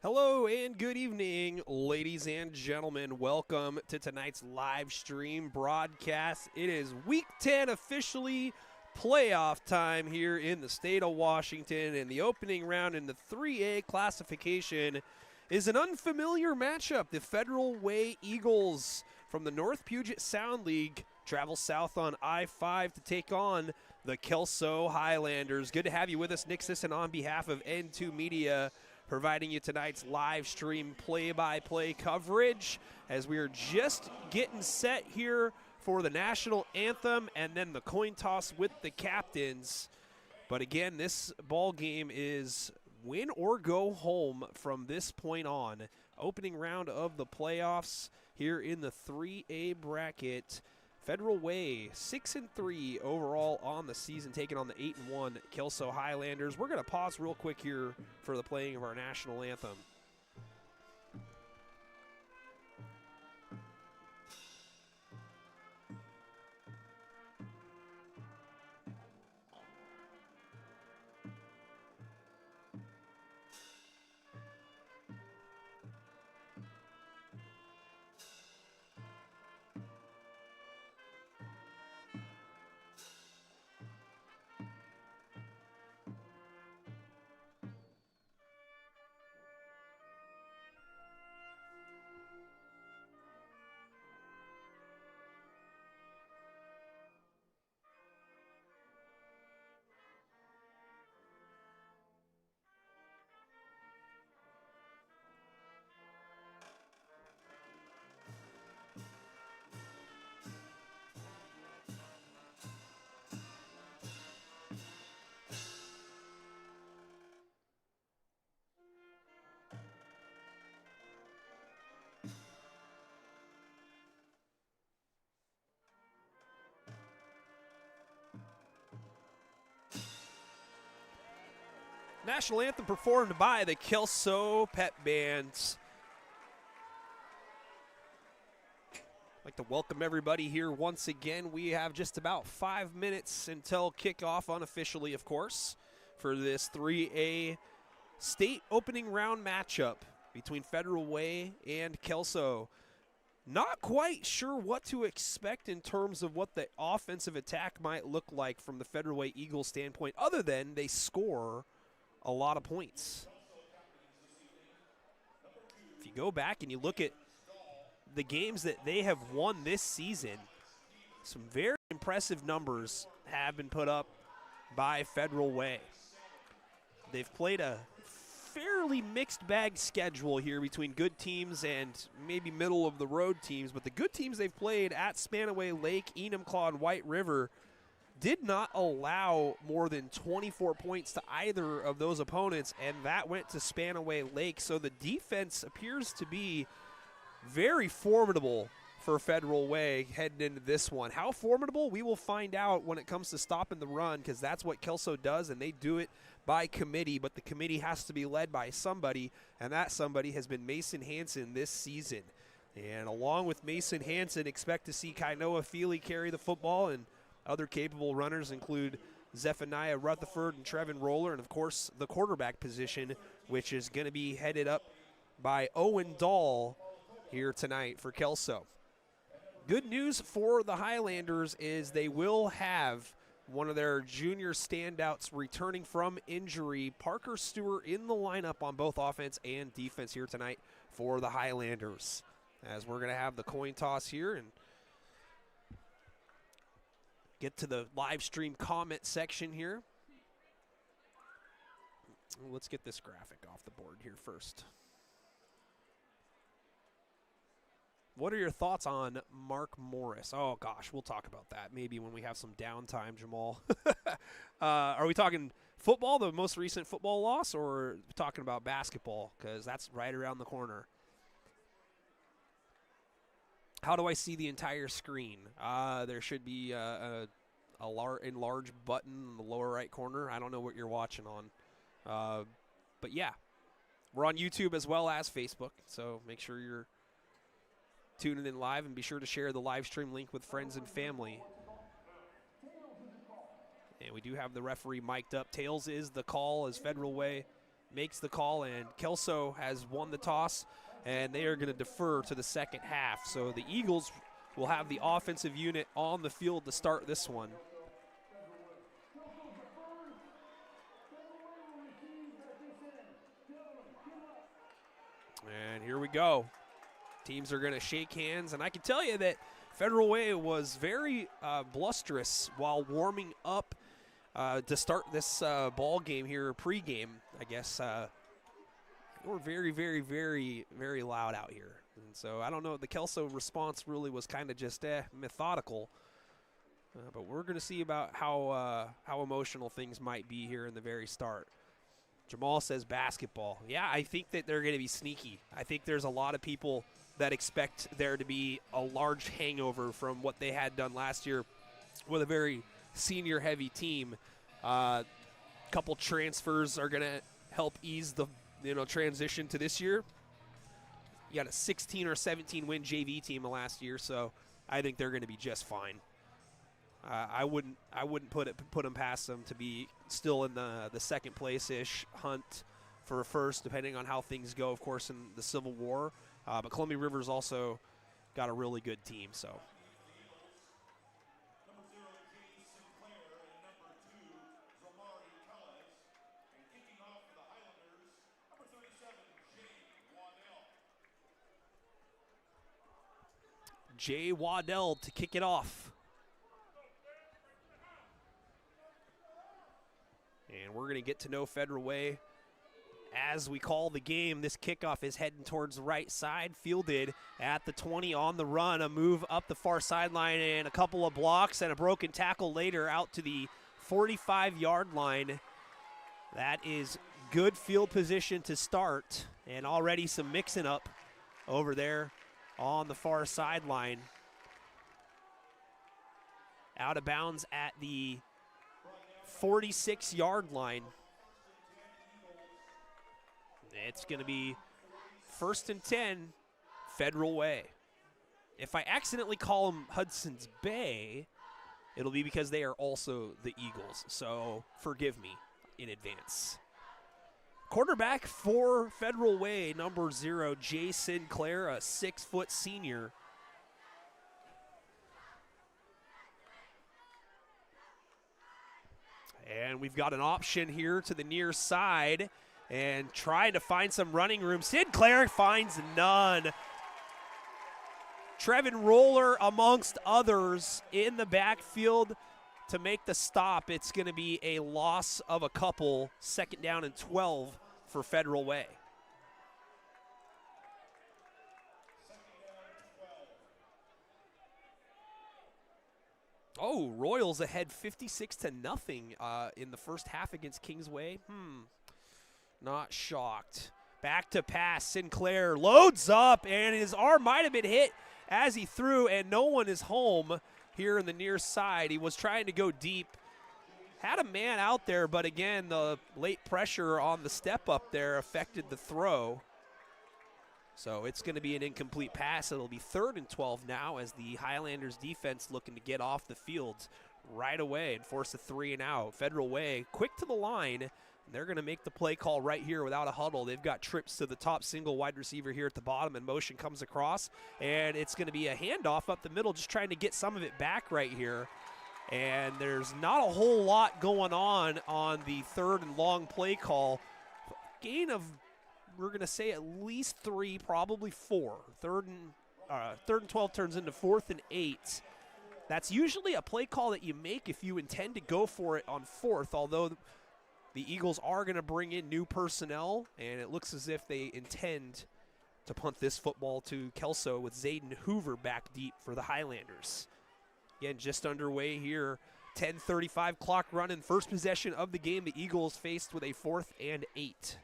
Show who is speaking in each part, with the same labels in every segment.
Speaker 1: Hello and good evening, ladies and gentlemen. Welcome to tonight's live stream broadcast. It is Week 10 officially playoff time here in the state of Washington, and the opening round in the 3A classification is an unfamiliar matchup. The Federal Way Eagles from the North Puget Sound League travel south on I-5 to take on the Kelso Hilanders. Good to have you with us, Nick Sisson, on behalf of N2 Media, providing you tonight's live stream play-by-play coverage as we are just getting set here for the national anthem and then the coin toss with the captains. But again, this ball game is win or go home from this point on. Opening round of the playoffs here in the 3A bracket. Federal Way 6-3 overall on the season, taking on the 8-1 Kelso Hilanders. We're going to pause real quick here for the playing of our national anthem. National anthem performed by the Kelso Pep Bands. I'd like to welcome everybody here once again. We have just about 5 minutes until kickoff, unofficially, of course, for this 3A state opening round matchup between Federal Way and Kelso. Not quite sure what to expect in terms of what the offensive attack might look like from the Federal Way Eagles standpoint, other than they score a lot of points. If you go back and you look at the games that they have won this season, some very impressive numbers have been put up by Federal Way. They've played a fairly mixed bag schedule here between good teams and maybe middle of the road teams, but the good teams they've played at Spanaway Lake, Enumclaw, and White River did not allow more than 24 points to either of those opponents, and that went to Spanaway Lake. So the defense appears to be very formidable for Federal Way heading into this one. How formidable? We will find out when it comes to stopping the run, because that's what Kelso does, and they do it by committee, but the committee has to be led by somebody, and that somebody has been Mason Hansen this season. And along with Mason Hansen, expect to see Kainoa Feely carry the football, and other capable runners include Zephaniah Rutherford and Trevin Roller, and of course the quarterback position, which is going to be headed up by Owen Dahl here tonight for Kelso. Good news for the Highlanders is they will have one of their junior standouts returning from injury, Parker Stewart, in the lineup on both offense and defense here tonight for the Highlanders. As we're going to have the coin toss here and get to the live stream comment section here. Let's get this graphic off the board here first. What are your thoughts on Mark Morris? Oh, gosh, we'll talk about that maybe when we have some downtime, Jamal. Are we talking football, the most recent football loss, or talking about basketball? Because that's right around the corner. How do I see the entire screen? There should be a enlarged button in the lower right corner. I don't know what you're watching on. But, yeah, we're on YouTube as well as Facebook, so make sure you're tuning in live, and be sure to share the live stream link with friends and family. And we do have the referee mic'd up. Tails is the call as Federal Way makes the call, and Kelso has won the toss, and they are going to defer to the second half. So the Eagles will have the offensive unit on the field to start this one. And here we go. Teams are going to shake hands, and I can tell you that Federal Way was very blusterous while warming up to start this ball game here, pregame, I guess. We're very, very, very, very loud out here. And so I don't know, the Kelso response really was kind of just methodical. But we're going to see about how emotional things might be here in the very start. Jamal says basketball. Yeah, I think that they're going to be sneaky. I think there's a lot of people that expect there to be a large hangover from what they had done last year with a very senior-heavy team. Couple transfers are going to help ease the transition to this year. You got a 16 or 17 win JV team last year, so I think they're going to be just fine. I wouldn't put them past them to be still in the second place-ish hunt for a first, depending on how things go, of course, in the Civil War. But Columbia River's also got a really good team, so. Jay Waddell to kick it off. And we're going to get to know Federal Way as we call the game. This kickoff is heading towards the right side, fielded at the 20 on the run, a move up the far sideline and a couple of blocks and a broken tackle later out to the 45-yard line. That is good field position to start, and already some mixing up over there on the far sideline. Out of bounds at the 46-yard line. It's going to be 1st and 10, Federal Way. If I accidentally call them Hudson's Bay, it'll be because they are also the Eagles. So forgive me in advance. Quarterback for Federal Way, number 0, Jay Sinclair, a 6-foot senior. And we've got an option here to the near side and trying to find some running room. Sinclair finds none. Trevin Roller amongst others in the backfield to make the stop. It's going to be a loss of a couple, 2nd down and 12 for Federal Way. Oh, Royals ahead 56-0 in the first half against Kingsway. Not shocked. Back to pass. Sinclair loads up, and his arm might have been hit as he threw, and no one is home here in the near side. He was trying to go deep. Had a man out there, but again, the late pressure on the step up there affected the throw. So it's going to be an incomplete pass. It'll be 3rd and 12 now as the Highlanders defense looking to get off the field right away and force a 3 and out. Federal Way quick to the line. They're going to make the play call right here without a huddle. They've got trips to the top single wide receiver here at the bottom, and motion comes across. And it's going to be a handoff up the middle, just trying to get some of it back right here. And there's not a whole lot going on the 3rd and long play call. Gain of, we're going to say, at least 3, probably 4. 3rd and 12 turns into 4th and 8. That's usually a play call that you make if you intend to go for it on 4th, although the Eagles are going to bring in new personnel, and it looks as if they intend to punt this football to Kelso with Zayden Hoover back deep for the Highlanders. Again, just underway here. 10:35 clock running. First possession of the game. The Eagles faced with a 4th and 8.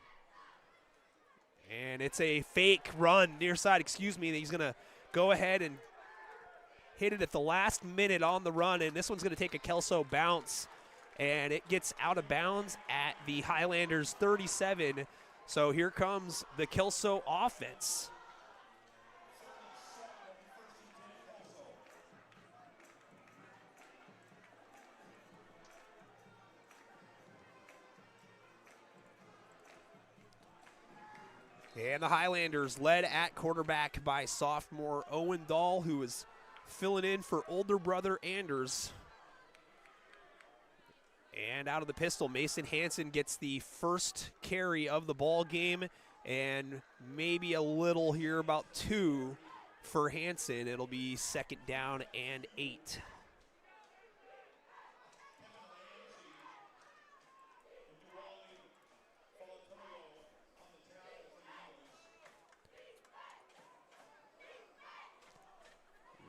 Speaker 1: And it's a fake run near side. Excuse me. He's going to go ahead and hit it at the last minute on the run, and this one's going to take a Kelso bounce. And it gets out of bounds at the Highlanders 37. So here comes the Kelso offense. And the Highlanders led at quarterback by sophomore Owen Dahl, who is filling in for older brother Anders. And out of the pistol, Mason Hansen gets the first carry of the ball game, and maybe a little here, about 2 for Hansen. It'll be 2nd down and 8.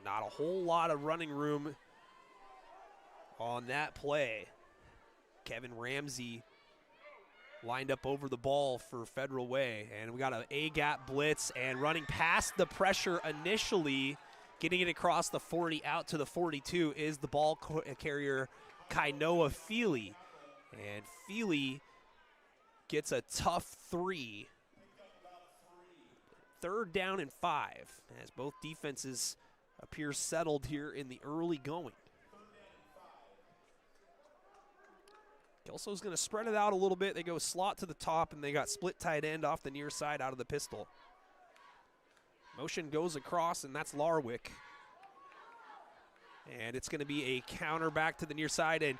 Speaker 1: Not a whole lot of running room on that play. Kevin Ramsey lined up over the ball for Federal Way, and we got an A-gap blitz, and running past the pressure initially, getting it across the 40 out to the 42 is the ball carrier Kainoa Feely. And Feely gets a tough 3. 3rd down and 5, as both defenses appear settled here in the early going. Kelso's going to spread it out a little bit. They go slot to the top, and they got split tight end off the near side out of the pistol. Motion goes across, and that's Larwick. And it's going to be a counter back to the near side and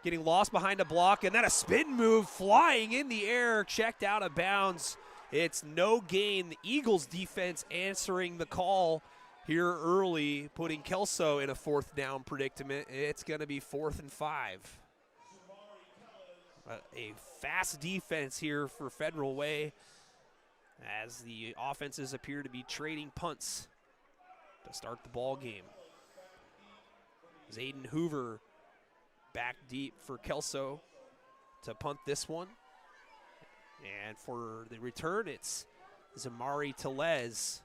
Speaker 1: getting lost behind a block, and then a spin move flying in the air, checked out of bounds. It's no gain. The Eagles defense answering the call here early, putting Kelso in a 4th down predicament. It's going to be 4th and 5. A fast defense here for Federal Way, as the offenses appear to be trading punts to start the ball game. Zayden Hoover back deep for Kelso to punt this one. And for the return, it's Zamari Telez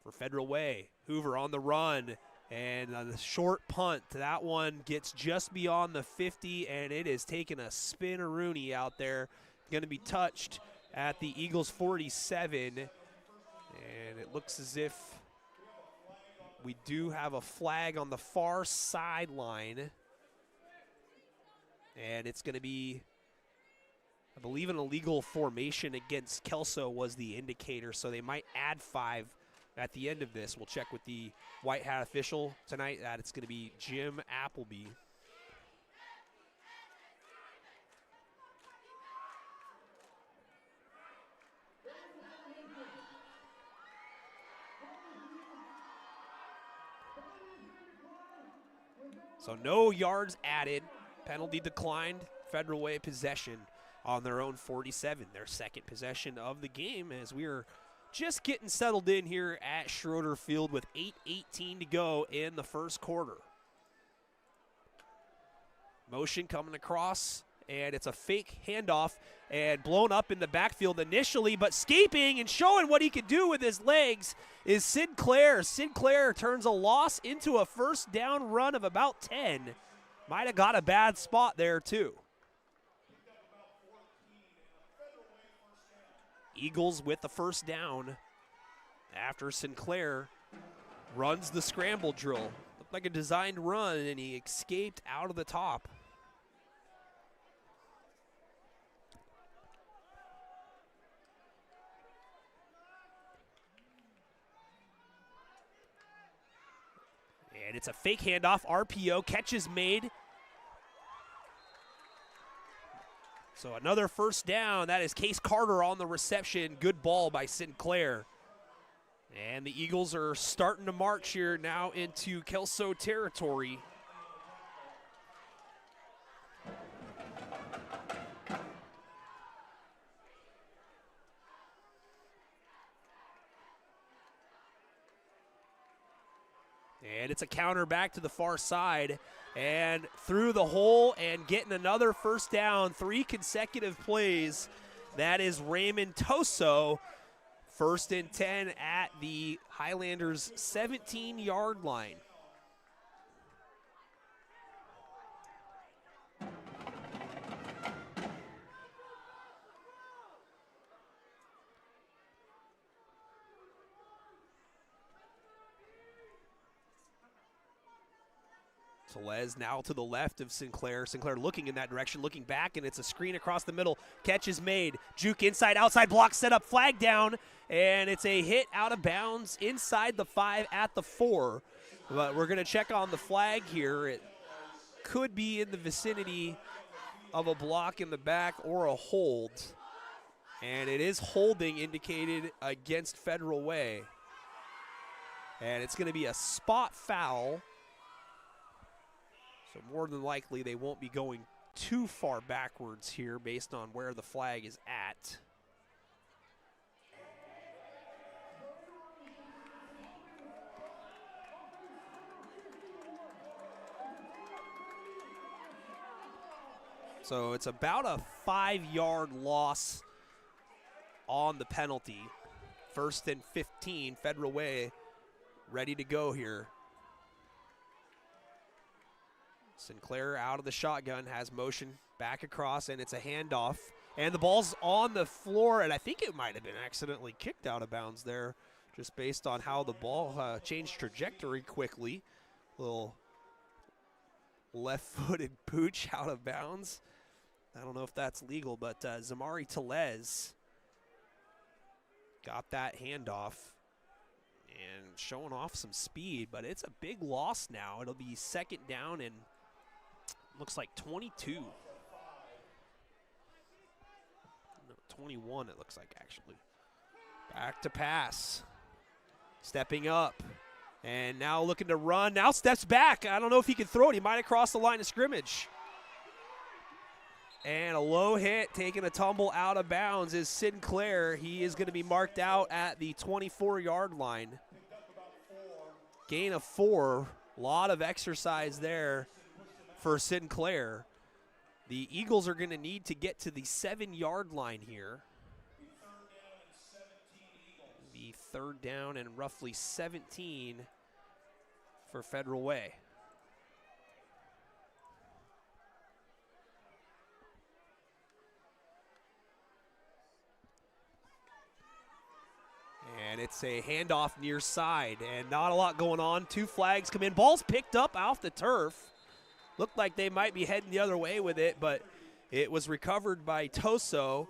Speaker 1: for Federal Way. Hoover on the run, and on the short punt, that one gets just beyond the 50, and it is taking a spin-a-rooney out there. Going to be touched at the Eagles 47, and it looks as if we do have a flag on the far sideline, and it's going to be, I believe, an illegal formation against Kelso was the indicator, so they might add 5 at the end of this. We'll check with the white hat official tonight that it's going to be Jim Appleby. So no yards added, penalty declined, Federal Way possession on their own 47, their 2nd possession of the game, as we are just getting settled in here at Schroeder Field with 8:18 to go in the first quarter. Motion coming across, and it's a fake handoff and blown up in the backfield initially, but escaping and showing what he could do with his legs is Sinclair. Sinclair turns a loss into a 1st down run of about 10. Might have got a bad spot there too. Eagles with the 1st down after Sinclair runs the scramble drill. Looked like a designed run, and he escaped out of the top. And it's a fake handoff, RPO, catch is made. So another 1st down. That is Case Carter on the reception. Good ball by Sinclair. And the Eagles are starting to march here now into Kelso territory. And it's a counter back to the far side and through the hole and getting another 1st down, 3 consecutive plays. That is Raymond Toso. 1st and 10 at the Highlanders' 17-yard line. Tellez now to the left of Sinclair. Sinclair looking in that direction, looking back, and it's a screen across the middle. Catch is made. Juke inside, outside block set up, flag down, and it's a hit out of bounds inside the 5 at the 4. But we're going to check on the flag here. It could be in the vicinity of a block in the back or a hold. And it is holding indicated against Federal Way. And it's going to be a spot foul. So more than likely they won't be going too far backwards here based on where the flag is at. So it's about a 5-yard loss on the penalty. 1st and 15, Federal Way ready to go here. Sinclair out of the shotgun, has motion back across, and it's a handoff. And the ball's on the floor, and I think it might have been accidentally kicked out of bounds there, just based on how the ball changed trajectory quickly. Little left-footed pooch out of bounds. I don't know if that's legal, but Zamari Tellez got that handoff and showing off some speed, but it's a big loss now. It'll be 2nd down and looks like 22. No, 21 it looks like actually. Back to pass. Stepping up. And now looking to run. Now steps back. I don't know if he can throw it. He might have crossed the line of scrimmage. And a low hit, taking a tumble out of bounds is Sinclair. He is going to be marked out at the 24-yard line. Gain of 4. A lot of exercise there for Sinclair. The Eagles are going to need to get to the 7-yard line here. The 3rd down and roughly 17 for Federal Way. And it's a handoff near side, and not a lot going on. 2 flags come in. Ball's picked up off the turf. Looked like they might be heading the other way with it, but it was recovered by Toso.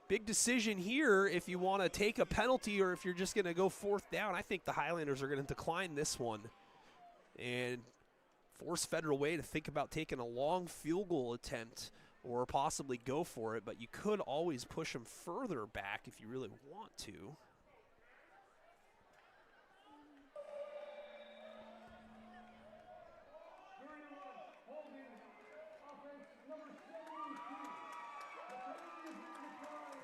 Speaker 1: Big decision here if you want to take a penalty or if you're just going to go 4th down. I think the Highlanders are going to decline this one and force Federal Way to think about taking a long field goal attempt or possibly go for it, but you could always push them further back if you really want to.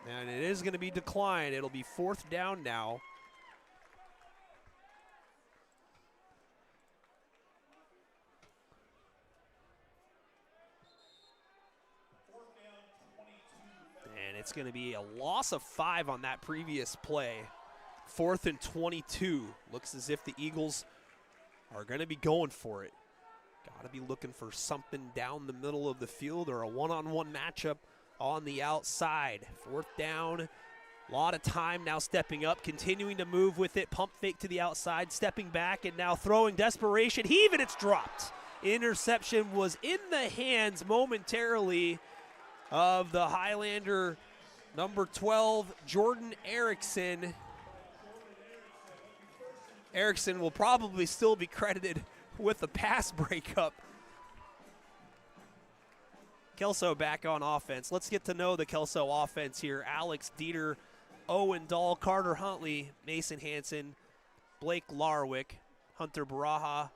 Speaker 1: And it is going to be declined. It'll be 4th down now. And it's going to be a loss of 5 on that previous play. 4th and 22. Looks as if the Eagles are going to be going for it. Got to be looking for something down the middle of the field or a one-on-one matchup on the outside. 4th down. A lot of time now stepping up, continuing to move with it. Pump fake to the outside, stepping back, and now throwing desperation. Heave, and it's dropped. Interception was in the hands momentarily of the Highlander number 12, Jordan Erickson. Erickson will probably still be credited with the pass breakup. Kelso back on offense. Let's get to know the Kelso offense here. Alex Dieter, Owen Dahl, Carter Huntley, Mason Hanson, Blake Larwick, Hunter Baraha,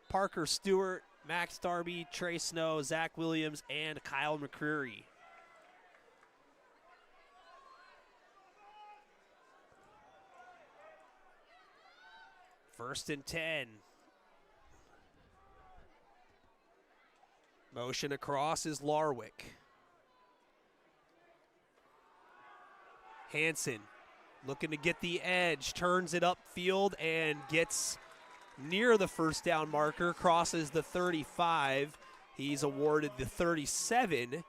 Speaker 1: Parker Stewart, Max Darby, Trey Snow, Zach Williams, and Kyle McCreary. First and 10. Motion across is Larwick. Hanson looking to get the edge, turns it upfield and gets near the 1st down marker, crosses the 35. He's awarded the 37.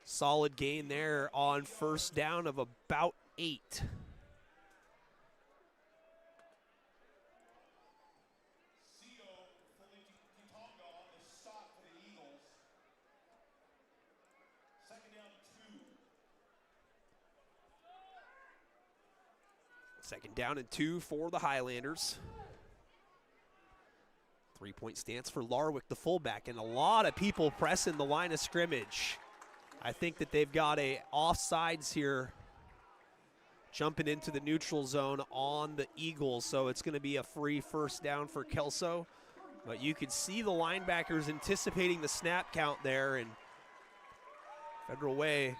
Speaker 1: Solid gain there on 1st down of about 8. Second down and 2 for the Highlanders. 3-point stance for Larwick, the fullback, and a lot of people pressing the line of scrimmage. I think that they've got a offsides here, jumping into the neutral zone on the Eagles, so it's going to be a free first down for Kelso. But you could see the linebackers anticipating the snap count there, and Federal Way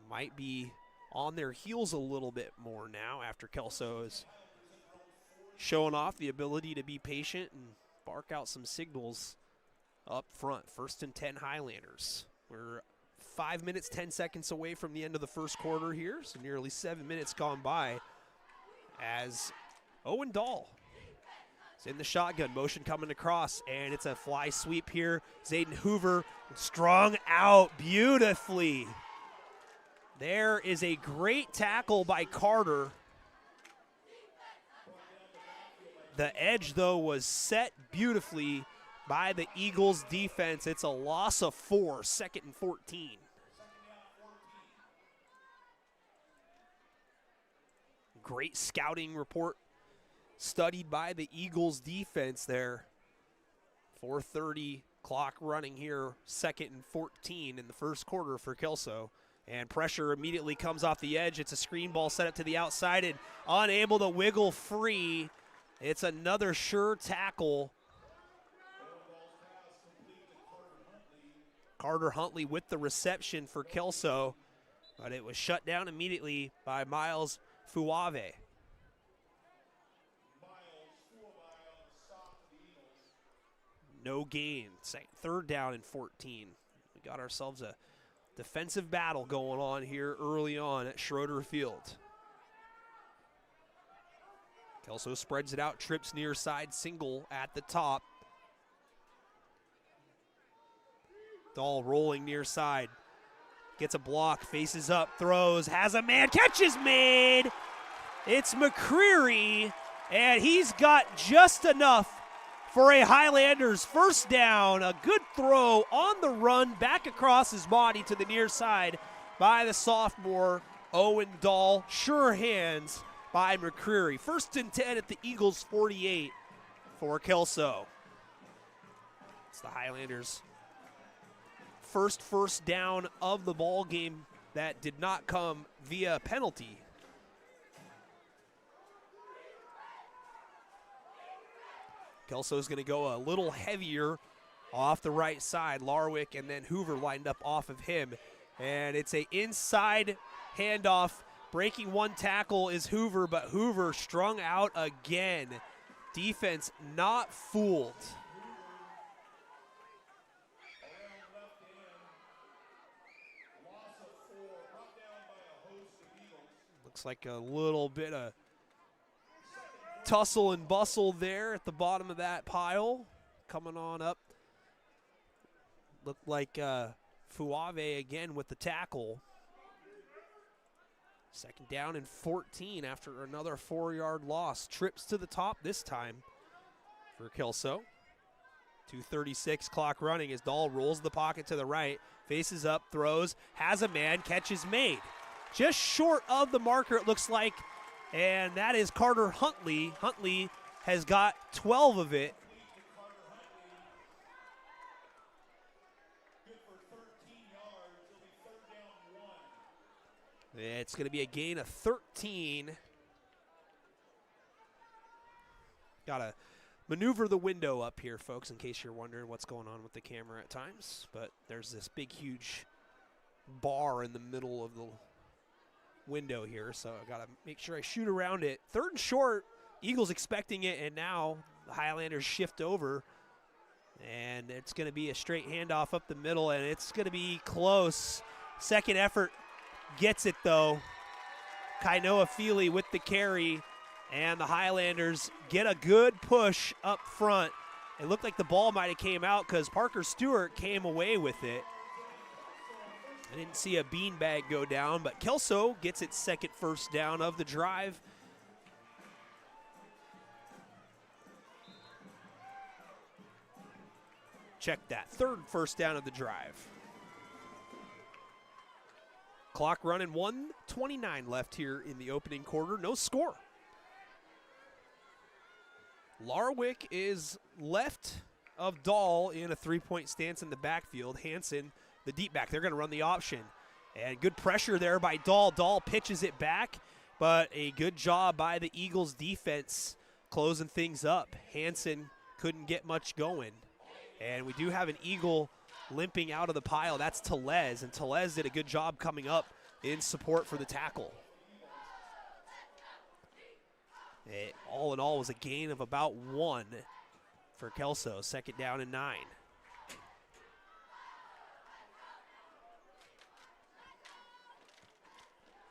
Speaker 1: might be on their heels a little bit more now after Kelso is showing off the ability to be patient and bark out some signals up front. 1st and 10 Highlanders. We're 5 minutes, 10 seconds away from the end of the first quarter here, so nearly 7 minutes gone by as Owen Dahl is in the shotgun, motion coming across, and it's a fly sweep here. Zayden Hoover strung out beautifully. There is a great tackle by Carter. The edge, though, was set beautifully by the Eagles defense. It's a loss of 4, 2nd and 14. Great scouting report studied by the Eagles defense there. 4:30 clock running here, 2nd and 14 in the first quarter for Kelso. And pressure immediately comes off the edge. It's a screen ball set up to the outside and unable to wiggle free. It's another sure tackle. Carter Huntley with the reception for Kelso, but it was shut down immediately by Miles Fuave. No gain. 3rd down and 14. We got ourselves a defensive battle going on here early on at Schroeder Field. Kelso spreads it out, trips near side, single at the top. Dahl rolling near side. Gets a block, faces up, throws, has a man, catch is made. It's McCreary, and he's got just enough for a Highlanders first down. A good throw on the run, back across his body to the near side by the sophomore Owen Dahl. Sure hands by McCreary. 1st and 10 at the Eagles 48 for Kelso. It's the Highlanders' first down of the ball game that did not come via penalty. Kelso's going to go a little heavier off the right side. Larwick and then Hoover lined up off of him. And it's a inside handoff. Breaking one tackle is Hoover, but Hoover strung out again. Defense not fooled. Looks like a little bit of tussle and bustle there at the bottom of that pile. Coming on up. Looked like Fuave again with the tackle. 2nd down and 14 after another 4-yard loss. Trips to the top this time for Kelso. 2:36 clock running as Dahl rolls the pocket to the right, faces up, throws, has a man, catch is made. Just short of the marker, it looks like, and that is Carter Huntley. Huntley has got 12 of it. It's going to be a gain of 13. Got to maneuver the window up here, folks, in case you're wondering what's going on with the camera at times. But there's this big, huge bar in the middle of the window here, so I got to make sure I shoot around it. 3rd and short, Eagles expecting it, and now the Highlanders shift over. And it's going to be a straight handoff up the middle, and it's going to be close. Second effort. Gets it, though. Kainoa Feely with the carry, and the Highlanders get a good push up front. It looked like the ball might have came out because Parker Stewart came away with it. I didn't see a beanbag go down, but Kelso gets its 2nd first down of the drive. Check that, 3rd first down of the drive. Clock running, 1:29 left here in the opening quarter. No score. Larwick is left of Dahl in a three-point stance in the backfield. Hansen, the deep back, they're going to run the option. And good pressure there by Dahl. Dahl pitches it back, but a good job by the Eagles defense closing things up. Hansen couldn't get much going. And we do have an Eagle limping out of the pile. That's Tellez, and Tellez did a good job coming up in support for the tackle. It, all in all, was a gain of about 1 for Kelso. 2nd down and 9.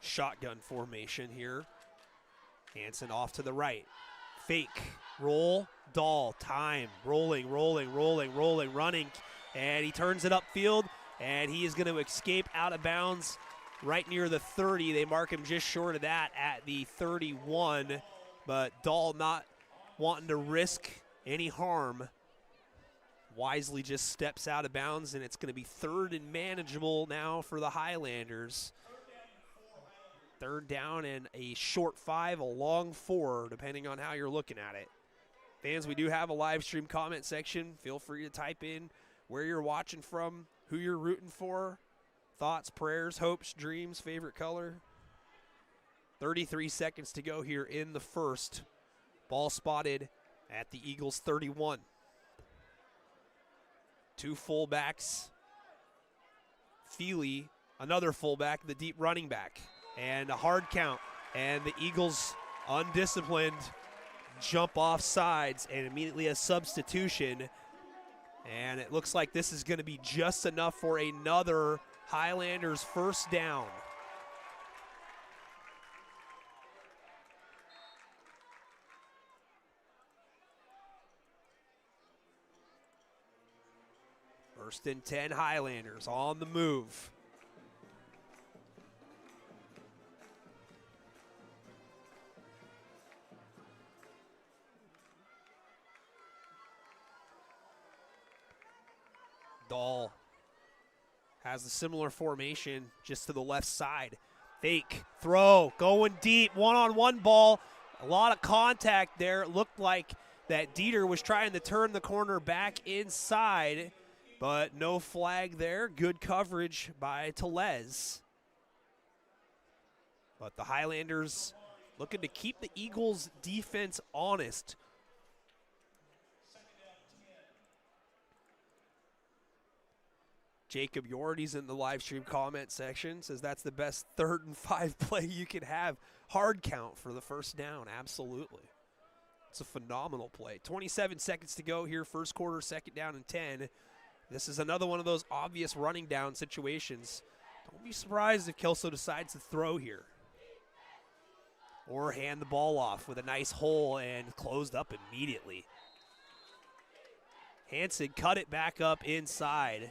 Speaker 1: Shotgun formation here. Hansen off to the right. Fake, roll, Dahl, time, rolling, running, and he turns it upfield, and he is going to escape out of bounds right near the 30. They mark him just short of that at the 31, but Dahl not wanting to risk any harm, wisely just steps out of bounds, and it's going to be 3rd and manageable now for the Highlanders. 3rd down and a short 5, a long 4, depending on how you're looking at it. Fans, we do have a live stream comment section. Feel free to type in where you're watching from, who you're rooting for, thoughts, prayers, hopes, dreams, favorite color. 33 seconds to go here in the first. Ball spotted at the Eagles 31. 2 fullbacks. Feely, another fullback, the deep running back. And a hard count. And the Eagles, undisciplined, jump off sides and immediately a substitution. And it looks like this is going to be just enough for another Highlanders first down. First and 10 Highlanders on the move. Dahl has a similar formation just to the left side. Fake, throw, going deep, one-on-one ball. A lot of contact there. It looked like that Dieter was trying to turn the corner back inside, but no flag there. Good coverage by Tellez. But the Highlanders looking to keep the Eagles' defense honest. Jacob Yordy's in the live stream comment section, says that's the best 3rd and 5 play you can have. Hard count for the first down, absolutely. It's a phenomenal play. 27 seconds to go here, first quarter, 2nd down and 10. This is another one of those obvious running down situations. Don't be surprised if Kelso decides to throw here. Or hand the ball off with a nice hole and closed up immediately. Hansen cut it back up inside.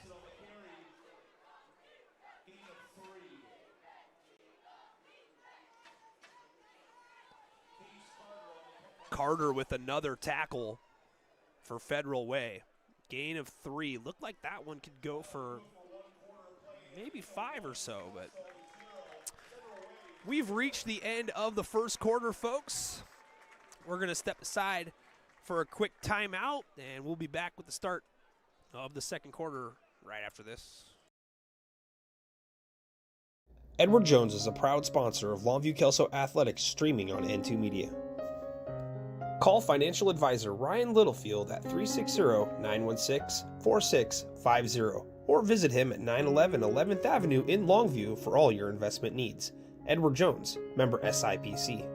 Speaker 1: Carter with another tackle for Federal Way. Gain of 3. Looked like that one could go for maybe 5 or so, but we've reached the end of the first quarter, folks. We're going to step aside for a quick timeout, and we'll be back with the start of the second quarter right after this.
Speaker 2: Edward Jones is a proud sponsor of Longview Kelso Athletics streaming on N2 Media. Call financial advisor Ryan Littlefield at 360-916-4650 or visit him at 911 11th Avenue in Longview for all your investment needs. Edward Jones, member SIPC.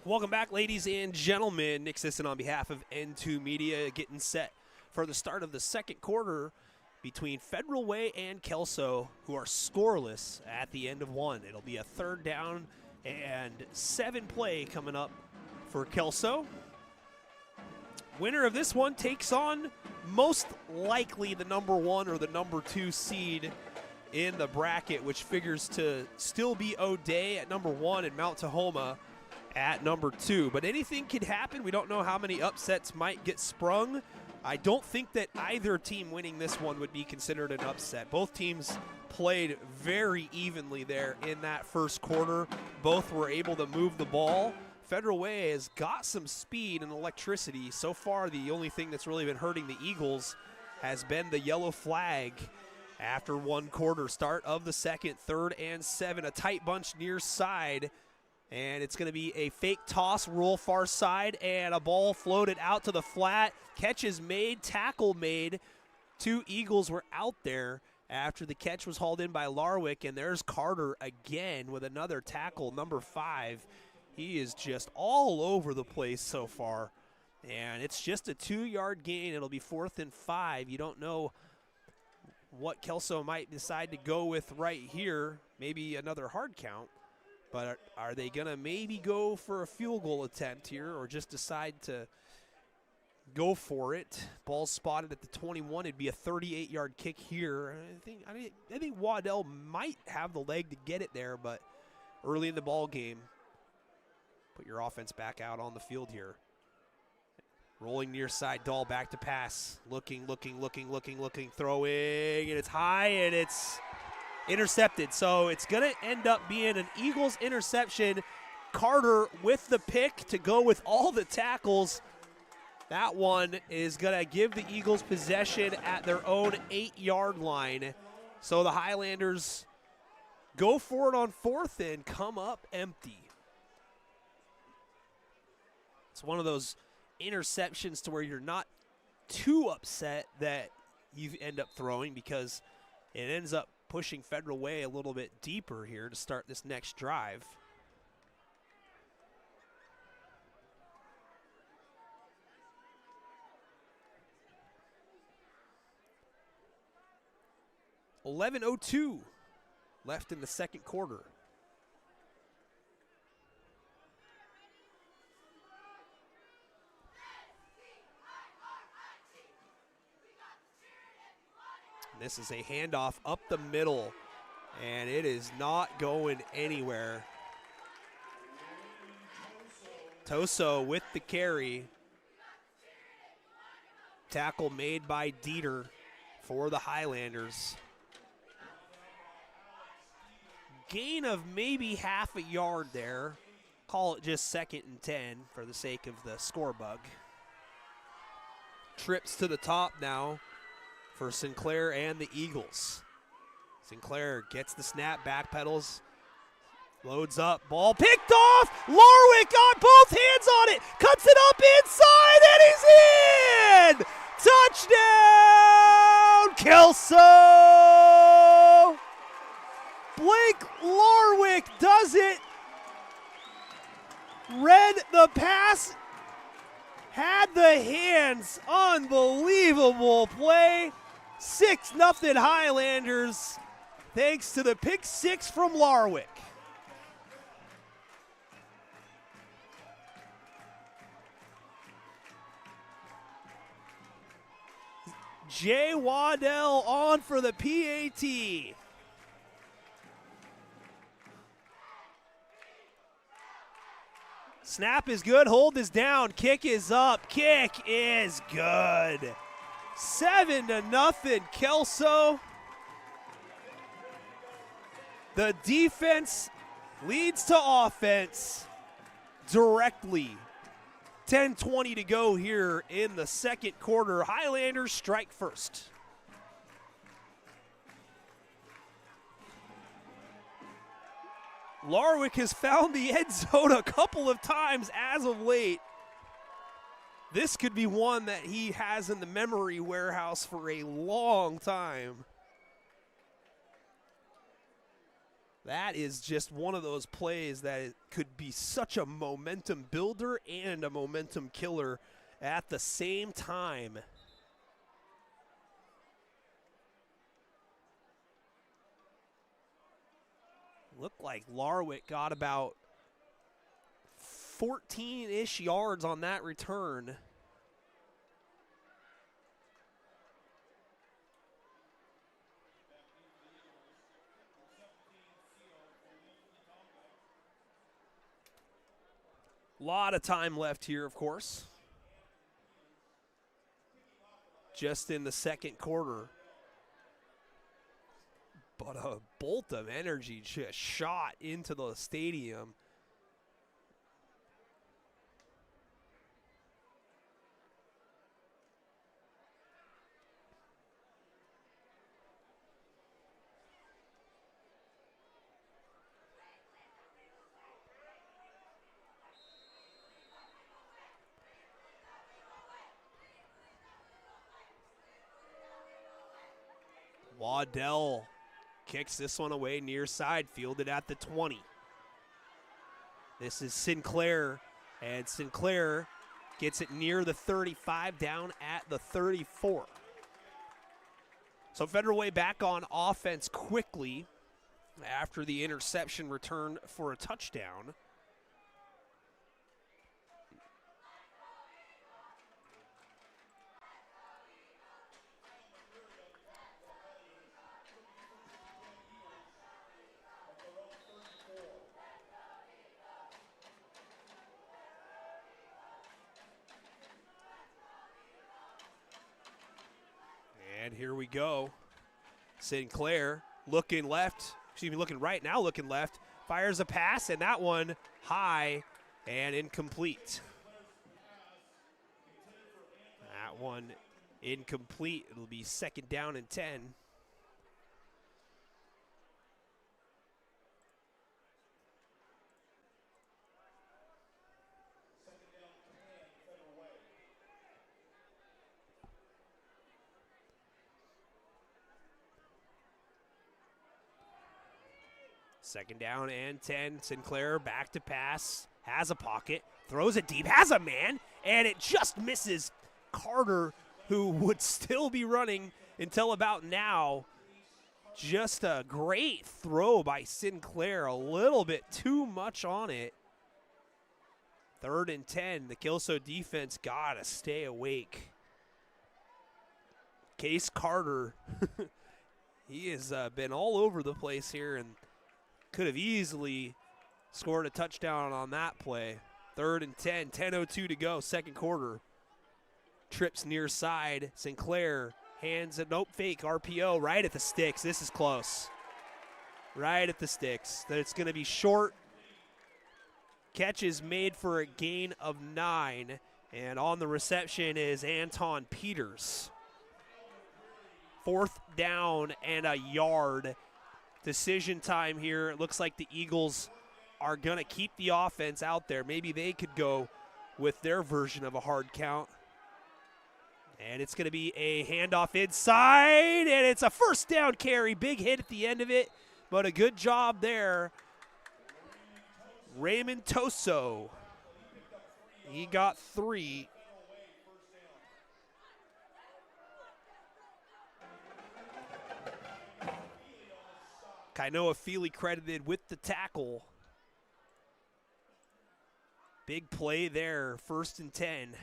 Speaker 1: Welcome back, ladies and gentlemen. Nick Sisson on behalf of N2 Media getting set for the start of the second quarter between Federal Way and Kelso, who are scoreless at the end of one. It'll be a 3rd down and 7 play coming up for Kelso. Winner of this one takes on most likely the number 1 or the number 2 seed in the bracket, which figures to still be O'Day at number 1 and Mount Tahoma at number 2. But anything could happen. We don't know how many upsets might get sprung I don't think that either team winning this one would be considered an upset. Both teams played very evenly there in that first quarter. Both were able to move the ball. Federal Way has got some speed and electricity. So far, the only thing that's really been hurting the Eagles has been the yellow flag after one quarter. Start of the second, 3rd and 7, a tight bunch near side. And it's going to be a fake toss, roll far side, and a ball floated out to the flat. Catch is made, tackle made. 2 Eagles were out there after the catch was hauled in by Larwick, and there's Carter again with another tackle, number 5. He is just all over the place so far. And it's just a 2-yard gain. It'll be 4th and 5. You don't know what Kelso might decide to go with right here. Maybe another hard count. But are they going to maybe go for a field goal attempt here or just decide to go for it? Ball spotted at the 21. It'd be a 38-yard kick here. I think Waddell might have the leg to get it there, but early in the ball game, put your offense back out on the field here. Rolling near side, Dahl back to pass. Looking, throwing, and it's high, and it's intercepted. So it's going to end up being an Eagles interception. Carter with the pick to go with all the tackles. That one is going to give the Eagles possession at their own 8-yard line. So the Highlanders go for it on 4th and come up empty. It's one of those interceptions to where you're not too upset that you end up throwing, because it ends up pushing Federal Way a little bit deeper here to start this next drive. .11:02 left in the second quarter. This is a handoff up the middle, and it is not going anywhere. Toso with the carry. Tackle made by Dieter for the Highlanders. Gain of maybe half a yard there. Call it just 2nd and 10 for the sake of the score bug. Trips to the top now for Sinclair and the Eagles. Sinclair gets the snap, backpedals, loads up, ball picked off. Larwick got both hands on it, cuts it up inside, and he's in! Touchdown, Kelso! Blake Larwick does it. Read the pass, had the hands, unbelievable play. 6-0 Highlanders, thanks to the pick 6 from Larwick. Jay Waddell on for the PAT. Snap is good, hold is down, kick is up, kick is good. 7-0 Kelso. The defense leads to offense directly. 10:20 to go here in the second quarter. Highlanders strike first. Larwick has found the end zone a couple of times as of late. This could be one that he has in the memory warehouse for a long time. That is just one of those plays that it could be such a momentum builder and a momentum killer at the same time. Looked like Larwick got about 14-ish yards on that return. A lot of time left here, of course. just in the second quarter. But a bolt of energy just shot into the stadium. Waddell kicks this one away near side, fielded at the 20. This is Sinclair, and Sinclair gets it near the 35, down at the 34. So Federal Way back on offense quickly after the interception return for a touchdown. And here we go. Sinclair looking left, looking right, now looking left, fires a pass, and that one high and incomplete. That one incomplete. It'll be 2nd down and 10. Second down and 10. Sinclair back to pass, has a pocket, throws it deep, has a man, and it just misses Carter, who would still be running until about now. Just a great throw by Sinclair, a little bit too much on it. 3rd and 10. The Kelso defense got to stay awake. Case Carter, he has been all over the place here and could have easily scored a touchdown on that play. 3rd and 10, 10:02 to go, second quarter. Trips near side. Sinclair hands a nope fake RPO right at the sticks. This is close. Right at the sticks. It's going to be short. Catch is made for a gain of 9. And on the reception is Anton Peters. 4th down and a yard. Decision time here. It looks like the Eagles are going to keep the offense out there. Maybe they could go with their version of a hard count. And it's going to be a handoff inside, and it's a 1st down carry. Big hit at the end of it, but a good job there. Raymond Toso, he got 3. Kainoa Feely credited with the tackle. Big play there, 1st and 10.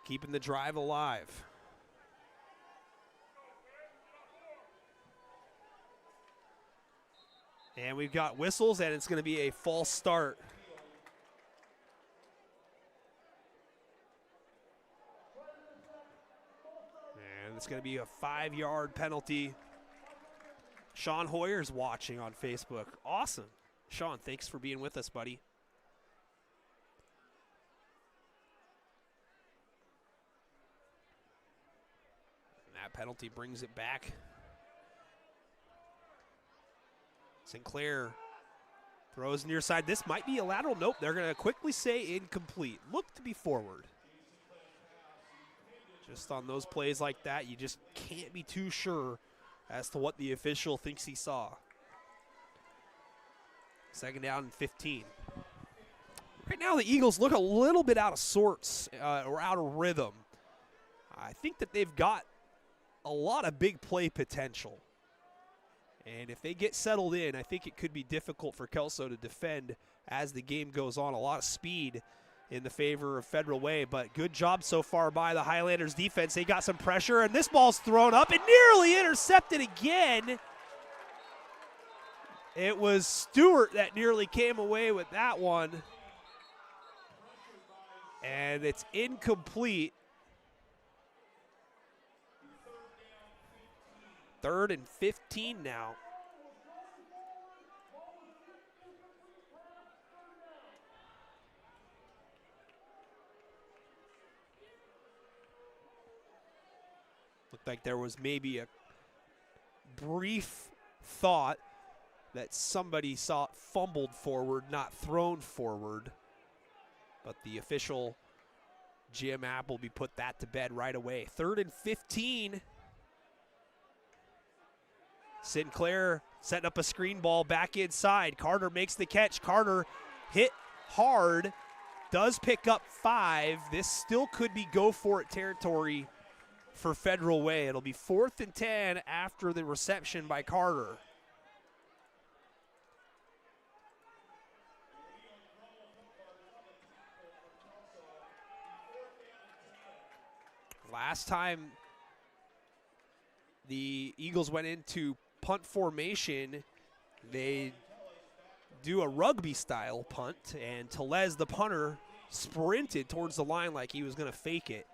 Speaker 1: Keeping the drive alive. And we've got whistles, and it's going to be a false start. And it's going to be a 5-yard penalty. Sean Hoyer's watching on Facebook. Awesome. Sean, thanks for being with us, buddy. And that penalty brings it back. Sinclair throws near side. This might be a lateral. Nope, they're going to quickly say incomplete. Look to be forward. Just on those plays like that, you just can't be too sure as to what the official thinks he saw. 2nd down and 15. Right now, the Eagles look a little bit out of sorts or out of rhythm. I think that they've got a lot of big play potential. And if they get settled in, I think it could be difficult for Kelso to defend as the game goes on. A lot of speed in the favor of Federal Way, but good job so far by the Highlanders defense. They got some pressure, and this ball's thrown up and nearly intercepted again. It was Stewart that nearly came away with that one. And it's incomplete. 3rd and 15 now. Looked like there was maybe a brief thought that somebody saw it fumbled forward, not thrown forward. But the official, Jim Appleby, put that to bed right away. 3rd and 15. Sinclair setting up a screen ball back inside. Carter makes the catch. Carter hit hard, does pick up 5. This still could be go for it territory for Federal Way. It'll be 4th and 10 after the reception by Carter. Last time the Eagles went into punt formation, they do a rugby-style punt, and Tellez, the punter, sprinted towards the line like he was going to fake it.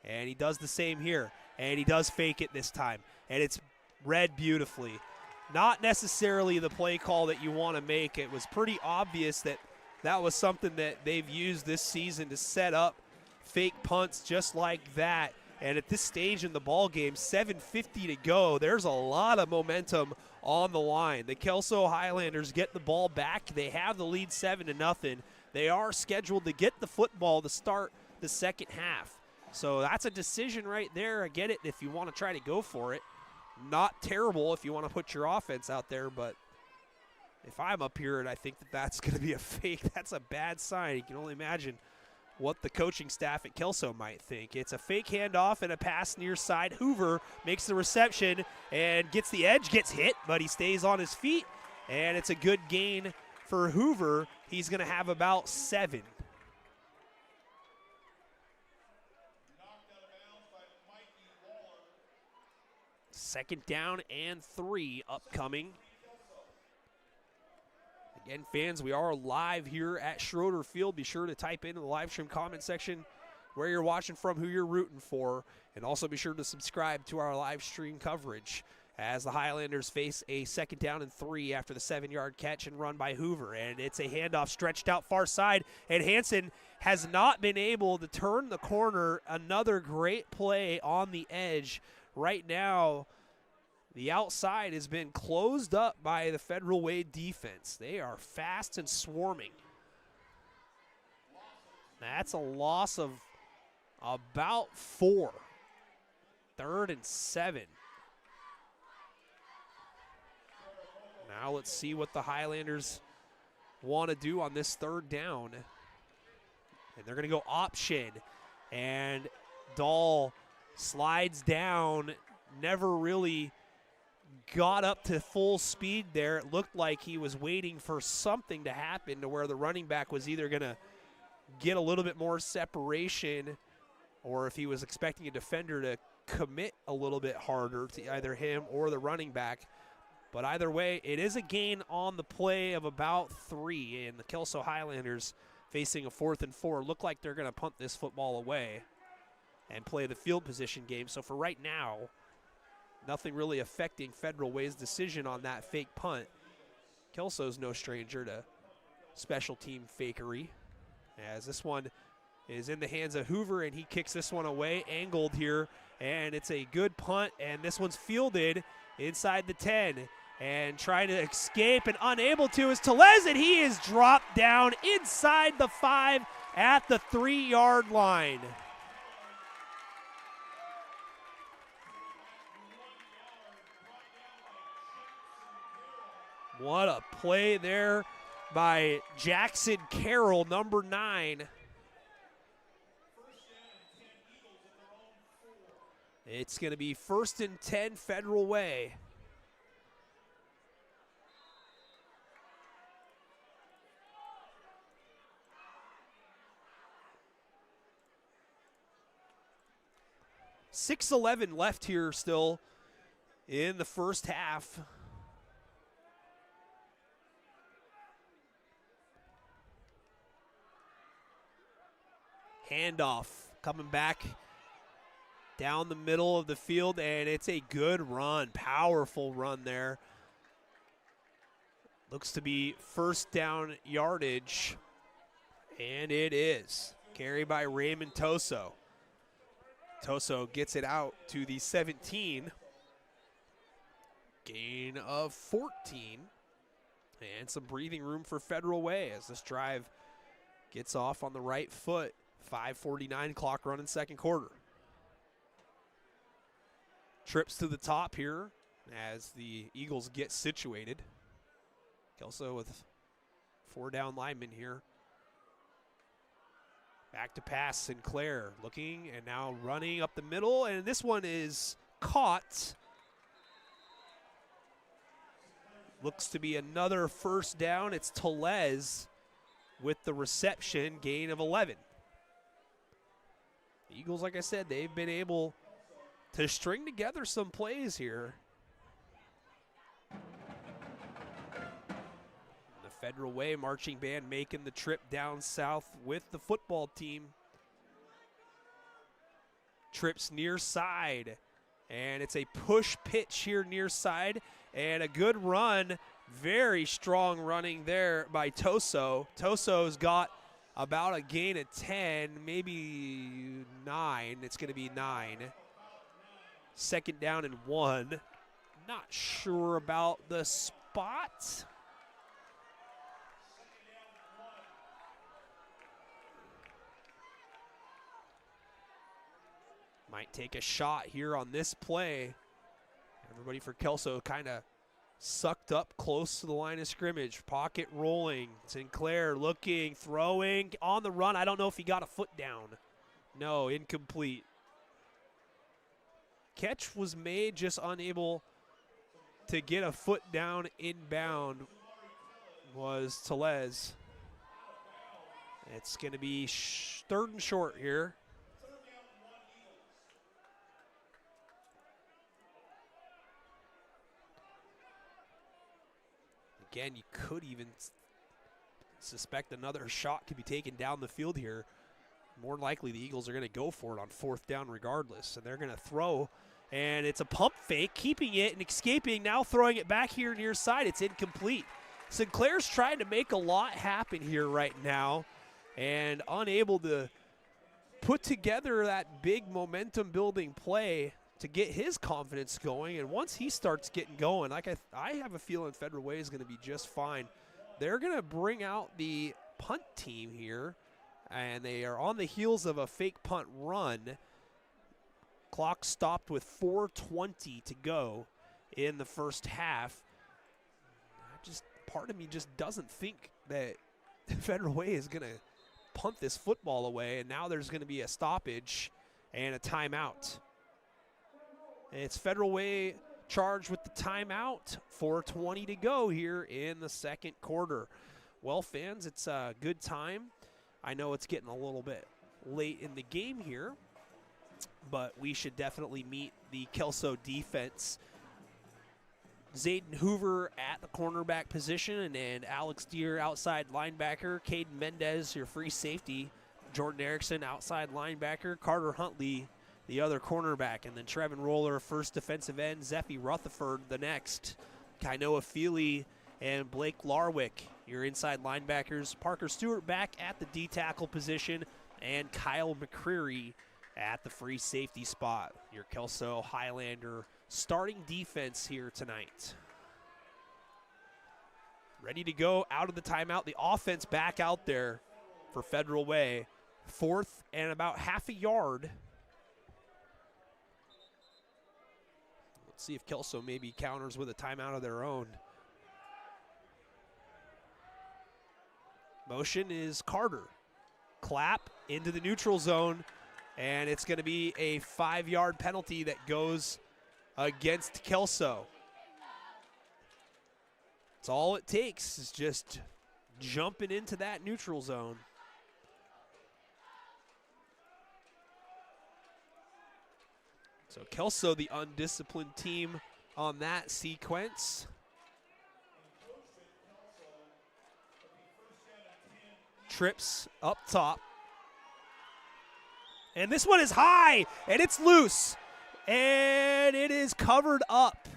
Speaker 1: And he does the same here, and he does fake it this time, and it's read beautifully. Not necessarily the play call that you want to make. It was pretty obvious that that was something that they've used this season to set up fake punts just like that. And at this stage in the ball game, 7:50 to go, there's a lot of momentum on the line. The Kelso Highlanders get the ball back. They have the lead 7-0. They are scheduled to get the football to start the second half. So that's a decision right there. I get it if you want to try to go for it. Not terrible if you want to put your offense out there, but if I'm up here and I think that that's going to be a fake, that's a bad sign. You can only imagine what the coaching staff at Kelso might think. It's a fake handoff and a pass near side. Hoover makes the reception and gets the edge, gets hit, but he stays on his feet, and it's a good gain for Hoover. He's going to have about 7. Second down and 3 upcoming. Again, fans, we are live here at Schroeder Field. Be sure to type into the live stream comment section where you're watching from, who you're rooting for, and also be sure to subscribe to our live stream coverage as the Highlanders face a 2nd down and 3 after the 7-yard catch and run by Hoover. And it's a handoff stretched out far side, and Hansen has not been able to turn the corner. Another great play on the edge. Right now, the outside has been closed up by the Federal Way defense. They are fast and swarming. That's a loss of about 4. 3rd and 7. Now let's see what the Highlanders want to do on this 3rd down. And they're going to go option. And Dahl slides down, never really got up to full speed there. It looked like he was waiting for something to happen to where the running back was either going to get a little bit more separation, or if he was expecting a defender to commit a little bit harder to either him or the running back. But either way, it is a gain on the play of about 3, and the Kelso Highlanders facing a 4th and 4 look like they're going to punt this football away and play the field position game. So for right now, nothing really affecting Federal Way's decision on that fake punt. Kelso's no stranger to special team fakery, as this one is in the hands of Hoover, and he kicks this one away, angled here, and it's a good punt, and this one's fielded inside the 10, and trying to escape and unable to is Tellez, and he is dropped down inside the 5 at the 3-yard line. What a play there by Jackson Carroll, number 9. It's going to be 1st and 10 Federal Way. .6:11 left here still in the first half. Handoff coming back down the middle of the field, and it's a good run, powerful run there. Looks to be first down yardage, and it is. Carry by Raymond Toso. Toso gets it out to the 17. Gain of 14. And some breathing room for Federal Way as this drive gets off on the right foot. 5:49 clock running second quarter. Trips to the top here as the Eagles get situated. Kelso with 4 down linemen here. Back to pass, Sinclair looking and now running up the middle, and this one is caught. Looks to be another first down. It's Tellez with the reception, gain of 11. The Eagles, like I said, they've been able to string together some plays here. The Federal Way marching band making the trip down south with the football team. Trips near side, and it's a push pitch here near side, and a good run, very strong running there by Toso. Toso's got about a gain of 10, maybe 9. It's going to be 9. Second down and 1. Not sure about the spot. Might take a shot here on this play. Everybody for Kelso kind of sucked up close to the line of scrimmage. Pocket rolling. Sinclair looking, throwing, on the run. I don't know if he got a foot down. No, incomplete. Catch was made, just unable to get a foot down inbound was Tellez. It's going to be third and short here. Again, you could even suspect another shot could be taken down the field here. More likely the Eagles are going to go for it on fourth down regardless. And they're going to throw, and it's a pump fake, keeping it and escaping, now throwing it back here near side. It's incomplete. Sinclair's trying to make a lot happen here right now and unable to put together that big momentum-building play to get his confidence going. And once he starts getting going, like I have a feeling Federal Way is going to be just fine. They're going to bring out the punt team here, and they are on the heels of a fake punt run. Clock stopped with 4:20 to go in the first half. Part of me just doesn't think that Federal Way is going to punt this football away, and now there's going to be a stoppage and a timeout. It's Federal Way charged with the timeout. 4:20 to go here in the second quarter. Well, fans, it's a good time. I know it's getting a little bit late in the game here, but we should definitely meet the Kelso defense. Zayden Hoover at the cornerback position, and Alex Deere outside linebacker. Caden Mendez, your free safety. Jordan Erickson, outside linebacker. Carter Huntley, the other cornerback. And then Trevin Roller, first defensive end. Zephy Rutherford, the next. Kainoa Feely and Blake Larwick, your inside linebackers. Parker Stewart back at the D-tackle position. And Kyle McCreary at the free safety spot. Your Kelso Highlander starting defense here tonight. Ready to go out of the timeout. The offense back out there for Federal Way. Fourth and about half a yard. Let's see if Kelso maybe counters with a timeout of their own. Motion is Carter. Clap into the neutral zone, and it's going to be a 5-yard penalty that goes against Kelso. It's all it takes is just jumping into that neutral zone. So Kelso, the undisciplined team on that sequence. Trips up top. And this one is high, and it's loose. And it is covered up.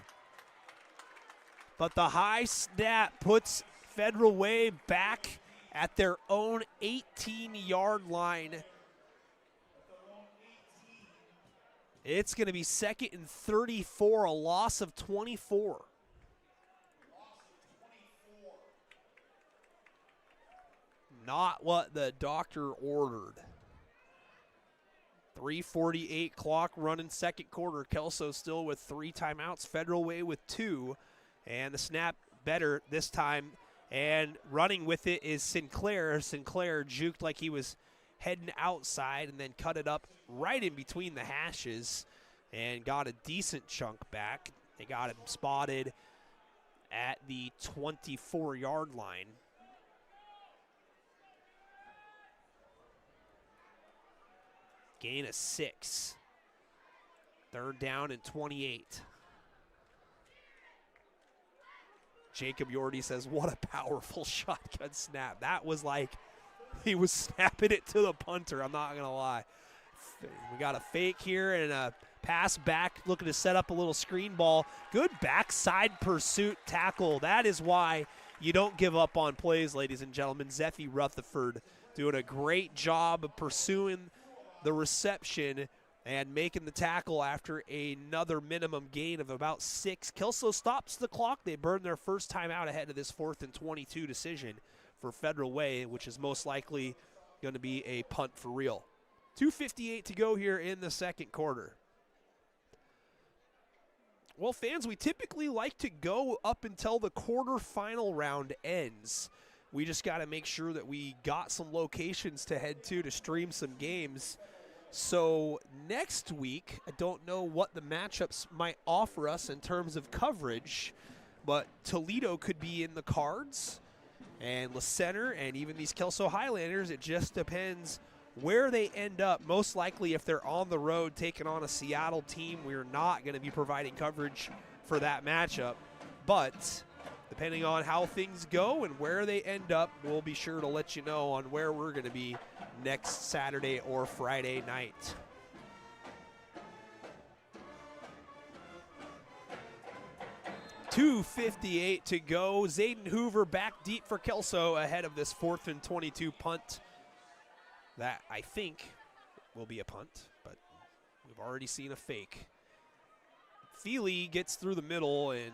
Speaker 1: But the high snap puts Federal Way back at their own 18-yard line. It's going to be 2nd and 34, a loss of 24. Not what the doctor ordered. 3:48 clock running second quarter. Kelso still with 3 timeouts. Federal Way with 2. And the snap better this time. And running with it is Sinclair. Sinclair juked like he was heading outside and then cut it up right in between the hashes and got a decent chunk back. They got him spotted at the 24-yard line. Gain of 6. 3rd down and 28. Jacob Yordy says, what a powerful shotgun snap. That was like he was snapping it to the punter, I'm not going to lie. We got a fake here and a pass back, looking to set up a little screen ball. Good backside pursuit tackle. That is why you don't give up on plays, ladies and gentlemen. Zeffie Rutherford doing a great job of pursuing the reception and making the tackle after another minimum gain of about 6. Kelso stops the clock. They burn their first time out ahead of this 4th and 22 decision for Federal Way, which is most likely going to be a punt for real. 2:58 to go here in the second quarter. Well, fans, we typically like to go up until the quarterfinal round ends. We just got to make sure that we got some locations to head to stream some games. So next week, I don't know what the matchups might offer us in terms of coverage, but Toledo could be in the cards, and La Center, and even these Kelso Highlanders. It just depends where they end up. Most likely, if they're on the road taking on a Seattle team, we're not going to be providing coverage for that matchup. But depending on how things go and where they end up, we'll be sure to let you know on where we're going to be next Saturday or Friday night. .258 to go. Zayden Hoover back deep for Kelso ahead of this 4th and 22 punt. That, I think, will be a punt, but we've already seen a fake. Feely gets through the middle and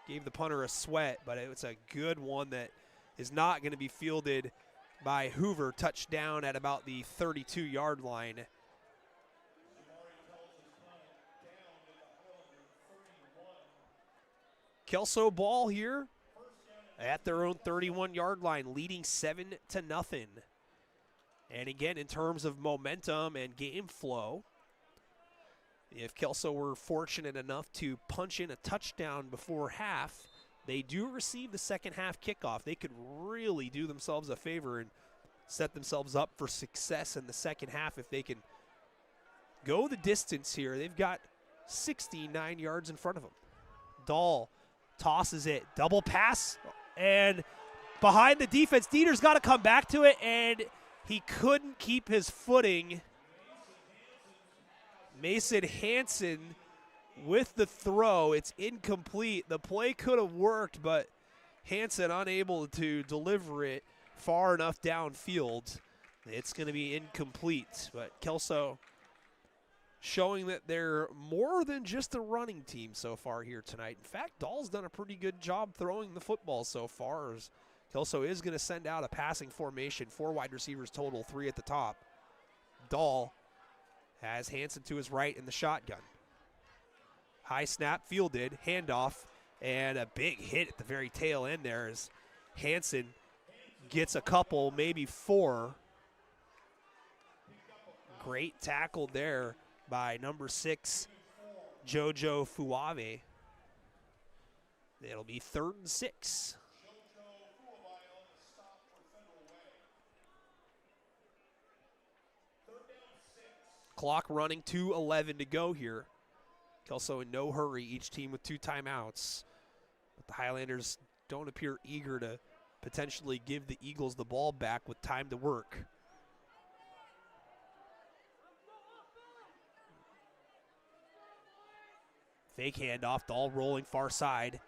Speaker 1: gave the punter a sweat, but it's a good one that is not going to be fielded by Hoover. Touchdown at about the 32-yard line. Kelso ball here at their own 31-yard line, leading 7-0. And again, in terms of momentum and game flow, if Kelso were fortunate enough to punch in a touchdown before half, they do receive the second half kickoff. They could really do themselves a favor and set themselves up for success in the second half if they can go the distance here. They've got 69 yards in front of them. Dahl tosses it, double pass, and behind the defense, Dieter's got to come back to it, and he couldn't keep his footing. Mason Hansen with the throw. It's incomplete. The play could have worked, but Hansen unable to deliver it far enough downfield. It's going to be incomplete, but Kelso showing that they're more than just a running team so far here tonight. In fact, Dahl's done a pretty good job throwing the football so far, as Kelso is going to send out a passing formation. 4 wide receivers total, 3 at the top. Dahl has Hansen to his right in the shotgun. High snap, fielded, handoff, and a big hit at the very tail end there as Hansen gets a couple, maybe 4. Great tackle there by number 6, Jojo Fuave. It'll be 3rd and 6. Clock running, 2:11 to go here. Kelso in no hurry, each team with 2 timeouts. But the Highlanders don't appear eager to potentially give the Eagles the ball back with time to work. Fake handoff, Dahl rolling far side.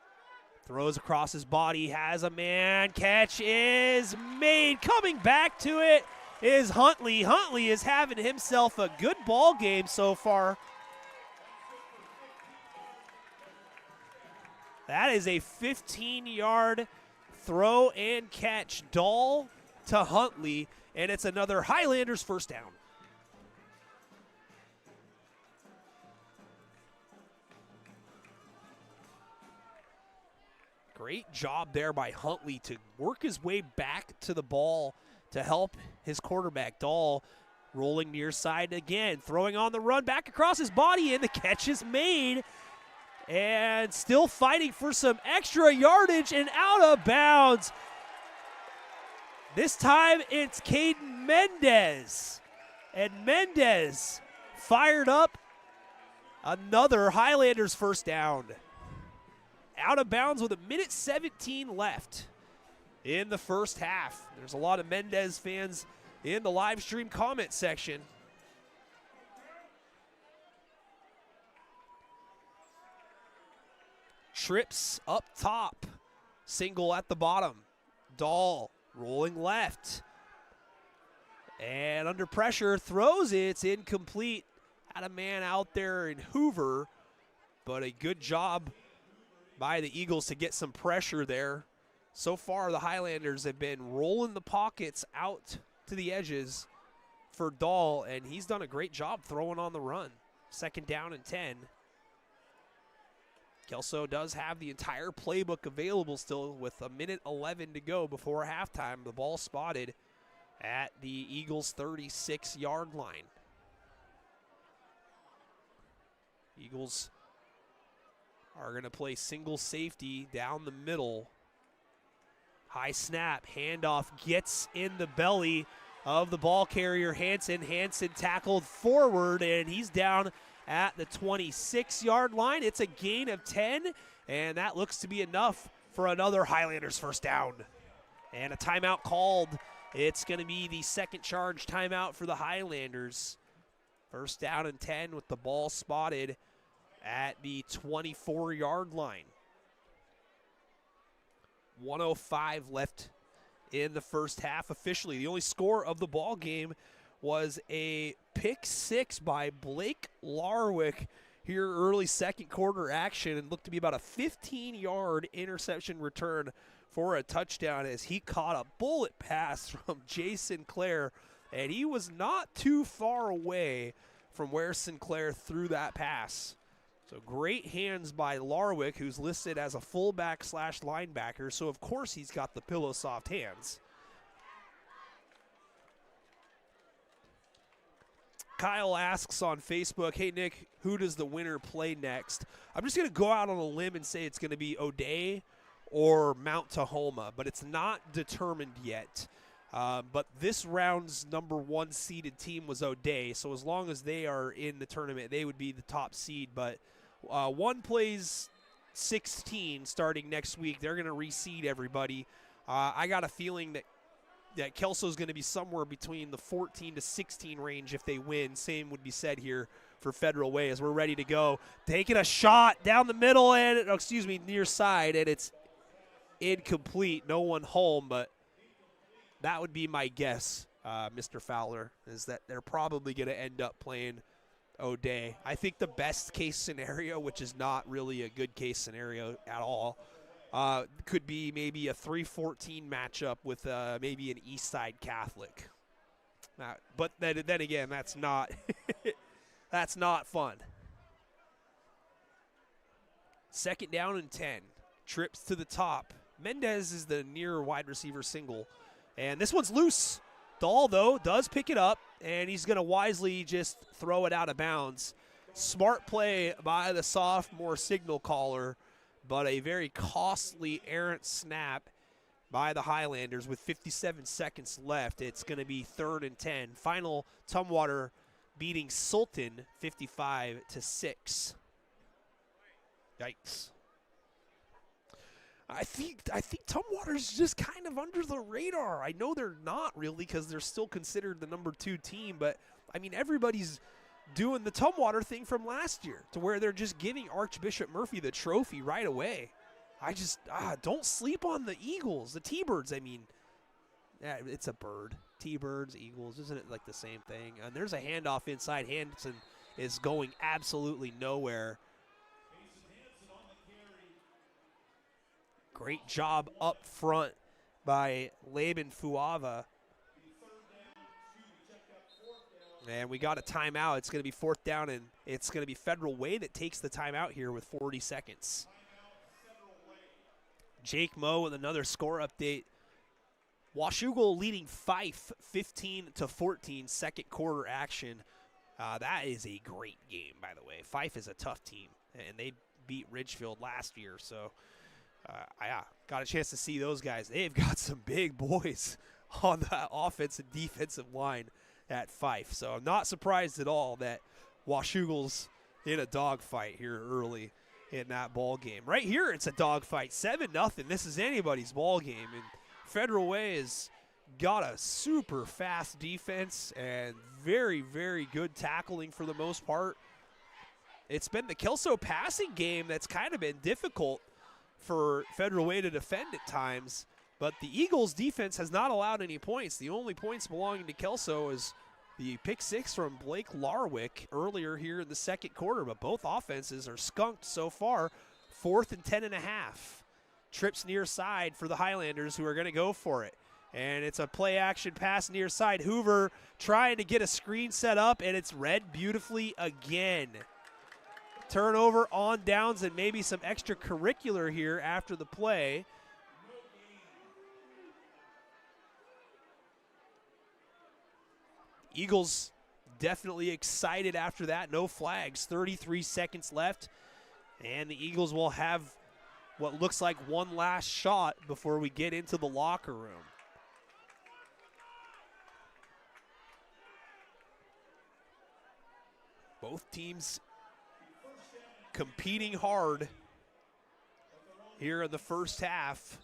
Speaker 1: Throws across his body, has a man, catch is made. Coming back to it is Huntley. Huntley is having himself a good ball game so far. That is a 15-yard throw and catch. Dahl to Huntley, and it's another Highlanders first down. Great job there by Huntley to work his way back to the ball to help his quarterback. Dahl rolling near side again, throwing on the run, back across his body, and the catch is made. And still fighting for some extra yardage and out of bounds. This time it's Caden Mendez. And Mendez fired up another Highlanders first down. Out of bounds with 1:17 left in the first half. There's a lot of Mendez fans in the live stream comment section. Trips up top, single at the bottom. Dahl rolling left. And under pressure, throws it. It's incomplete. Had a man out there in Hoover, but a good job by the Eagles to get some pressure there. So far, the Highlanders have been rolling the pockets out to the edges for Dahl, and he's done a great job throwing on the run. 2nd down and 10. Kelso does have the entire playbook available still with 1:11 to go before halftime. The ball spotted at the Eagles' 36-yard line. Eagles are going to play single safety down the middle. High snap, handoff gets in the belly of the ball carrier, Hansen. Hansen tackled forward, and he's down at the 26-yard line. It's a gain of 10, and that looks to be enough for another Highlanders first down. And a timeout called. It's going to be the second charge timeout for the Highlanders. First down and 10 with the ball spotted at the 24-yard line. 1:05 left in the first half officially. The only score of the ball game was a pick six by Blake Larwick here early second quarter action, and looked to be about a 15-yard interception return for a touchdown as he caught a bullet pass from Jay Sinclair, and he was not too far away from where Sinclair threw that pass. So great hands by Larwick, who's listed as a fullback / linebacker, so of course he's got the pillow soft hands. Kyle asks on Facebook, hey Nick, who does the winner play next? I'm just going to go out on a limb and say it's going to be O'Day or Mount Tahoma, but it's not determined yet. But this round's number 1 seeded team was O'Day, so as long as they are in the tournament, they would be the top seed. But one plays 16 starting next week. They're going to reseed everybody. I got a feeling that Kelso's going to be somewhere between the 14 to 16 range if they win. Same would be said here for Federal Way as we're ready to go. Taking a shot down the middle and, near side, and it's incomplete. No one home, but that would be my guess, Mr. Fowler, is that they're probably going to end up playing O'Day. I think the best case scenario, which is not really a good case scenario at all, could be maybe a 3-14 matchup with maybe an East Side Catholic. But then again, that's not that's not fun. 2nd down and 10. Trips to the top. Mendez is the near wide receiver single. And this one's loose. Dahl, though, does pick it up, and he's going to wisely just throw it out of bounds. Smart play by the sophomore signal caller, but a very costly errant snap by the Highlanders with 57 seconds left. It's going to be 3rd and 10. Final Tumwater beating Sultan 55-6. Yikes. I think Tumwater's just kind of under the radar. I know they're not really because they're still considered the number 2 team, but I mean everybody's doing the Tumwater thing from last year, to where they're just giving Archbishop Murphy the trophy right away. I just don't sleep on the Eagles, the T-Birds. I mean, yeah, it's a bird. T-Birds, Eagles, isn't it like the same thing? And there's a handoff inside. Hanson is going absolutely nowhere. Great job up front by Laban Fuava. And we got a timeout. It's going to be 4th down, and it's going to be Federal Way that takes the timeout here with 40 seconds. Jake Moe with another score update. Washougal leading Fife 15-14, second quarter action. That is a great game, by the way. Fife is a tough team, and they beat Ridgefield last year. So, I got a chance to see those guys. They've got some big boys on the offensive and defensive line at Fife. So I'm not surprised at all that Washougal's in a dogfight here early in that ball game. Right here, it's a dogfight, 7-0. This is anybody's ball game, and Federal Way has got a super fast defense and very, very good tackling for the most part. It's been the Kelso passing game that's kind of been difficult for Federal Way to defend at times, but the Eagles' defense has not allowed any points. The only points belonging to Kelso is the pick 6 from Blake Larwick earlier here in the second quarter, but both offenses are skunked so far. 4th and 10.5. Trips near side for the Highlanders, who are going to go for it. And it's a play action pass near side. Hoover trying to get a screen set up, and it's read beautifully again. Turnover on downs and maybe some extracurricular here after the play. Eagles definitely excited after that. No flags. 33 seconds left. And the Eagles will have what looks like one last shot before we get into the locker room. Both teams competing hard here in the first half.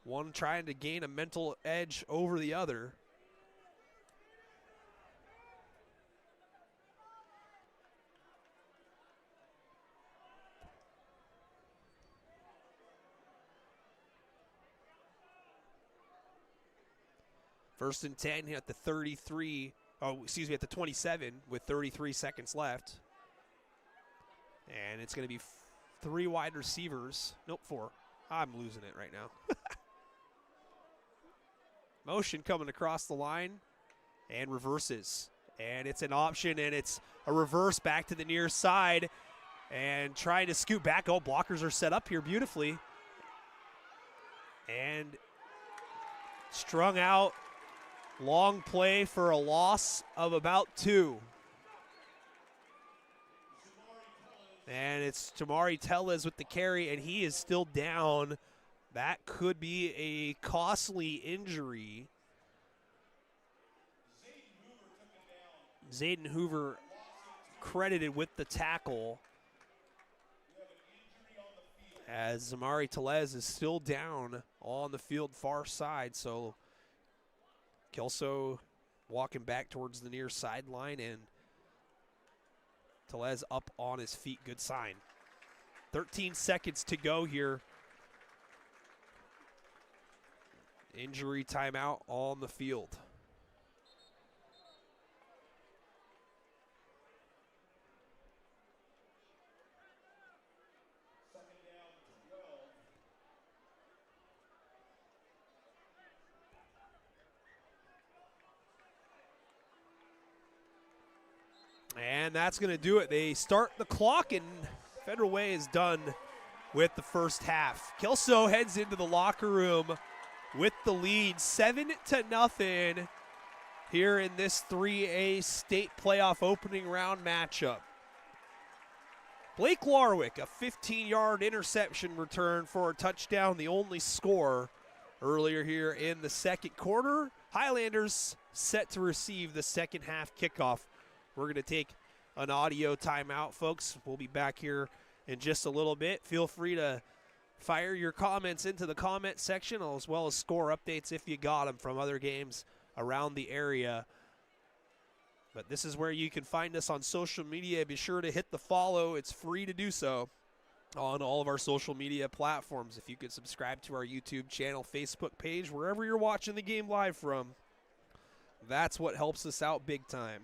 Speaker 1: One trying to gain a mental edge over the other. First and 10 at the 33, at the 27 with 33 seconds left. And it's going to be 3 wide receivers. Nope, 4. I'm losing it right now. Motion coming across the line and reverses. And it's an option, and it's a reverse back to the near side and trying to scoot back. Oh, blockers are set up here beautifully. And strung out. Long play for a loss of about 2. And it's Tamari Tellez with the carry, and he is still down. That could be a costly injury. Zayden Hoover credited with the tackle, as Zamari Tellez is still down on the field far side. So Kelso walking back towards the near sideline, and Tellez up on his feet. Good sign. 13 seconds to go here. Injury timeout on the field. And that's going to do it. They start the clock, and Federal Way is done with the first half. Kelso heads into the locker room with the lead, 7-0 here in this 3A state playoff opening round matchup. Blake Larwick, a 15-yard interception return for a touchdown, the only score earlier here in the second quarter. Highlanders set to receive the second half kickoff. We're going to take an audio timeout, folks. We'll be back here in just a little bit. Feel free to fire your comments into the comment section, as well as score updates if you got them from other games around the area. But this is where you can find us on social media. Be sure to hit the follow. It's free to do so on all of our social media platforms. If you could subscribe to our YouTube channel, Facebook page, wherever you're watching the game live from, that's what helps us out big time.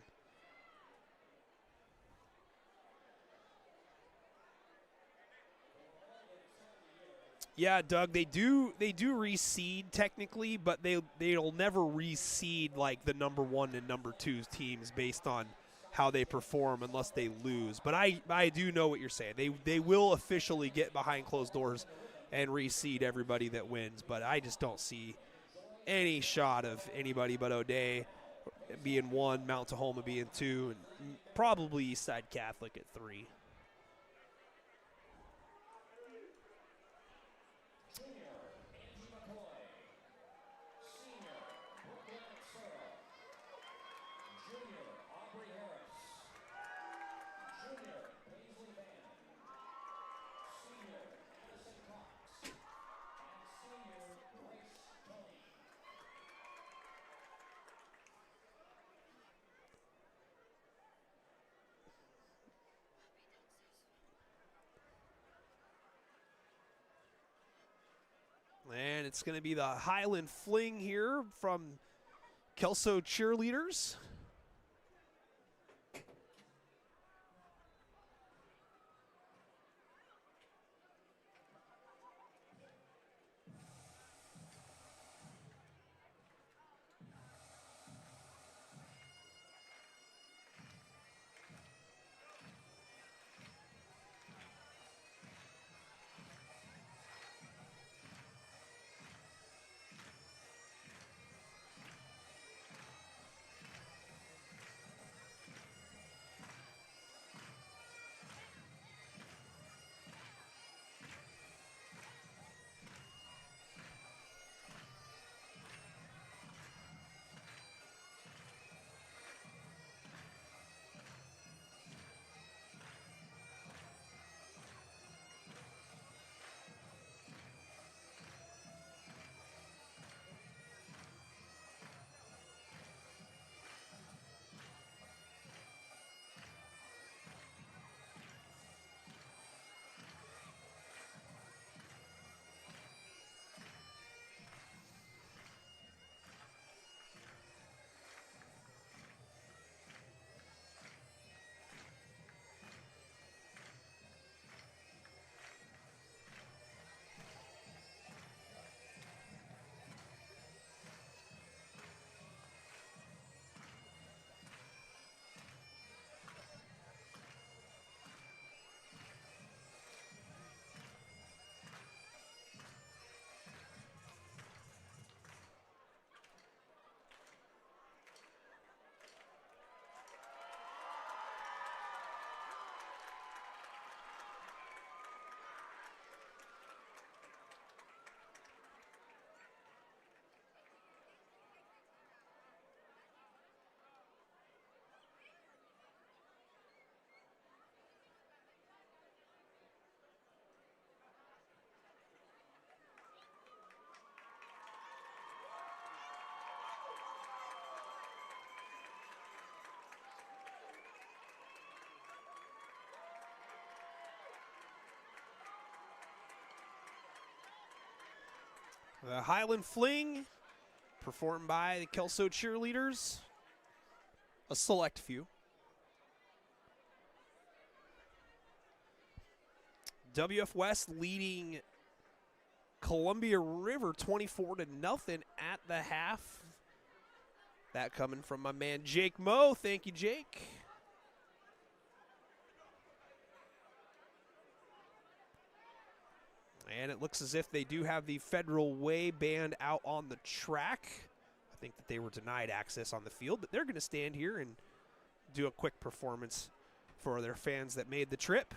Speaker 1: Yeah, Doug, they do reseed technically, but they'll never reseed like the number 1 and number 2 teams based on how they perform unless they lose. But I do know what you're saying. They will officially get behind closed doors and reseed everybody that wins, but I just don't see any shot of anybody but O'Day being 1, Mount Tahoma being 2, and probably Eastside Catholic at 3. And it's going to be the Highland Fling here from Kelso Cheerleaders. The Highland Fling, performed by the Kelso Cheerleaders. A select few. WF West leading Columbia River 24-0 at the half. That coming from my man Jake Moe. Thank you, Jake. And it looks as if they do have the Federal Way band out on the track. I think that they were denied access on the field, but they're going to stand here and do a quick performance for their fans that made the trip.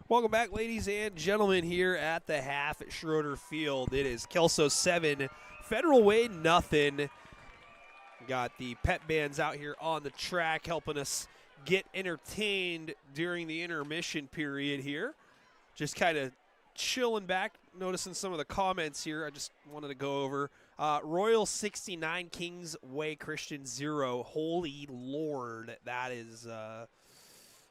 Speaker 1: Welcome back, ladies and gentlemen, here at the half at Schroeder Field. It is Kelso 7, Federal Way nothing. Got the pet bands out here on the track helping us get entertained during the intermission period here. Just kind of chilling back, noticing some of the comments here I just wanted to go over. Royal 69, Kingsway Christian 0. Holy Lord, that is...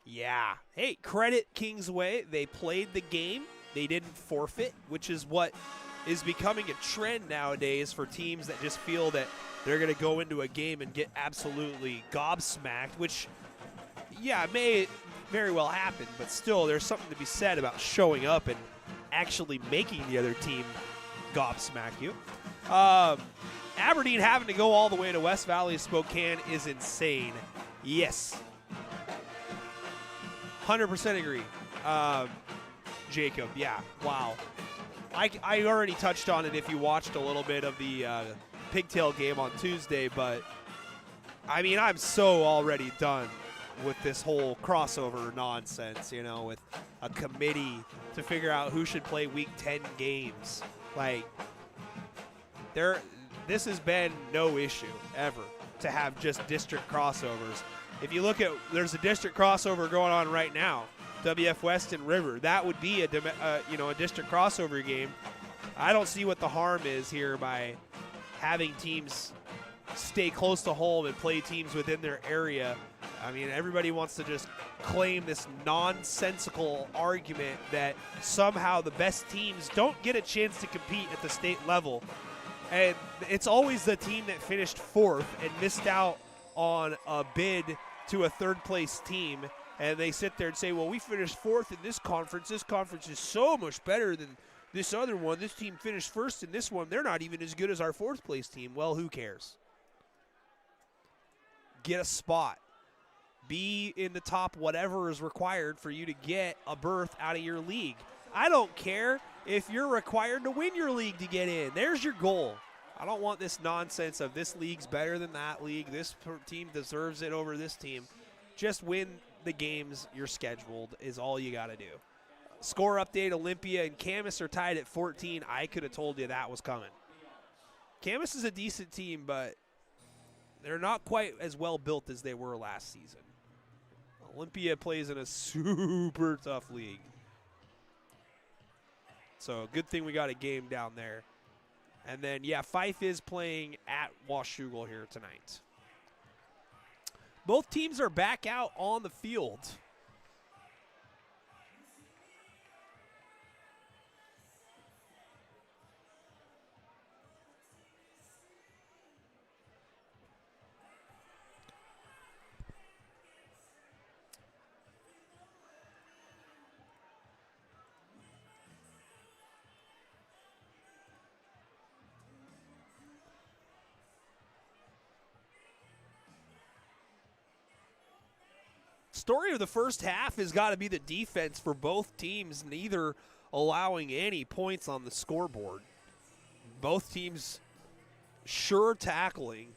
Speaker 1: yeah. Hey, credit Kingsway. They played the game. They didn't forfeit, which is what is becoming a trend nowadays for teams that just feel that they're going to go into a game and get absolutely gobsmacked, which, yeah, may very well happen, but still there's something to be said about showing up and actually making the other team gobsmack you. Aberdeen having to go all the way to West Valley Spokane is insane. Yes. 100% agree. Jacob, yeah, wow. I already touched on it if you watched a little bit of the Pigtail game on Tuesday, but I mean, I'm so already done with this whole crossover nonsense, you know, with a committee to figure out who should play Week 10 games. Like, this has been no issue ever to have just district crossovers. If you look at, there's a district crossover going on right now, WF West and River. That would be a district crossover game. I don't see what the harm is here by having teams stay close to home and play teams within their area. I mean, everybody wants to just claim this nonsensical argument that somehow the best teams don't get a chance to compete at the state level. And it's always the team that finished fourth and missed out on a bid to a third-place team, and they sit there and say, well, we finished fourth in this conference. This conference is so much better than this other one. This team finished first in this one. They're not even as good as our fourth-place team. Well, who cares? Get a spot. Be in the top whatever is required for you to get a berth out of your league. I don't care if you're required to win your league to get in. There's your goal. I don't want this nonsense of this league's better than that league. This team deserves it over this team. Just win the games you're scheduled is all you got to do. Score update, Olympia and Camas are tied at 14. I could have told you that was coming. Camas is a decent team, but they're not quite as well built as they were last season. Olympia plays in a super tough league. So good thing we got a game down there. And then, yeah, Fife is playing at Washougal here tonight. Both teams are back out on the field. Story of the first half has got to be the defense for both teams, neither allowing any points on the scoreboard. Both teams sure tackling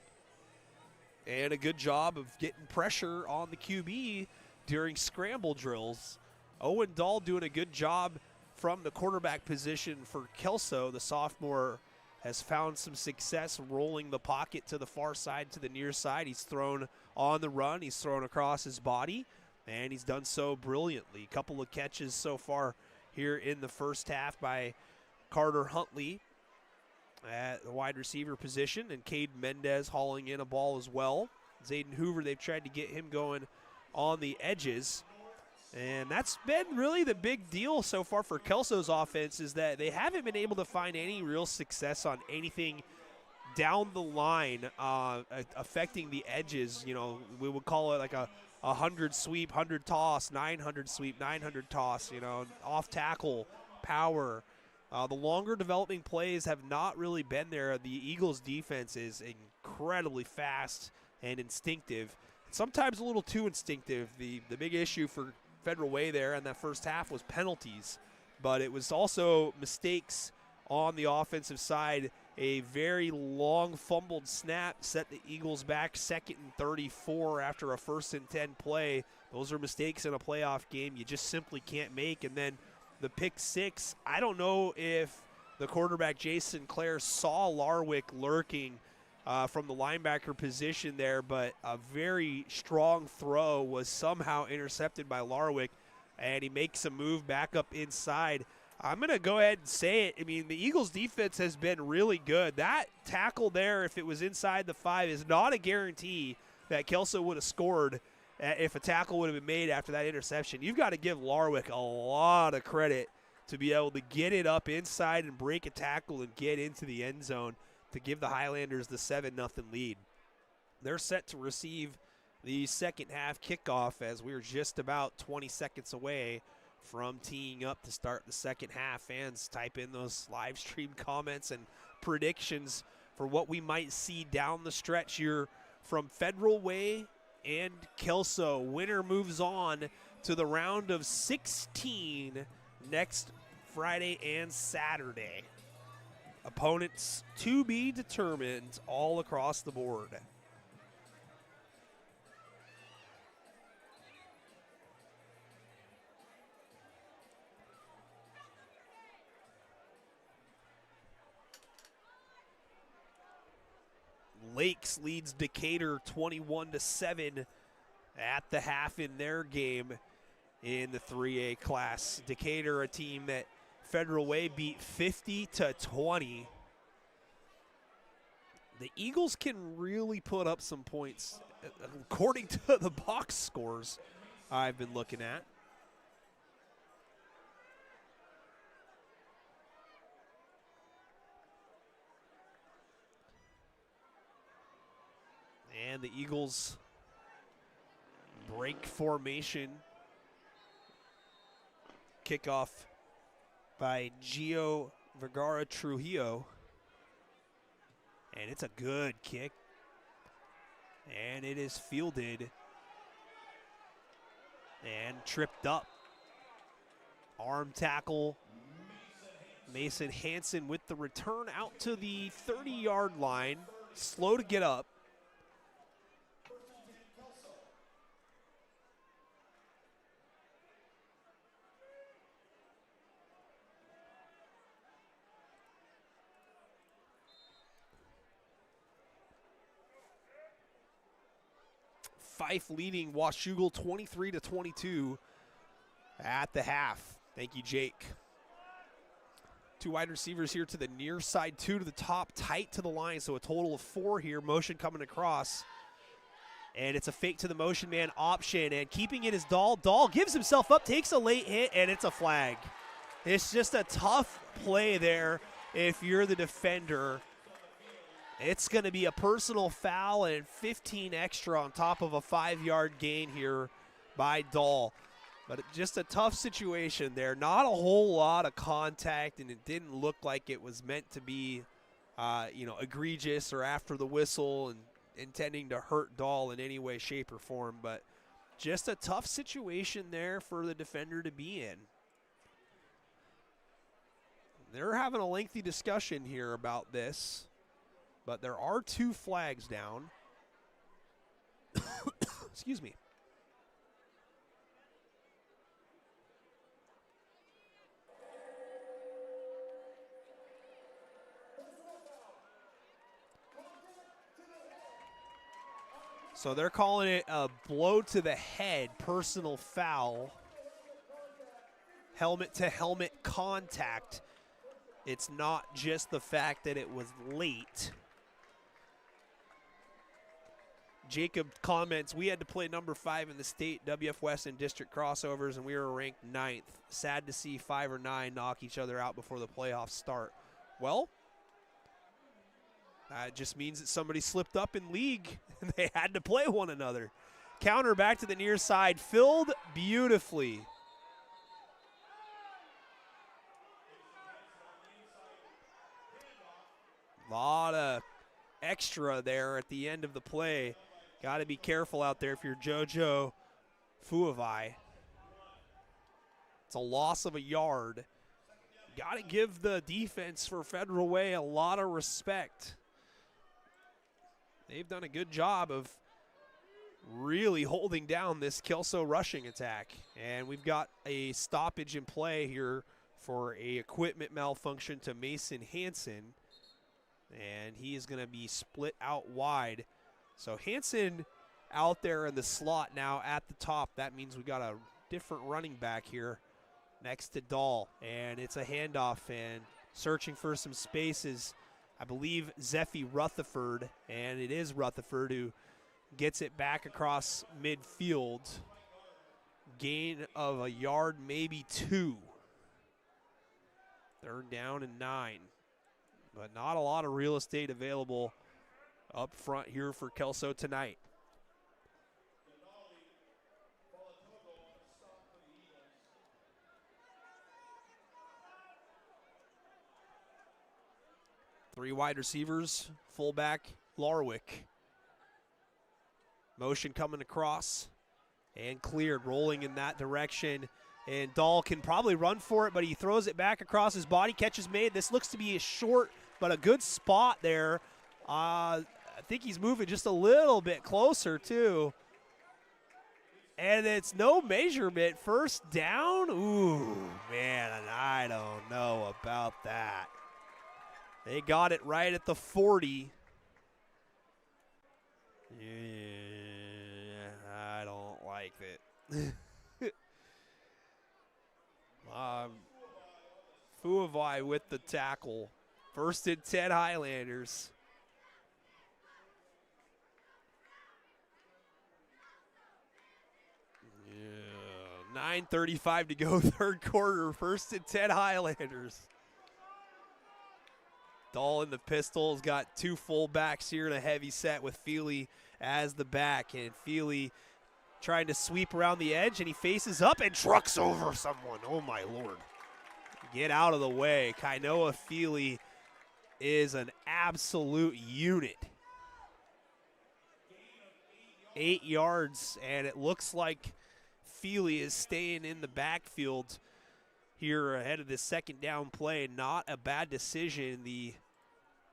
Speaker 1: and a good job of getting pressure on the QB during scramble drills. Owen Dahl doing a good job from the quarterback position for Kelso. The sophomore has found some success rolling the pocket to the far side, to the near side. He's thrown on the run. He's thrown across his body, and he's done so brilliantly. A couple of catches so far here in the first half by Carter Huntley at the wide receiver position, and Cade Mendez hauling in a ball as well. Zayden Hoover, they've tried to get him going on the edges. And that's been really the big deal so far for Kelso's offense, is that they haven't been able to find any real success on anything down the line affecting the edges. You know, we would call it like a 100 sweep, 100 toss, 900 sweep, 900 toss, you know, off tackle, power. The longer developing plays have not really been there. The Eagles defense is incredibly fast and instinctive, sometimes a little too instinctive. The big issue for Federal Way there in that first half was penalties, but it was also mistakes on the offensive side. A very long fumbled snap set the Eagles back 2nd and 34 after a 1st and 10 play. Those are mistakes in a playoff game you just simply can't make. And then the pick six, I don't know if the quarterback Jason Clare saw Larwick lurking from the linebacker position there, but a very strong throw was somehow intercepted by Larwick, and he makes a move back up inside. I'm going to go ahead and say it. I mean, the Eagles' defense has been really good. That tackle there, if it was inside the 5, is not a guarantee that Kelso would have scored if a tackle would have been made after that interception. You've got to give Larwick a lot of credit to be able to get it up inside and break a tackle and get into the end zone to give the Highlanders the 7-0 lead. They're set to receive the second half kickoff as we're just about 20 seconds away from teeing up to start the second half. Fans, type in those live stream comments and predictions for what we might see down the stretch here from Federal Way and Kelso. Winner moves on to the round of 16 next Friday and Saturday. Opponents to be determined all across the board. Lakes leads Decatur 21-7 at the half in their game in the 3A class. Decatur, a team that Federal Way beat 50-20. The Eagles can really put up some points according to the box scores I've been looking at. And the Eagles break formation. Kickoff by Gio Vergara Trujillo. And it's a good kick. And it is fielded and tripped up. Arm tackle. Mason Hansen with the return out to the 30-yard line. Slow to get up. Fife leading Washougal 23-22 at the half. Thank you, Jake. Two wide receivers here to the near side, two to the top, tight to the line, so a total of 4 here. Motion coming across. And it's a fake to the motion man option, and keeping it is Dahl. Dahl gives himself up, takes a late hit, and it's a flag. It's just a tough play there if you're the defender. It's going to be a personal foul and 15 extra on top of a 5-yard gain here by Dahl. But just a tough situation there. Not a whole lot of contact, and it didn't look like it was meant to be, egregious or after the whistle and intending to hurt Dahl in any way, shape, or form. But just a tough situation there for the defender to be in. They're having a lengthy discussion here about this. But there are 2 flags down. Excuse me. So they're calling it a blow to the head, personal foul. Helmet-to-helmet contact. It's not just the fact that it was late. Jacob comments, we had to play number 5 in the state WF West and district crossovers, and we were ranked 9th. Sad to see 5 or 9 knock each other out before the playoffs start. Well, it just means that somebody slipped up in league, and they had to play one another. Counter back to the near side, filled beautifully. A lot of extra there at the end of the play. Got to be careful out there if you're JoJo Fuavai. It's a loss of a yard. Got to give the defense for Federal Way a lot of respect. They've done a good job of really holding down this Kelso rushing attack. And we've got a stoppage in play here for a equipment malfunction to Mason Hansen. And he is going to be split out wide. So Hansen out there in the slot now at the top. That means we got a different running back here next to Dahl. And it's a handoff, and searching for some spaces, I believe Zephy Rutherford, and it is Rutherford who gets it back across midfield. Gain of a yard, maybe 2. 3rd down and 9. But not a lot of real estate available up front here for Kelso tonight. Three wide receivers, fullback Larwick. Motion coming across and cleared, rolling in that direction. And Dahl can probably run for it, but he throws it back across his body. Catch is made. This looks to be a short, but a good spot there. I think he's moving just a little bit closer, too. And it's no measurement. 1st down? Ooh, man, I don't know about that. They got it right at the 40. Yeah, I don't like it. Fuavai with the tackle. 1st and 10 Highlanders. Yeah, 9:35 to go, 3rd quarter. 1st and 10 Highlanders. Dahl in the pistol has got 2 fullbacks here in a heavy set with Feely as the back. And Feely trying to sweep around the edge, and he faces up and trucks over someone. Oh, my Lord. Get out of the way. Kainoa Feely is an absolute unit. 8 yards, and it looks like Feely is staying in the backfield here ahead of this 2nd down play. Not a bad decision. The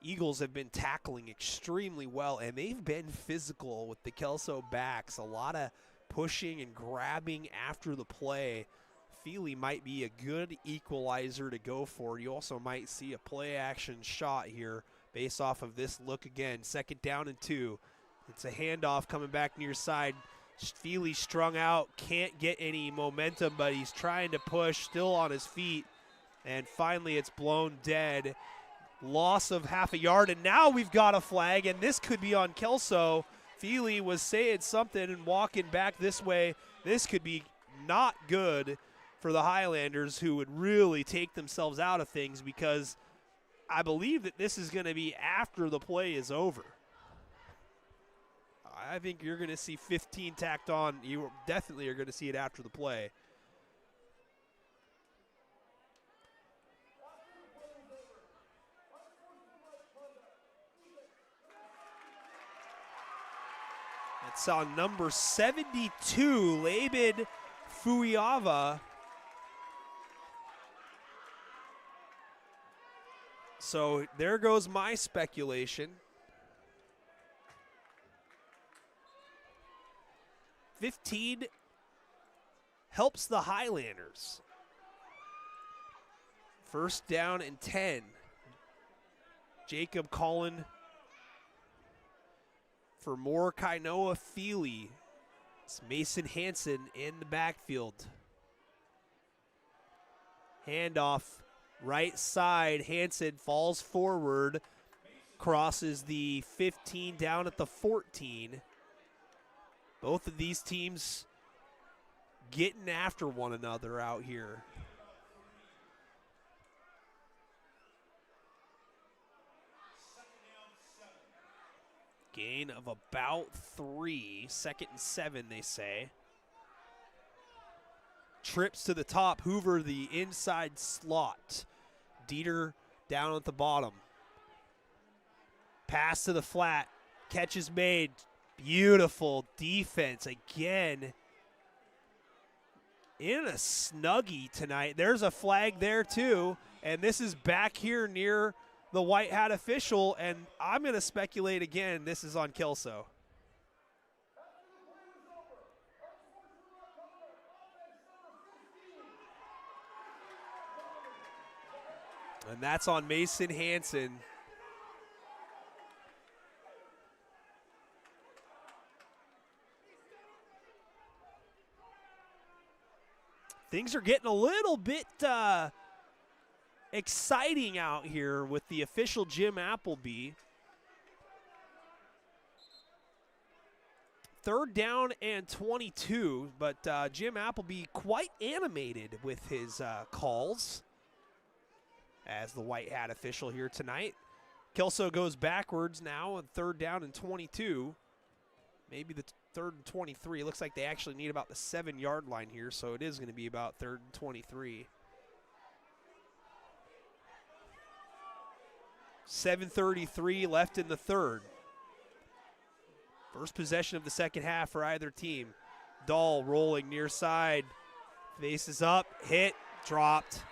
Speaker 1: Eagles have been tackling extremely well, and they've been physical with the Kelso backs. A lot of pushing and grabbing after the play. Feely might be a good equalizer to go for. You also might see a play action shot here based off of this look again. 2nd down and 2. It's a handoff coming back near side. Feely strung out, can't get any momentum, but he's trying to push, still on his feet. And finally it's blown dead. Loss of half a yard, and now we've got a flag, and this could be on Kelso. Feely was saying something and walking back this way. This could be not good for the Highlanders, who would really take themselves out of things, because I believe that this is going to be after the play is over. I think you're going to see 15 tacked on. You definitely are going to see it after the play. It's on number 72, Laban Fuiava. So there goes my speculation. 15 helps the Highlanders. 1st down and 10. Jacob calling for more Kainoa Feely. It's Mason Hansen in the backfield. Handoff, right side. Hansen falls forward, crosses the 15 down at the 14. Both of these teams getting after one another out here. Gain of about 3. 2nd and 7, they say. Trips to the top. Hoover, the inside slot. Dieter down at the bottom. Pass to the flat. Catch is made. Beautiful defense again. In a snuggie tonight. There's a flag there too. And this is back here near the white hat official, and I'm going to speculate again, this is on Kelso. And that's on Mason Hansen. Things are getting a little bit exciting out here with the official Jim Appleby. 3rd down and 22, but Jim Appleby quite animated with his calls as the white hat official here tonight. Kelso goes backwards now on 3rd down and 22. Maybe the 3rd and 23. Looks like they actually need about the 7-yard line here, so it is going to be about 3rd and 23. 7:33 left in the 3rd. First possession of the second half for either team. Dahl rolling near side. Faces up, hit, dropped.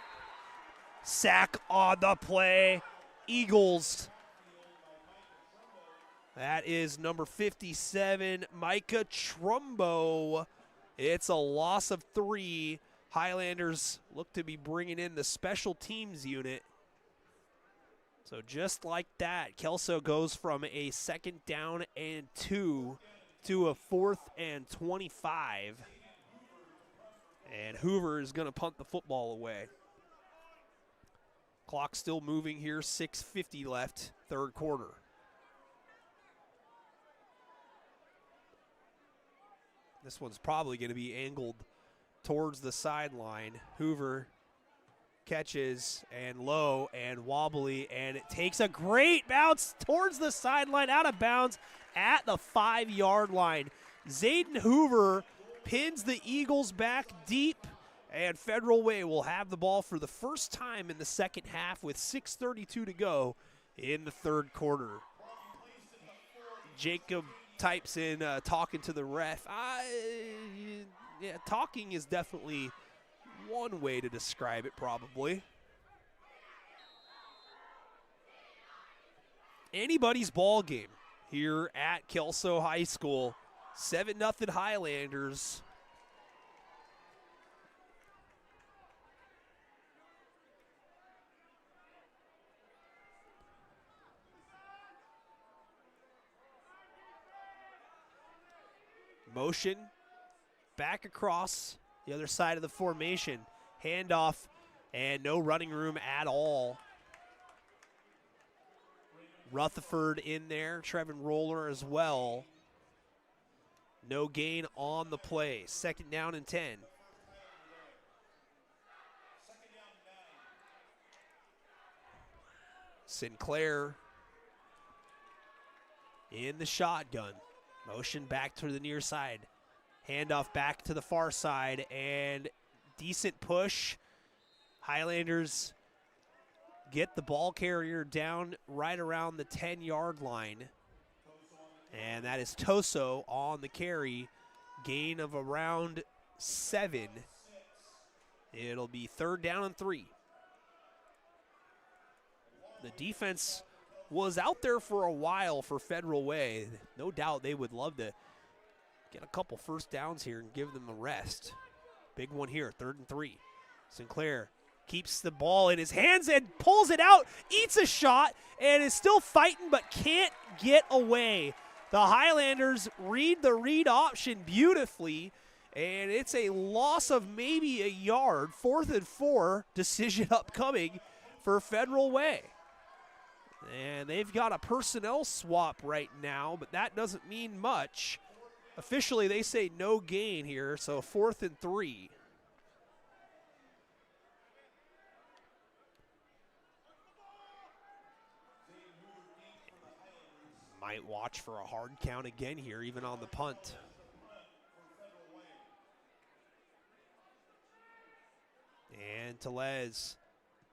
Speaker 1: Sack on the play. Eagles. That is number 57, Micah Trumbo. It's a loss of 3. Highlanders look to be bringing in the special teams unit. So just like that, Kelso goes from a 2nd down and 2 to a 4th and 25. And Hoover is going to punt the football away. Clock still moving here, 6:50 left, 3rd quarter. This one's probably going to be angled towards the sideline. Hoover catches and low and wobbly, and it takes a great bounce towards the sideline, out of bounds at the 5-yard line. Zayden Hoover pins the Eagles back deep, and Federal Way will have the ball for the first time in the second half with 6:32 to go in the 3rd quarter. Jacob types in talking to the ref. Yeah, talking is definitely one way to describe it, probably. Anybody's ball game here at Kelso High School. 7-0 Highlanders. Motion back across the other side of the formation. Handoff and no running room at all. Rutherford in there, Trevin Roller as well. No gain on the play. 2nd down and 10. Sinclair in the shotgun. Motion back to the near side. Handoff back to the far side, and decent push. Highlanders get the ball carrier down right around the 10-yard line. And that is Toso on the carry. Gain of around 7. It'll be 3rd down and 3. The defense was out there for a while for Federal Way. No doubt they would love to get a couple first downs here and give them a rest. Big one here, 3rd and 3. Sinclair keeps the ball in his hands and pulls it out, eats a shot, and is still fighting but can't get away. The Highlanders read the read option beautifully, and it's a loss of maybe a yard. 4th and 4, decision upcoming for Federal Way. And they've got a personnel swap right now, but that doesn't mean much. Officially, they say no gain here, so 4th and 3. Might watch for a hard count again here, even on the punt. And Tellez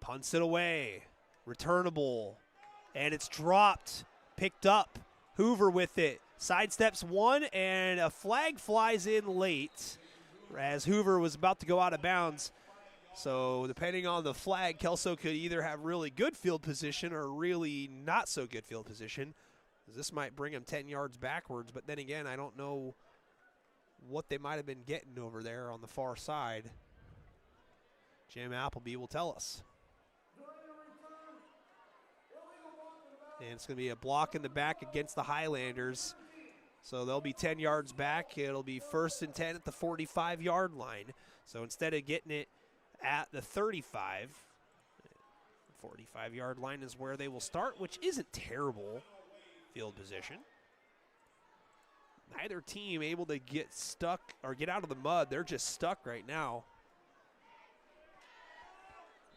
Speaker 1: punts it away. Returnable. And it's dropped. Picked up. Hoover with it. Sidesteps one, and a flag flies in late as Hoover was about to go out of bounds. So depending on the flag, Kelso could either have really good field position or really not so good field position. This might bring him 10 yards backwards, but then again, I don't know what they might have been getting over there on the far side. Jim Appleby will tell us. And it's going to be a block in the back against the Highlanders. So they'll be 10 yards back. It'll be 1st and 10 at the 45-yard line. So instead of getting it at the 35, 45-yard line is where they will start, which isn't terrible field position. Neither team able to get stuck or get out of the mud. They're just stuck right now.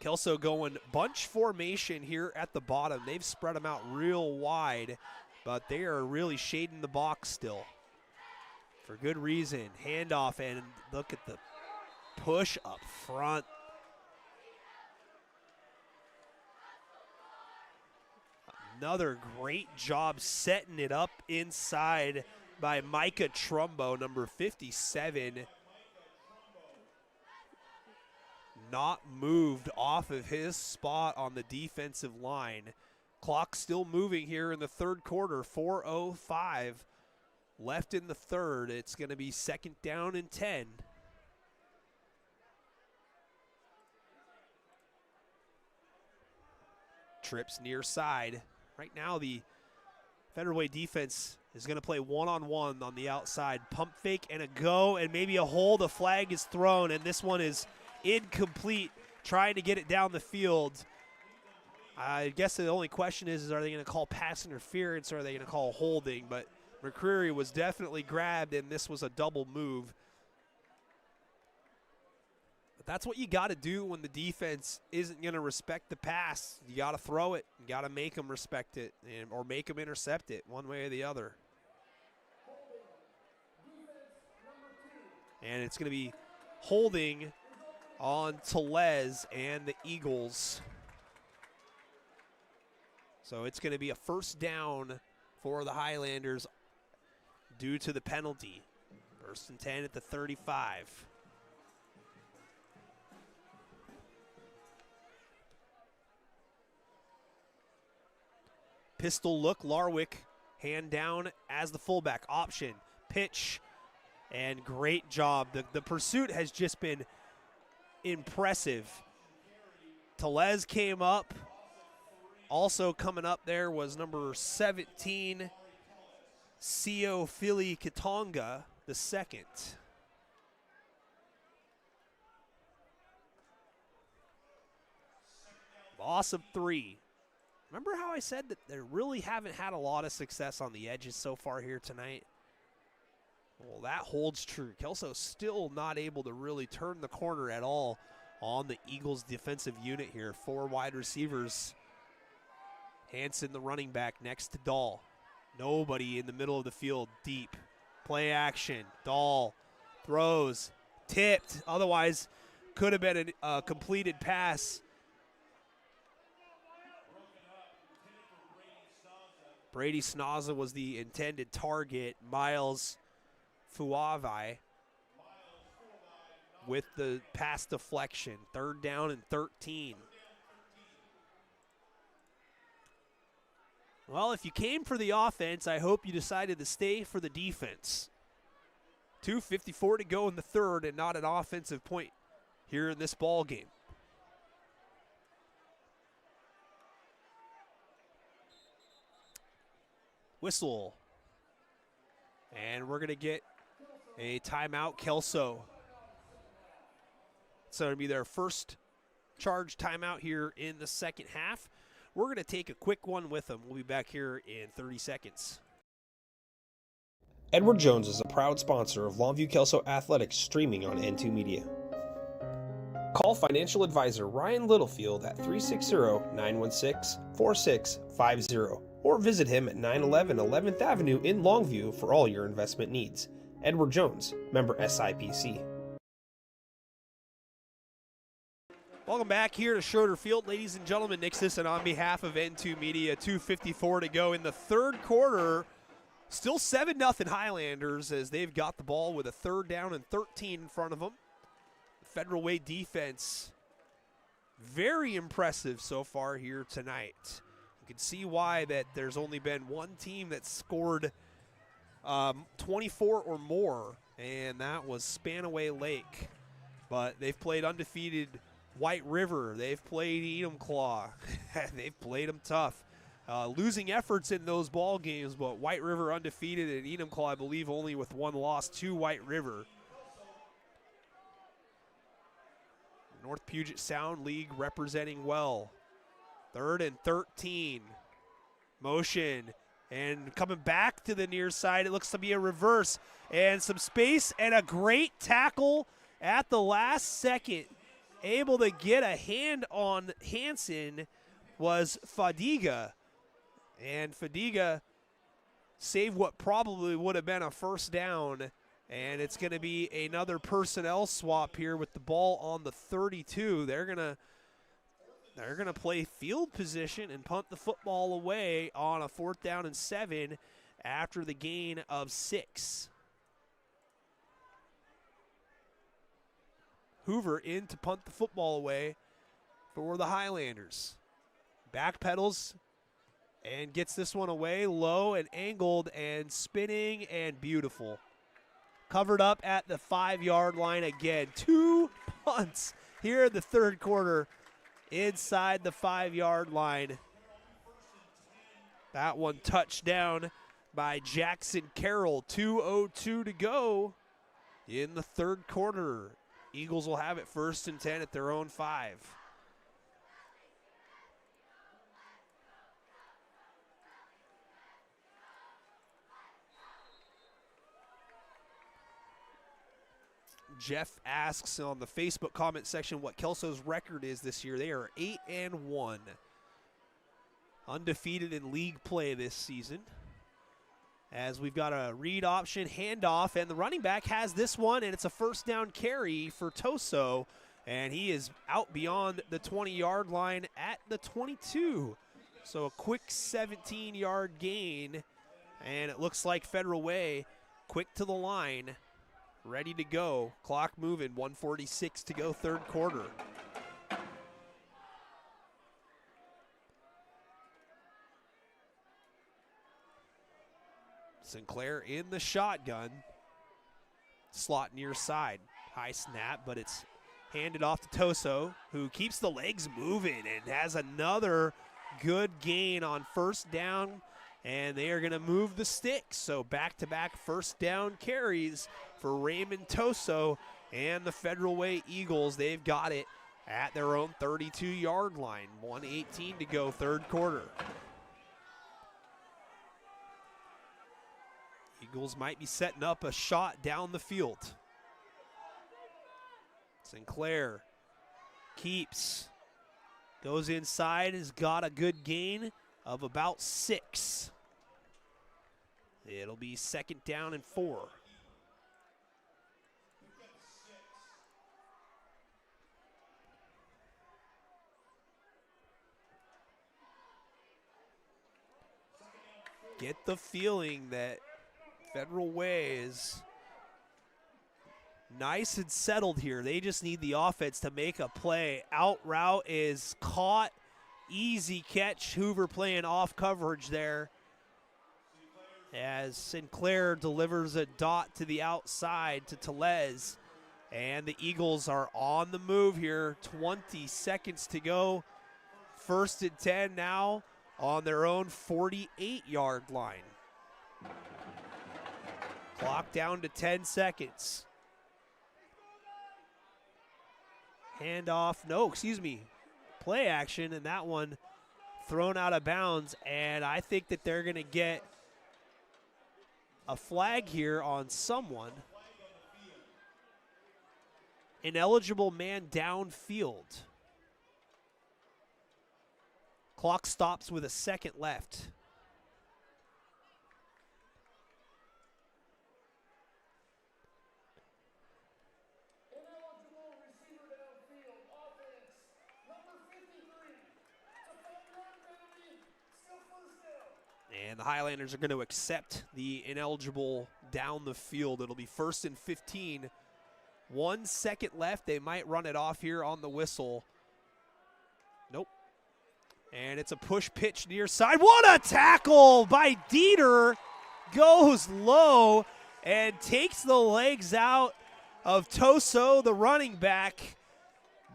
Speaker 1: Kelso going bunch formation here at the bottom. They've spread them out real wide, but they are really shading the box still. For good reason. Handoff, and look at the push up front. Another great job setting it up inside by Micah Trumbo, number 57. Not moved off of his spot on the defensive line. Clock still moving here in the third quarter. 4:05 left in the third. It's going to be second down and 10. Trips near side. Right now the Federal Way defense is going to play one-on-one on the outside. Pump fake and a go and maybe a hold. A flag is thrown, and this one is incomplete, trying to get it down the field. I guess the only question is are they going to call pass interference or are they going to call holding? But McCreary was definitely grabbed, and this was a double move. But that's what you got to do when the defense isn't going to respect the pass. You got to throw it. You got to make them respect it or make them intercept it one way or the other. And it's going to be holding on Tellez and the Eagles. So it's going to be a first down for the Highlanders due to the penalty. First and 10 at the 35. Pistol look, Larwick, hand down as the fullback option. Pitch, and great job. The pursuit has just been impressive. Tellez came up. Also coming up there was number 17, Sio Philly Katonga, the second. Loss of 3. Remember how I said that they really haven't had a lot of success on the edges so far here tonight? Well, that holds true. Kelso still not able to really turn the corner at all on the Eagles defensive unit here. 4 wide receivers. Hanson, the running back, next to Dahl. Nobody in the middle of the field, deep. Play action. Dahl throws, tipped. Otherwise, could have been a completed pass. Brady Snaza was the intended target. Miles Fuavai with the pass deflection. Third down and 13. Well, if you came for the offense, I hope you decided to stay for the defense. 2:54 to go in the third, and not an offensive point here in this ball game. Whistle. And we're going to get a timeout, Kelso. So it'll be their first charge timeout here in the second half. We're going to take a quick one with them. We'll be back here in 30 seconds.
Speaker 2: Edward Jones is a proud sponsor of Longview Kelso Athletics streaming on N2 Media. Call financial advisor Ryan Littlefield at 360-916-4650 or visit him at 911 11th Avenue in Longview for all your investment needs. Edward Jones, member SIPC.
Speaker 1: Welcome back here to Schroeder Field. Ladies and gentlemen, Nick Sisson on behalf of N2 Media. 2:54 to go in the third quarter. Still 7-0 Highlanders as they've got the ball with a third down and 13 in front of them. Federal Way defense, very impressive so far here tonight. You can see why that there's only been one team that scored 24 or more, and that was Spanaway Lake. But they've played undefeated White River. They've played Enumclaw. They've played them tough. Losing efforts in those ball games, but White River undefeated, and Enumclaw, I believe, only with one loss to White River. North Puget Sound League representing well. Third and 13. Motion. And coming back to the near side, it looks to be a reverse. And some space and a great tackle at the last second able to get a hand on Hansen was Fadiga. And Fadiga saved what probably would have been a first down. And it's going to be another personnel swap here with the ball on the 32. They're going to play field position and punt the football away on a 4th down and 7 after the gain of 6. Hoover in to punt the football away for the Highlanders. Backpedals and gets this one away low and angled and spinning and beautiful. Covered up at the 5-yard line again. 2 punts here in the 3rd quarter inside the 5-yard line. That one touchdown by Jackson Carroll. 2:02 to go in the 3rd quarter. Eagles will have it 1st and 10 at their own 5. Jeff asks on the Facebook comment section what Kelso's record is this year. They are 8-1. Undefeated in league play this season. As we've got a read option, handoff, and the running back has this one, and it's a 1st down carry for Toso, and he is out beyond the 20-yard line at the 22. So a quick 17-yard gain, and it looks like Federal Way quick to the line, ready to go. Clock moving, 1:46 to go, 3rd quarter. Sinclair in the shotgun. Slot near side. High snap, but it's handed off to Toso, who keeps the legs moving and has another good gain on 1st down. And they are going to move the sticks. So back-to-back 1st down carries for Raymond Toso and the Federal Way Eagles. They've got it at their own 32-yard line. 1:18 to go, 3rd quarter. Eagles might be setting up a shot down the field. Sinclair keeps, goes inside, has got a good gain of about 6. It'll be 2nd down and 4. Get the feeling that Federal Way is nice and settled here. They just need the offense to make a play. Out route is caught. Easy catch. Hoover playing off coverage there as Sinclair delivers a dot to the outside to Tellez. And the Eagles are on the move here. 20 seconds to go. 1st and 10 now on their own 48-yard line. Clock down to 10 seconds. Handoff, play action, and that one thrown out of bounds. And I think that they're going to get a flag here on someone. Ineligible man downfield. Clock stops with a second left. And the Highlanders are going to accept the ineligible down the field. It'll be 1st and 15. 1 second left. They might run it off here on the whistle. Nope. And it's a push pitch near side. What a tackle by Dieter. Goes low and takes the legs out of Toso, the running back.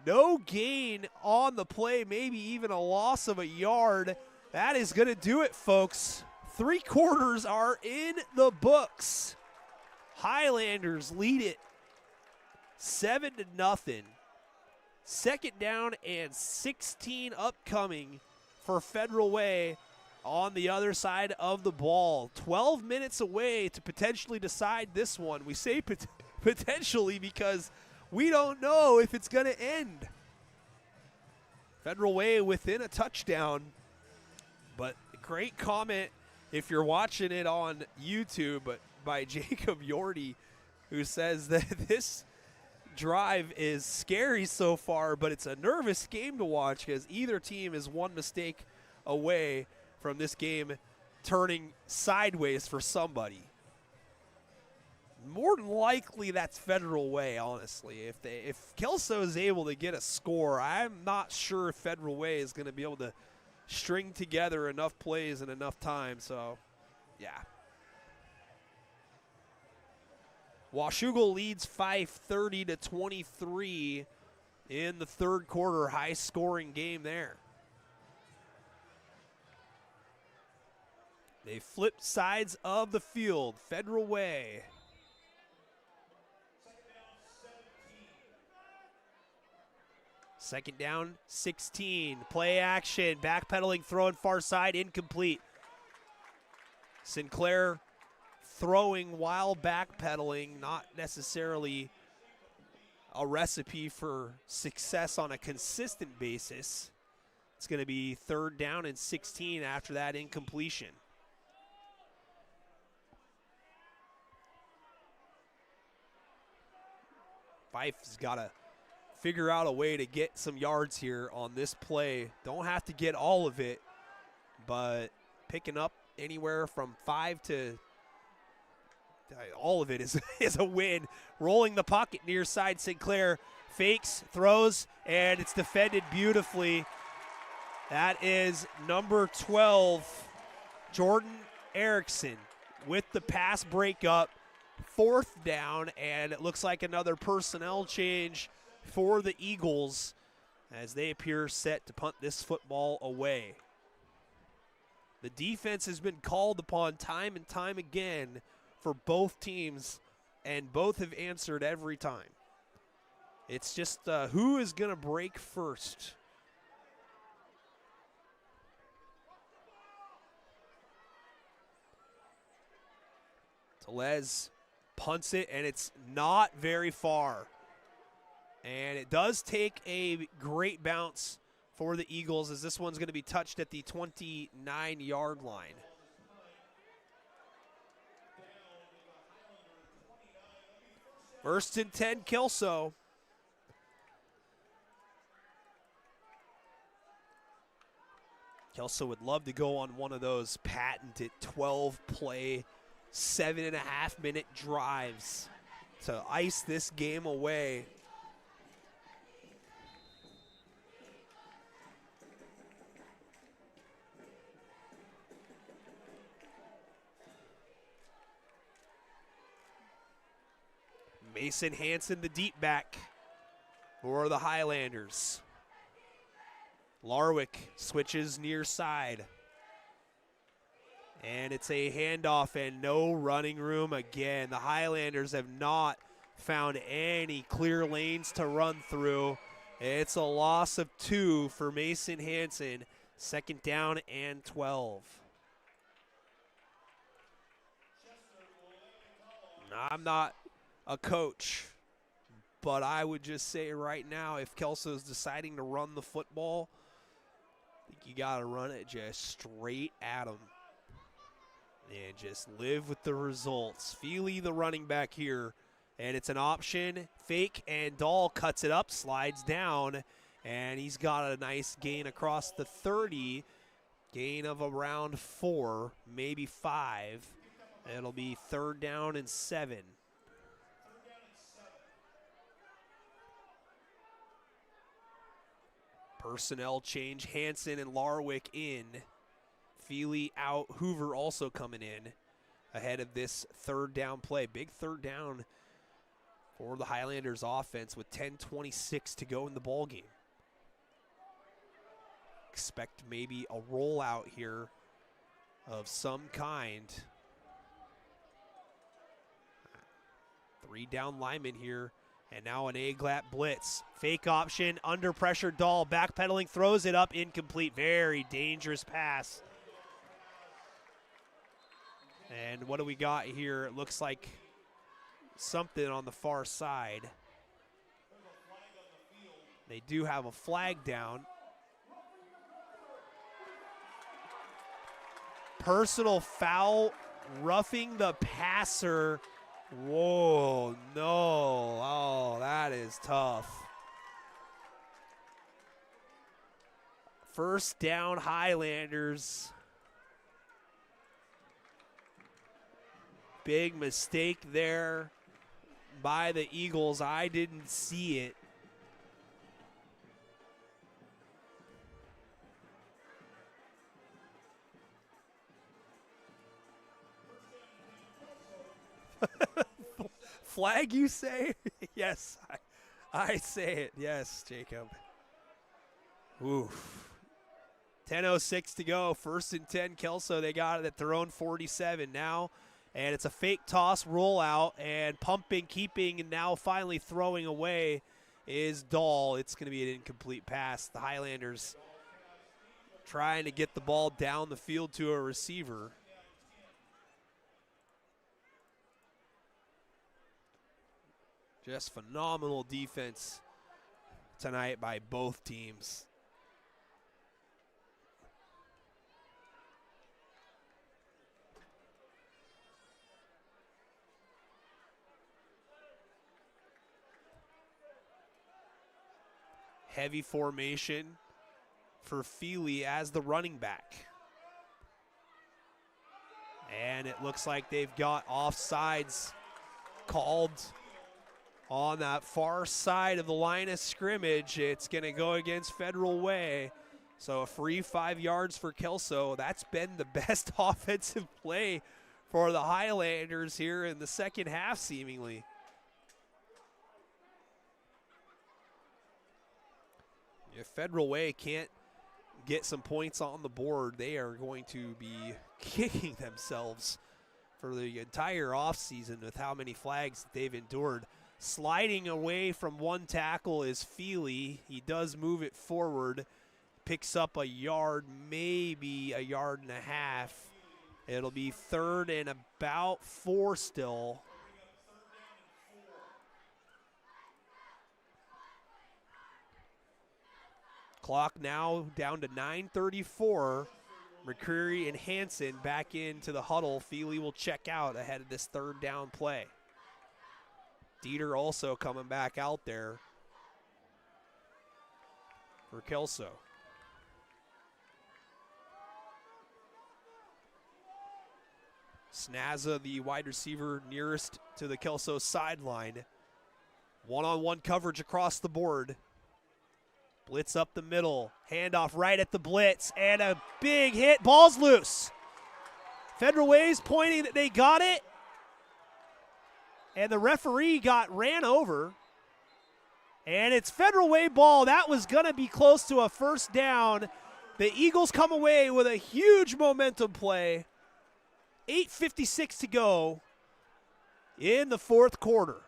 Speaker 1: No gain on the play, maybe even a loss of a yard. That is going to do it, folks. 3 quarters are in the books. Highlanders lead it 7-0. 2nd down and 16 upcoming for Federal Way on the other side of the ball. 12 minutes away to potentially decide this one. We say potentially because we don't know if it's going to end. Federal Way within a touchdown. But great comment if you're watching it on YouTube, but by Jacob Yordi, who says that this drive is scary so far, but it's a nervous game to watch because either team is one mistake away from this game turning sideways for somebody. More than likely, that's Federal Way, honestly. If Kelso is able to get a score, I'm not sure if Federal Way is going to be able to string together enough plays in enough time. So, yeah. Washougal leads Fife 30-23 in the third quarter. High-scoring game there. They flipped sides of the field. Federal Way. Second down, 16. Play action, backpedaling, throwing far side, incomplete. Sinclair throwing while backpedaling, not necessarily a recipe for success on a consistent basis. It's going to be third down and 16 after that incompletion. Fife's got to figure out a way to get some yards here on this play. Don't have to get all of it, but picking up anywhere from 5 to all of it is a win. Rolling the pocket near side, Sinclair fakes, throws, and it's defended beautifully. That is number 12, Jordan Erickson, with the pass breakup. Fourth down, and it looks like another personnel change for the Eagles as they appear set to punt this football away. The defense has been called upon time and time again for both teams, and both have answered every time. It's just who is going to break first. Tellez punts it, and it's not very far. And it does take a great bounce for the Eagles, as this one's going to be touched at the 29-yard line. First and 10, Kelso. Kelso would love to go on one of those patented 12-play, 7.5-minute drives to ice this game away. Mason Hansen, the deep back for the Highlanders. Larwick switches near side. And it's a handoff and no running room again. The Highlanders have not found any clear lanes to run through. It's a loss of 2 for Mason Hansen. Second down and 12. I'm not a coach, but I would just say right now, if Kelso's deciding to run the football, I think you got to run it just straight at him and just live with the results. Feely, the running back here, and it's an option. Fake, and Dahl cuts it up, slides down, and he's got a nice gain across the 30, gain of around 4, maybe 5. It'll be third down and 7. Personnel change, Hansen and Larwick in. Feely out, Hoover also coming in ahead of this third down play. Big third down for the Highlanders offense with 10:26 to go in the ball game. Expect maybe a rollout here of some kind. 3 down linemen here. And now an A-gap blitz. Fake option, under pressure, Dahl backpedaling, throws it up, incomplete. Very dangerous pass. And what do we got here? It looks like something on the far side. They do have a flag down. Personal foul, roughing the passer. Whoa, no. Oh, that is tough. First down, Highlanders. Big mistake there by the Eagles. I didn't see it. Flag, you say? Yes, I say it. Yes, Jacob. Oof. 10:06 to go. 1st and 10, Kelso. They got it at their own 47 now. And it's a fake toss rollout, and pumping, keeping, and now finally throwing away is Dahl. It's going to be an incomplete pass. The Highlanders trying to get the ball down the field to a receiver. Just phenomenal defense tonight by both teams. Heavy formation for Feely as the running back. And it looks like they've got offsides called on that far side of the line of scrimmage. It's going to go against Federal Way. So a free 5 yards for Kelso. That's been the best offensive play for the Highlanders here in the second half, seemingly. If Federal Way can't get some points on the board, they are going to be kicking themselves for the entire offseason with how many flags that they've endured. Sliding away from one tackle is Feely. He does move it forward, picks up a yard, maybe a yard and a half. It'll be 3rd and about 4 still. Clock now down to 9:34. McCreary and Hansen back into the huddle. Feely will check out ahead of this 3rd down play. Dieter also coming back out there for Kelso. Snazza, the wide receiver nearest to the Kelso sideline. One-on-one coverage across the board. Blitz up the middle, handoff right at the blitz, and a big hit. Ball's loose. Federal Way's pointing that they got it, and the referee ran over. And it's Federal Way ball. That was going to be close to a 1st down. The Eagles come away with a huge momentum play. 8:56 to go in the 4th quarter.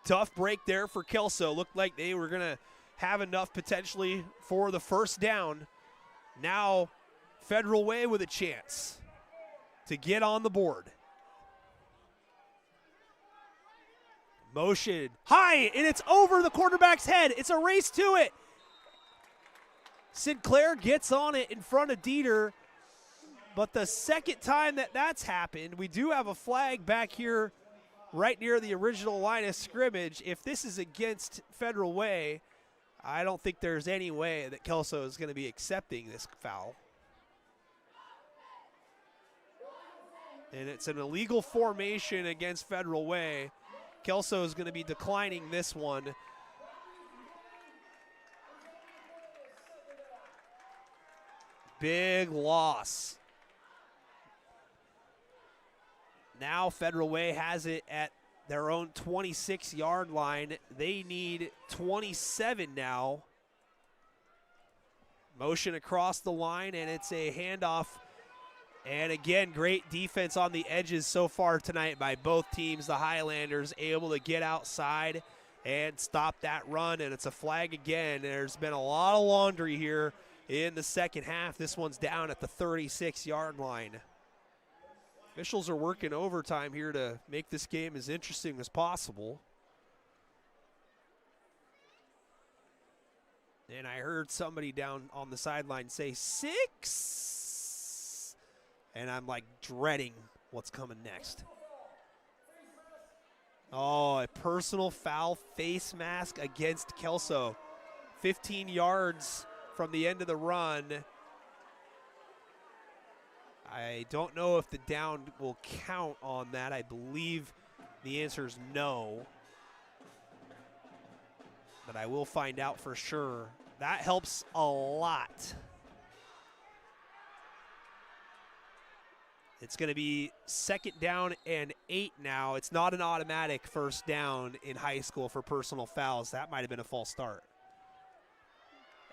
Speaker 1: Tough break there for Kelso. Looked like they were going to have enough potentially for the 1st down. Now Federal Way with a chance to get on the board. Motion high, and it's over the quarterback's head. It's a race to it. Sinclair gets on it in front of Dieter. But the second time that's happened, we do have a flag back here right near the original line of scrimmage. If this is against Federal Way, I don't think there's any way that Kelso is going to be accepting this foul. And it's an illegal formation against Federal Way. Kelso is going to be declining this one. Big loss. Now Federal Way has it at their own 26-yard line. They need 27 now. Motion across the line, and it's a handoff. And again, great defense on the edges so far tonight by both teams. The Highlanders able to get outside and stop that run, and it's a flag again. There's been a lot of laundry here in the second half. This one's down at the 36-yard line. Officials are working overtime here to make this game as interesting as possible. And I heard somebody down on the sideline say 6. And I'm like dreading what's coming next. Oh, a personal foul face mask against Kelso. 15 yards from the end of the run. I don't know if the down will count on that. I believe the answer is no. But I will find out for sure. That helps a lot. It's going to be 2nd down and 8 now. It's not an automatic first down in high school for personal fouls. That might have been a false start.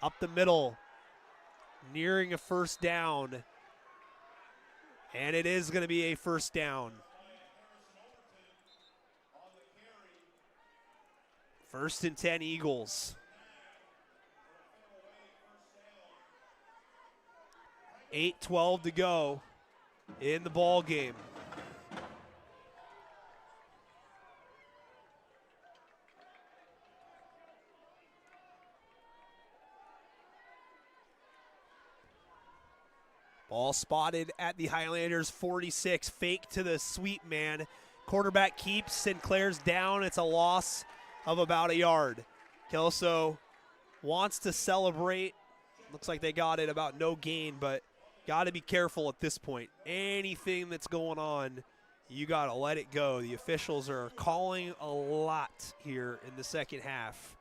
Speaker 1: Up the middle, nearing a first down. And it is going to be a first down. 1st and 10 Eagles. 8:12 to go in the ball game. Ball spotted at the Highlanders 46. Fake to the sweep man. Quarterback keeps. Sinclair's down. It's a loss of about a yard. Kelso wants to celebrate. Looks like they got it about no gain, but got to be careful at this point. Anything that's going on, you got to let it go. The officials are calling a lot here in the second half.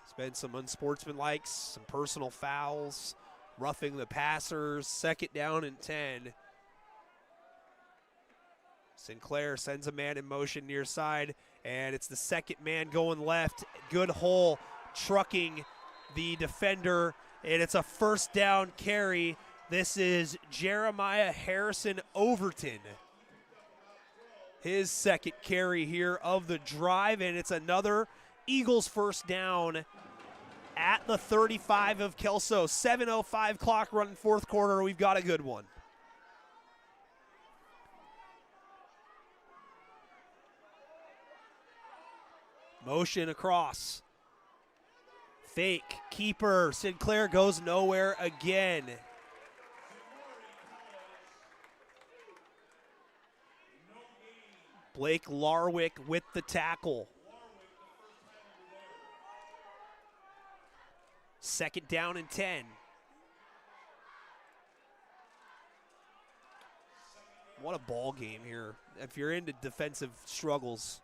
Speaker 1: There's been some unsportsmanlike, some personal fouls, roughing the passers. 2nd down and 10. Sinclair sends a man in motion near side, and it's the 2nd man going left. Good hole, trucking the defender, and it's a first down carry. This is Jeremiah Harrison Overton. His 2nd carry here of the drive, and it's another Eagles first down at the 35 of Kelso. 7:05 clock running 4th quarter. We've got a good one. Motion across. Fake, keeper, Sinclair goes nowhere again. Blake Larwick with the tackle. 2nd down and 10. What a ball game here. If you're into defensive struggles,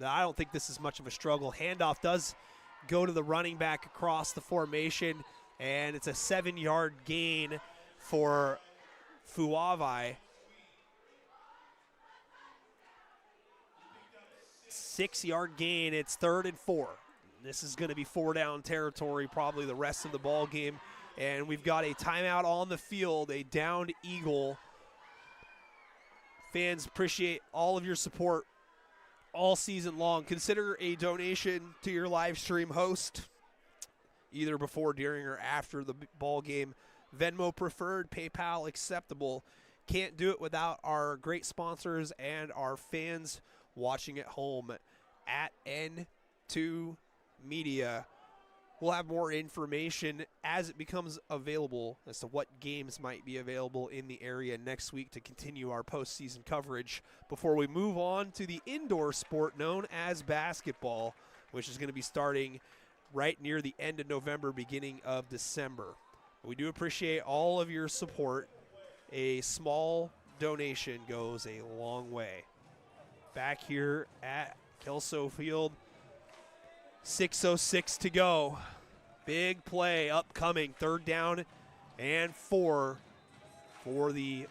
Speaker 1: I don't think this is much of a struggle. Handoff does go to the running back across the formation, and it's a 7-yard gain for Fuavai. 6-yard gain. It's 3rd and 4. This is going to be 4-down territory probably the rest of the ball game, and we've got a timeout on the field, a downed Eagle. Fans, appreciate all of your support all season long. Consider a donation to your live stream host, either before, during, or after the ball game. Venmo preferred, PayPal acceptable. Can't do it without our great sponsors and our fans watching at home at N2 Media. We'll have more information as it becomes available as to what games might be available in the area next week to continue our postseason coverage before we move on to the indoor sport known as basketball, which is going to be starting right near the end of November, beginning of December. We do appreciate all of your support. A small donation goes a long way. Back here at Kelso Field, 6:06 to go. Big play upcoming. 3rd down and 4 for the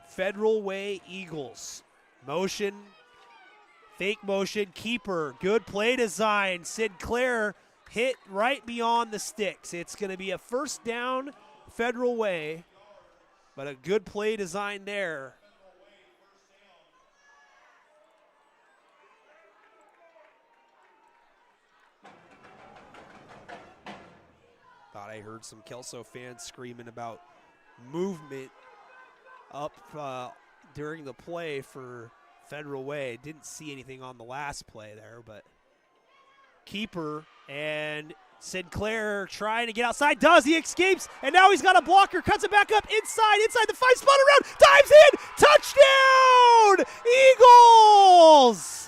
Speaker 1: Federal Way Eagles. Motion, fake motion, keeper. Good play design. Sinclair hit right beyond the sticks. It's going to be a first down Federal Way, but a good play design there. thought I heard some Kelso fans screaming about movement up during the play for Federal Way. Didn't see anything on the last play there, but keeper and Sinclair trying to get outside. He escapes, and now he's got a blocker. Cuts it back up inside the 5, spun around, dives in, touchdown, Eagles!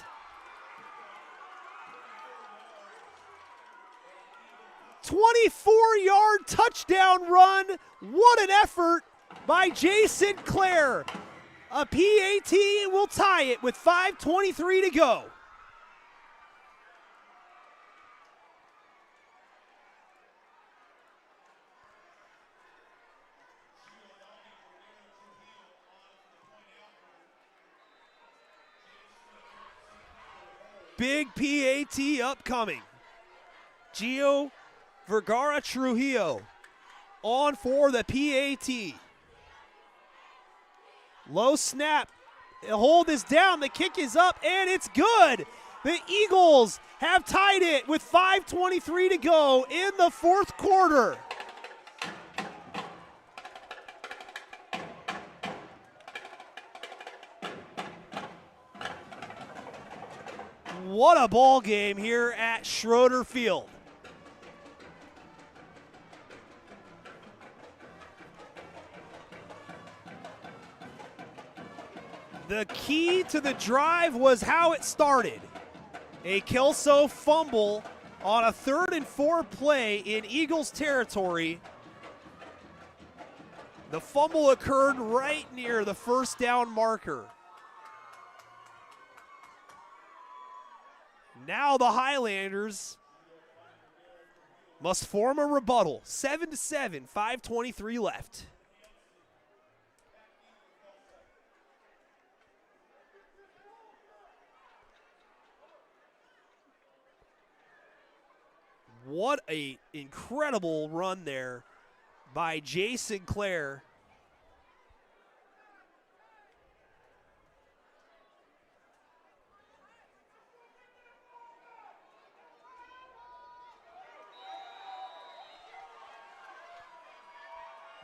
Speaker 1: 24-yard touchdown run. What an effort by Jay Sinclair. A PAT will tie it with 5:23 to go. Big PAT upcoming. Gio Vergara Trujillo on for the PAT. Low snap. Hold this down. The kick is up, and it's good. The Eagles have tied it with 5:23 to go in the fourth quarter. What a ball game here at Schroeder Field. The key to the drive was how it started. A Kelso fumble on a 3rd and 4 play in Eagles territory. The fumble occurred right near the first down marker. Now the Highlanders must form a rebuttal. 7-7, 5:23 left. What an incredible run there by Jay Sinclair.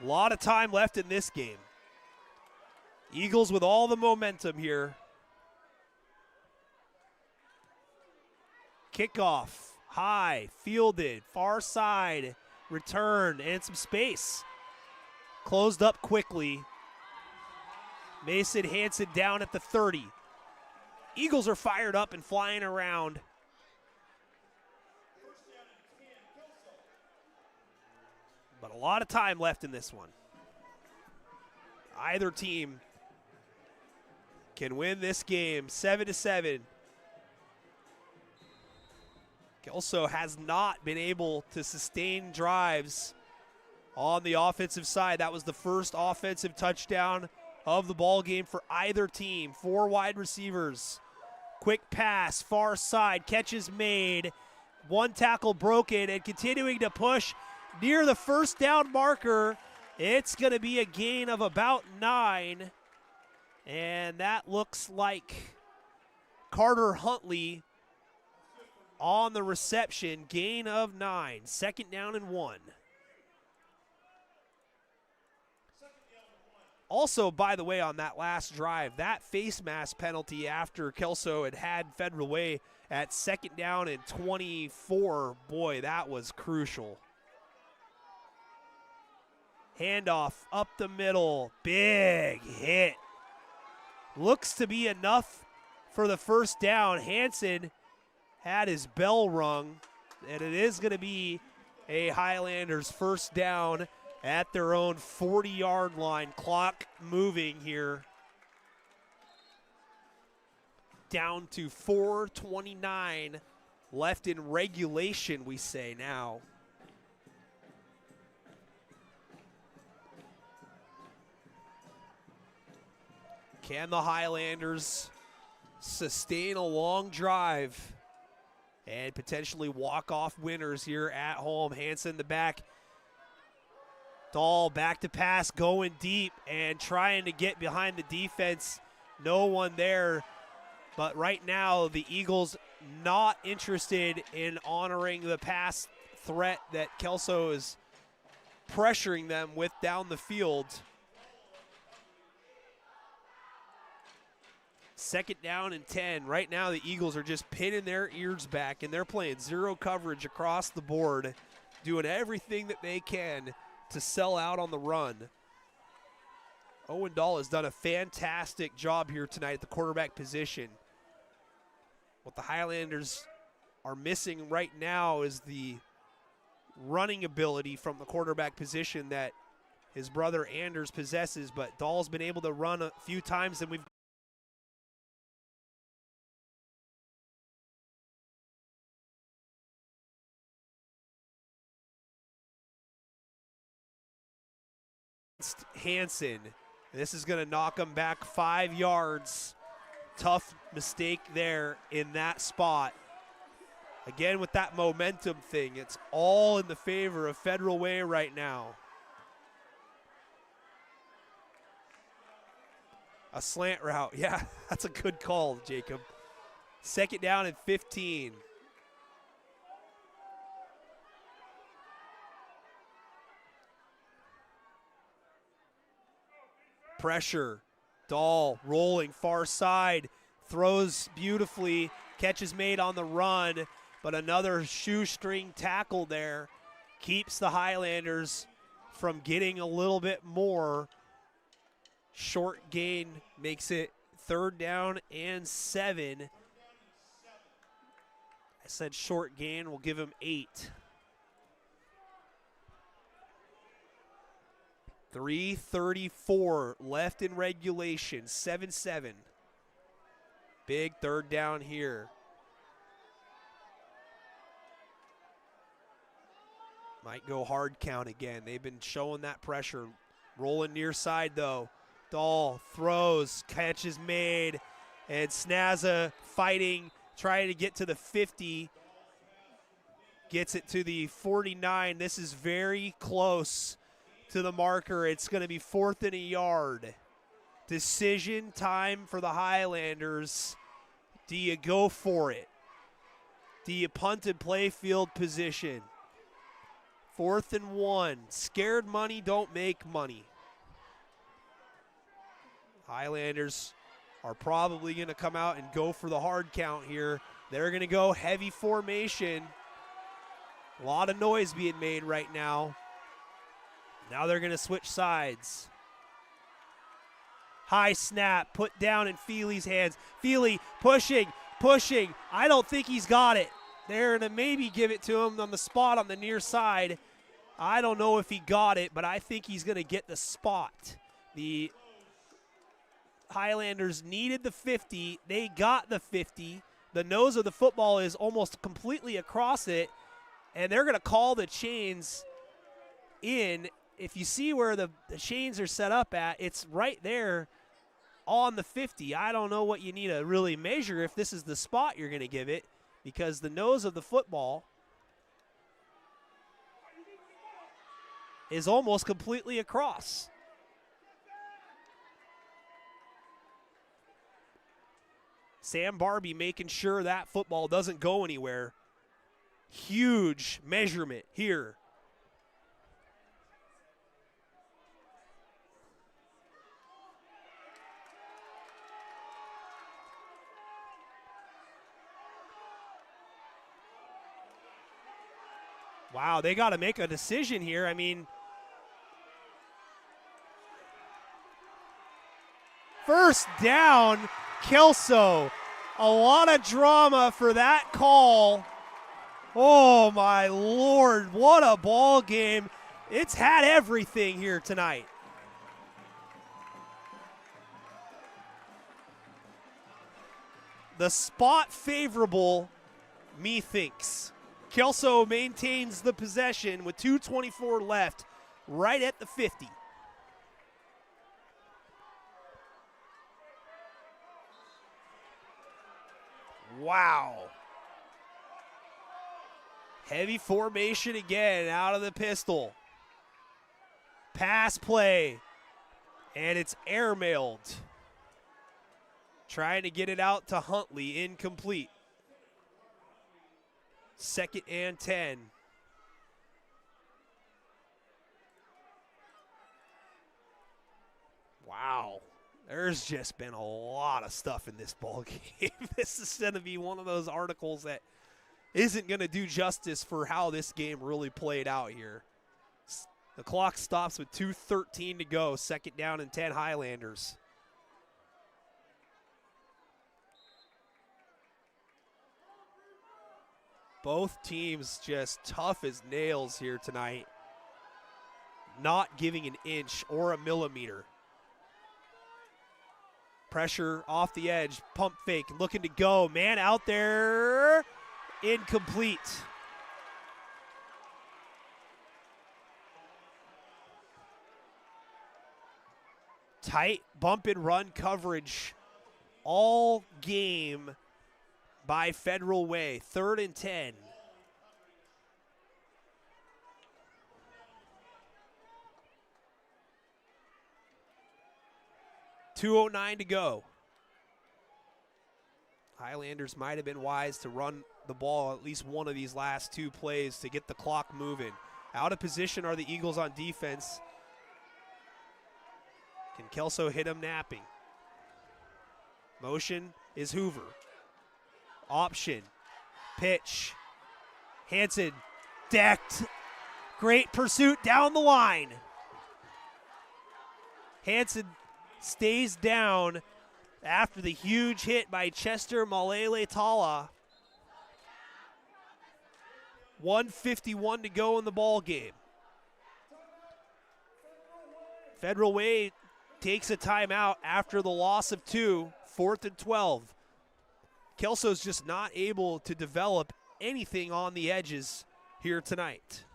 Speaker 1: A lot of time left in this game. Eagles with all the momentum here. Kickoff. High, fielded, far side, return, and some space. Closed up quickly. Mason Hanson down at the 30. Eagles are fired up and flying around. But a lot of time left in this one. Either team can win this game 7-7. Kelso has not been able to sustain drives on the offensive side. That was the first offensive touchdown of the ball game for either team. 4 wide receivers. Quick pass, far side, catches made. 1 tackle broken, and continuing to push near the first down marker. It's going to be a gain of about 9. And that looks like Carter Huntley on the reception, gain of 9. 2nd down and 1. Also, by the way, on that last drive, that face mask penalty after Kelso had Federal Way at 2nd down and 24, boy, that was crucial. Handoff up the middle, big hit. Looks to be enough for the first down. Hanson had his bell rung, and it is going to be a Highlanders first down at their own 40-yard line. Clock moving here. Down to 4:29 left in regulation, we say now. Can the Highlanders sustain a long drive and potentially walk off winners here at home? Hanson the back. Dahl back to pass, going deep and trying to get behind the defense. No one there. But right now, the Eagles not interested in honoring the pass threat that Kelso is pressuring them with down the field. Second down and 10. Right now the Eagles are just pinning their ears back, and they're playing zero coverage across the board, doing everything that they can to sell out on the run. Owen Dahl has done a fantastic job here tonight at the quarterback position. What the Highlanders are missing right now is the running ability from the quarterback position that his brother Anders possesses, but Dahl's been able to run a few times, and we've Hansen. This is going to knock him back 5 yards. Tough mistake there in that spot. Again, with that momentum thing, it's all in the favor of Federal Way right now. A slant route. Yeah, that's a good call, Jacob. Second down and 15. Pressure. Dahl rolling far side, throws beautifully, catch is made on the run, but another shoestring tackle there keeps the Highlanders from getting a little bit more. Short gain makes it third down and 7. I said short gain, we'll give him 8. 3:34 left in regulation, 7-7. Big third down here. Might go hard count again. They've been showing that pressure. Rolling near side though. Dahl throws, catch is made, and Snazza fighting, trying to get to the 50. Gets it to the 49. This is very close to the marker. It's going to be 4th and a yard. Decision time for the Highlanders. Do you go for it? Do you punt and play field position? 4th and 1. Scared money don't make money. Highlanders are probably going to come out and go for the hard count here. They're going to go heavy formation. A lot of noise being made right now. Now they're going to switch sides. High snap, put down in Feely's hands. Feely pushing. I don't think he's got it. They're going to maybe give it to him on the spot on the near side. I don't know if he got it, but I think he's going to get the spot. The Highlanders needed the 50. They got the 50. The nose of the football is almost completely across it, and they're going to call the chains in. If you see where the chains are set up at, it's right there on the 50. I don't know what you need to really measure if this is the spot you're going to give it, because the nose of the football is almost completely across. Sam Barbie making sure that football doesn't go anywhere. Huge measurement here. Wow, they got to make a decision here. I mean, first down, Kelso. A lot of drama for that call. Oh, my Lord, what a ball game. It's had everything here tonight. The spot favorable, methinks. Kelso maintains the possession with 2:24 left, right at the 50. Wow. Heavy formation again out of the pistol. Pass play, and it's airmailed. Trying to get it out to Huntley, incomplete. 2nd and 10. Wow. There's just been a lot of stuff in this ball game. This is going to be one of those articles that isn't going to do justice for how this game really played out here. The clock stops with 2:13 to go. Second down and 10 Highlanders. Both teams just tough as nails here tonight. Not giving an inch or a millimeter. Pressure off the edge, pump fake, looking to go. Man out there, incomplete. Tight bump and run coverage all game by Federal Way. 3rd and 10. .209 to go. Highlanders might have been wise to run the ball at least one of these last 2 plays to get the clock moving. Out of position are the Eagles on defense. Can Kelso hit him napping? Motion is Hoover. Option. Pitch. Hanson decked. Great pursuit down the line. Hanson stays down after the huge hit by Chester Malele Tala. 1:51 to go in the ball game. Federal Way takes a timeout after the loss of 2, 4th and 12. Kelso's just not able to develop anything on the edges here tonight.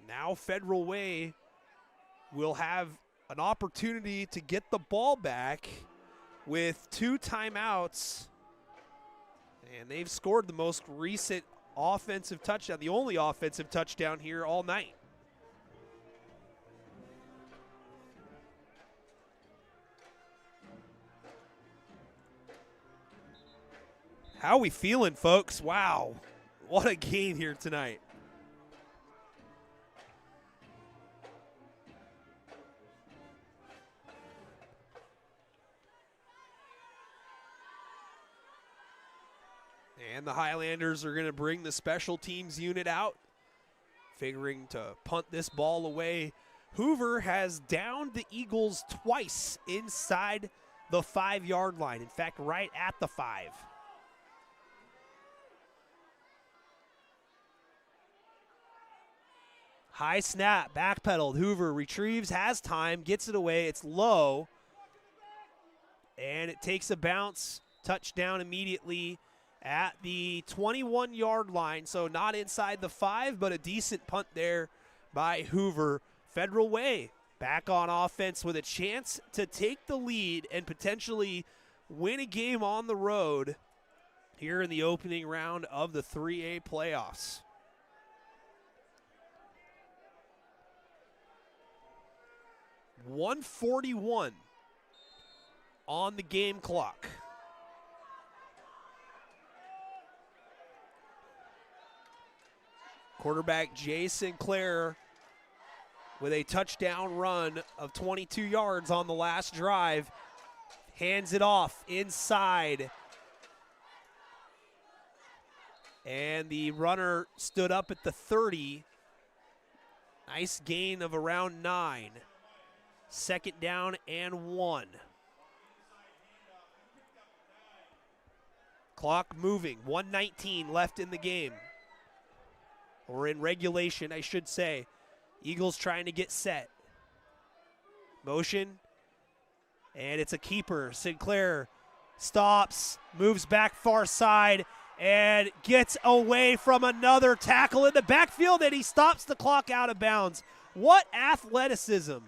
Speaker 1: Now Federal Way will have an opportunity to get the ball back with 2 timeouts. And they've scored the most recent offensive touchdown, the only offensive touchdown here all night. How we feeling, folks? Wow, what a game here tonight. And the Highlanders are going to bring the special teams unit out, figuring to punt this ball away. Hoover has downed the Eagles twice inside the 5-yard line. In fact, right at the 5. High snap, backpedaled. Hoover retrieves, has time, gets it away. It's low. And it takes a bounce. Touchdown immediately at the 21-yard line. So not inside the 5, but a decent punt there by Hoover. Federal Way back on offense with a chance to take the lead and potentially win a game on the road here in the opening round of the 3A playoffs. .141 on the game clock. Quarterback Jay Sinclair with a touchdown run of 22 yards on the last drive. Hands it off inside. And the runner stood up at the 30. Nice gain of around 9. 2nd down and 1. Clock moving. 1:19 left in the game. Or in regulation, I should say. Eagles trying to get set. Motion. And it's a keeper. Sinclair stops, moves back far side, and gets away from another tackle in the backfield, and he stops the clock out of bounds. What athleticism.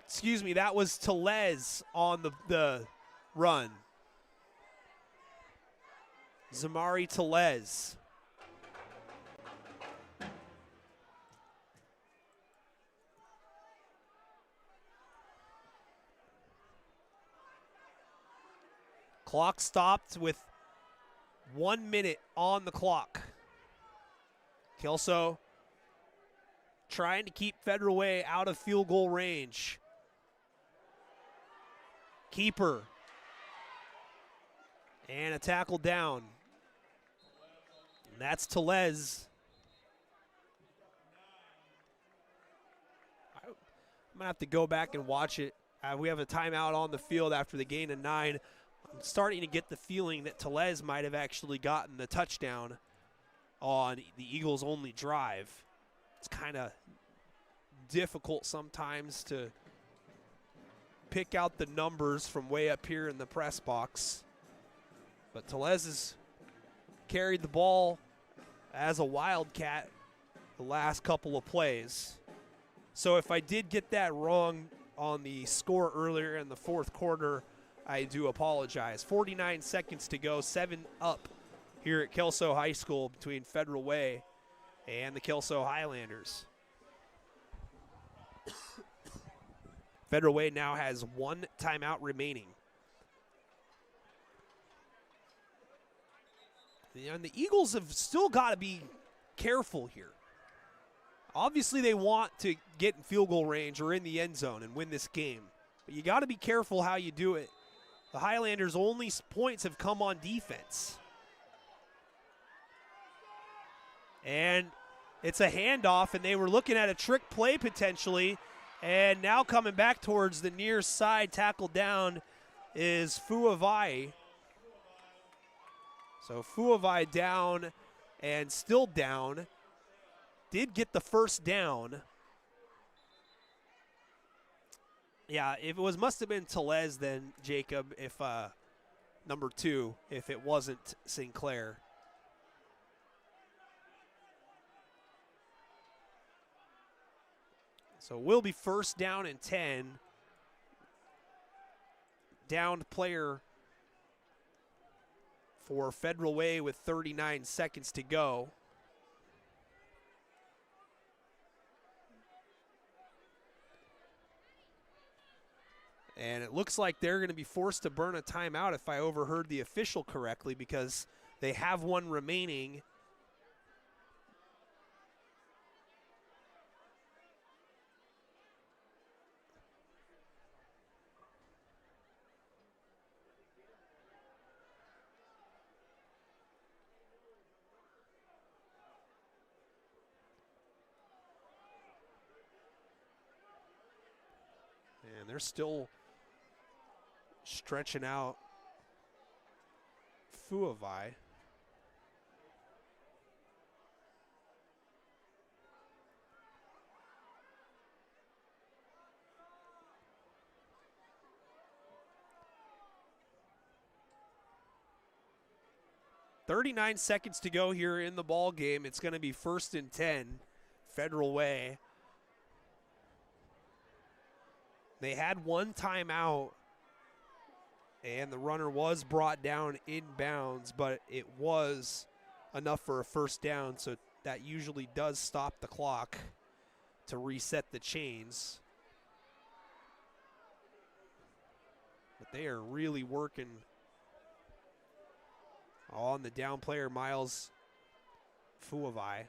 Speaker 1: Excuse me, that was Tellez on the run. Zamari Tellez. Clock stopped with 1 minute on the clock. Kelso trying to keep Federal Way out of field goal range. Keeper. And a tackle down. And that's Tellez. I'm going to have to go back and watch it. We have a timeout on the field after the gain of 9. I'm starting to get the feeling that Tellez might have actually gotten the touchdown on the Eagles' only drive. It's kind of difficult sometimes to pick out the numbers from way up here in the press box. But Tellez has carried the ball as a Wildcat the last couple of plays. So if I did get that wrong on the score earlier in the fourth quarter, I do apologize. 49 seconds to go, 7 up here at Kelso High School between Federal Way and the Kelso Highlanders. Federal Way now has 1 timeout remaining. And the Eagles have still got to be careful here. Obviously, they want to get in field goal range or in the end zone and win this game. But you got to be careful how you do it. The Highlanders' only points have come on defense. And it's a handoff, and they were looking at a trick play potentially. And now coming back towards the near side, tackle down is Fuavai. So Fuavai down and still down. Did get the first down. Yeah, if it was, must have been Tellez then, Jacob, if number 2, if it wasn't Sinclair. So we'll be first down and 10. Downed player for Federal Way with 39 seconds to go. And it looks like they're going to be forced to burn a timeout if I overheard the official correctly, because they have 1 remaining. And they're still stretching out Fuavai. .39 seconds to go here in the ball game. It's going to be 1st and 10, Federal Way. They had 1 timeout, and the runner was brought down inbounds, but it was enough for a first down, so that usually does stop the clock to reset the chains. But they are really working on the down player, Miles Fuavai.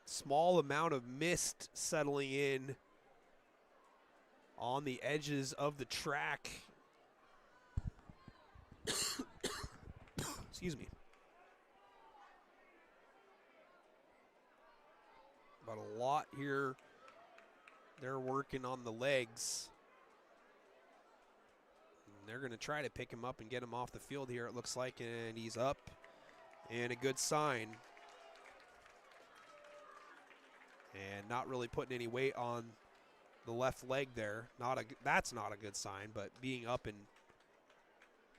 Speaker 1: Small amount of mist settling in on the edges of the track. Excuse me. But a lot here. They're working on the legs. And they're going to try to pick him up and get him off the field here, it looks like, and he's up. And a good sign. And not really putting any weight on the left leg there. That's not a good sign, but being up and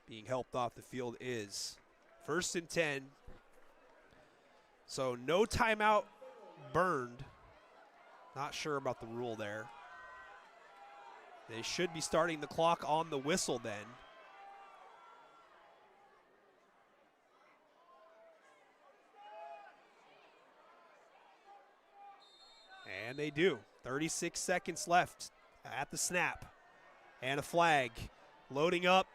Speaker 1: being helped off the field is. 1st and 10. So no timeout burned. Not sure about the rule there. They should be starting the clock on the whistle then. And they do. 36 seconds left at the snap. And a flag. Loading up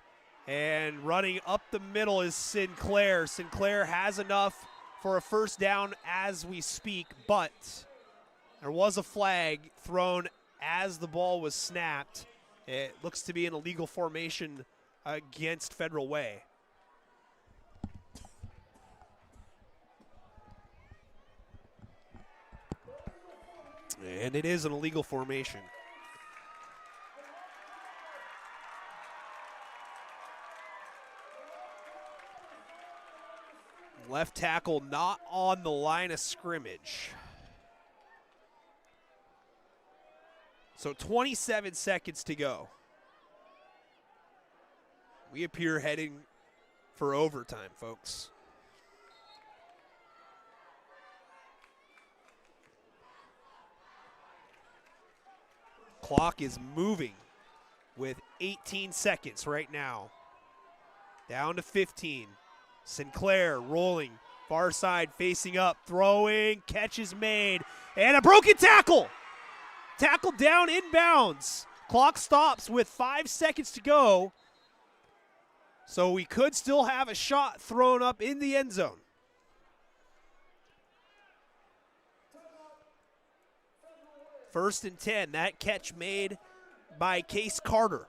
Speaker 1: and running up the middle is Sinclair. Sinclair has enough for a first down as we speak, but there was a flag thrown as the ball was snapped. It looks to be an illegal formation against Federal Way. And it is an illegal formation. Left tackle not on the line of scrimmage. So 27 seconds to go. We appear heading for overtime, folks. Clock is moving with 18 seconds right now. Down to 15. Sinclair rolling, far side facing up, throwing, catch is made, and a broken tackle. Tackle down inbounds. Clock stops with 5 seconds to go. So we could still have a shot thrown up in the end zone. First and 10, that catch made by Case Carter.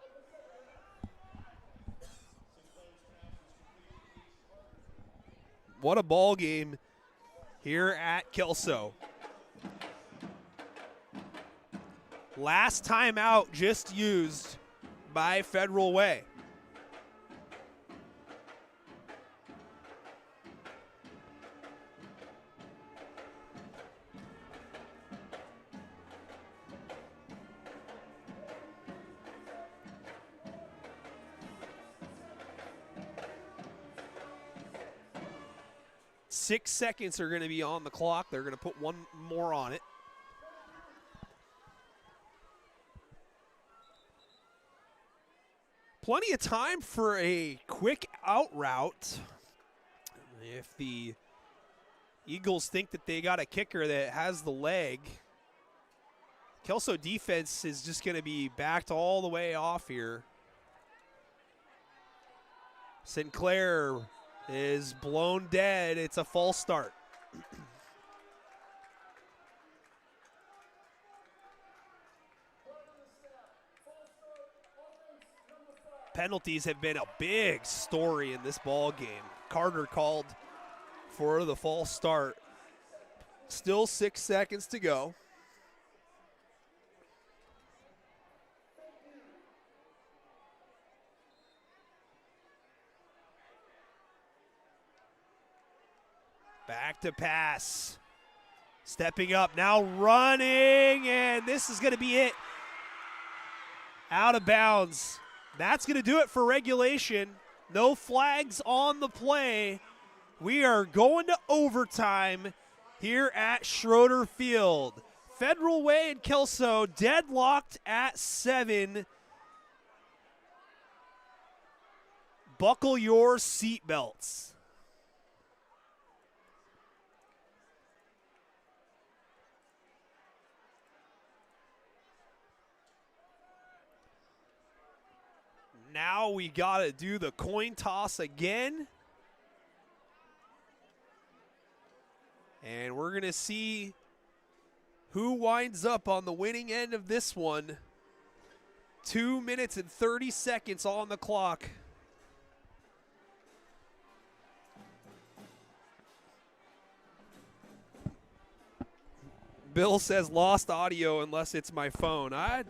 Speaker 1: What a ball game here at Kelso. Last timeout just used by Federal Way. Six seconds are going to be on the clock. They're going to put one more on it. Plenty of time for a quick out route. If the Eagles think that they got a kicker that has the leg, Kelso defense is just going to be backed all the way off here. Sinclair is blown dead. It's a false start. Penalties have been a big story in this ball game. Carter called for the false start. Still 6 seconds to go. Back to pass. Stepping up, now running, and this is going to be it. Out of bounds. That's going to do it for regulation. No flags on the play. We are going to overtime here at Schroeder Field. Federal Way and Kelso deadlocked at 7. Buckle your seatbelts. Now we got to do the coin toss again. And we're going to see who winds up on the winning end of this one. 2 minutes and 30 seconds on the clock. Bill says lost audio unless it's my phone. I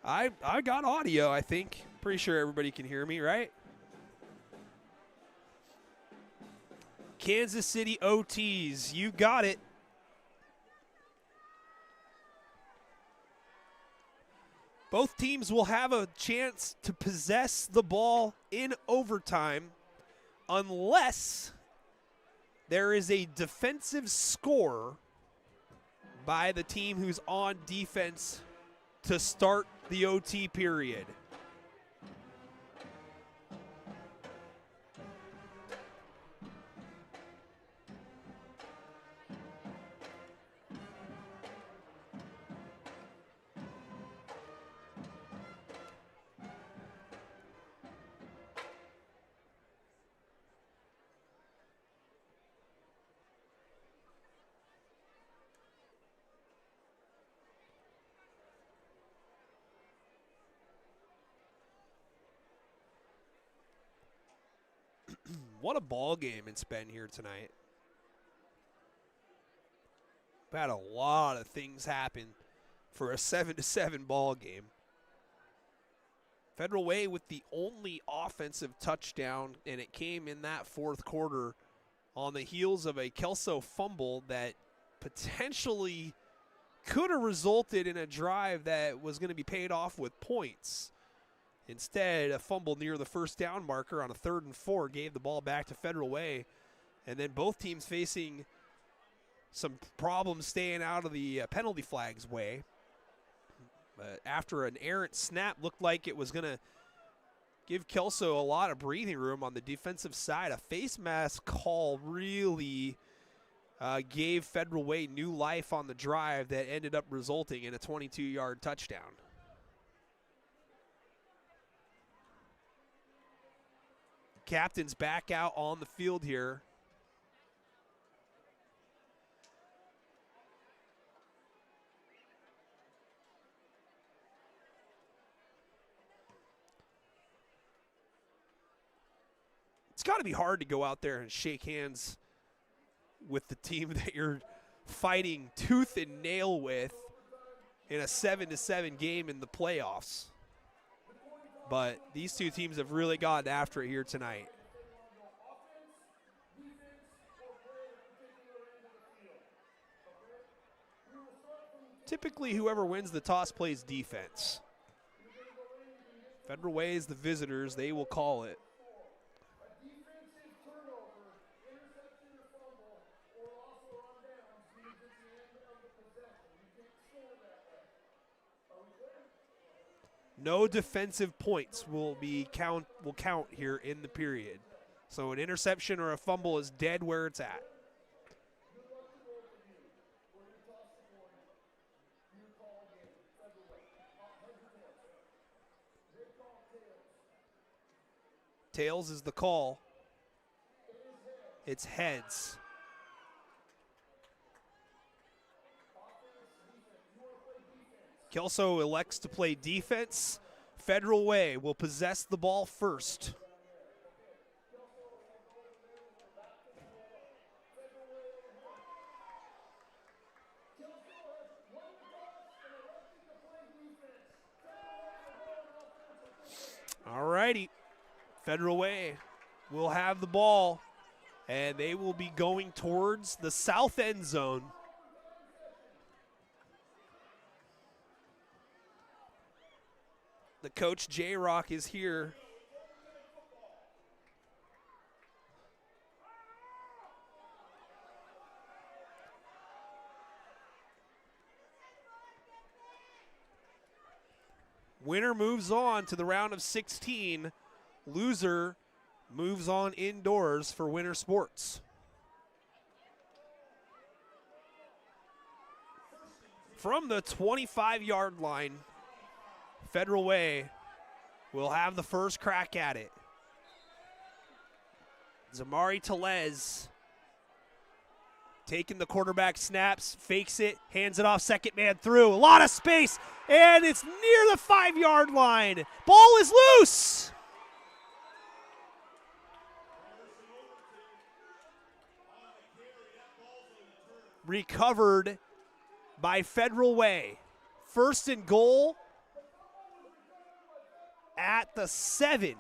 Speaker 1: got audio, I think. Pretty sure everybody can hear me, right? Kansas City OTs, you got it. Both teams will have a chance to possess the ball in overtime unless there is a defensive score by the team who's on defense to start the OT period. What a ball game it's been here tonight. We've had a lot of things happen for a 7-7 ball game. Federal Way with the only offensive touchdown, and it came in that fourth quarter on the heels of a Kelso fumble that potentially could have resulted in a drive that was going to be paid off with points. Instead, a fumble near the first down marker on a 3rd and 4 gave the ball back to Federal Way. And then both teams facing some problems staying out of the penalty flags way. But after an errant snap, looked like it was going to give Kelso a lot of breathing room on the defensive side. A face mask call really gave Federal Way new life on the drive that ended up resulting in a 22-yard touchdown. Captain's back out on the field here. It's got to be hard to go out there and shake hands with the team that you're fighting tooth and nail with in a 7-7 game in the playoffs. But these two teams have really gotten after it here tonight. Typically, whoever wins the toss plays defense. Federal Way is the visitors. They will call it. No defensive points will count here in the period. So an interception or a fumble is dead where it's at. Tails is the call. It's heads. Kelso elects to play defense. Federal Way will possess the ball first. All righty. Federal Way will have the ball, and they will be going towards the south end zone. The coach, J-Rock, is here. Winner moves on to the round of 16. Loser moves on indoors for winter sports. From the 25-yard line, Federal Way will have the first crack at it. Zamari Telez taking the quarterback snaps, fakes it, hands it off, second man through. A lot of space, and it's near the 5-yard line. Ball is loose. Recovered by Federal Way. First and goal at the 7.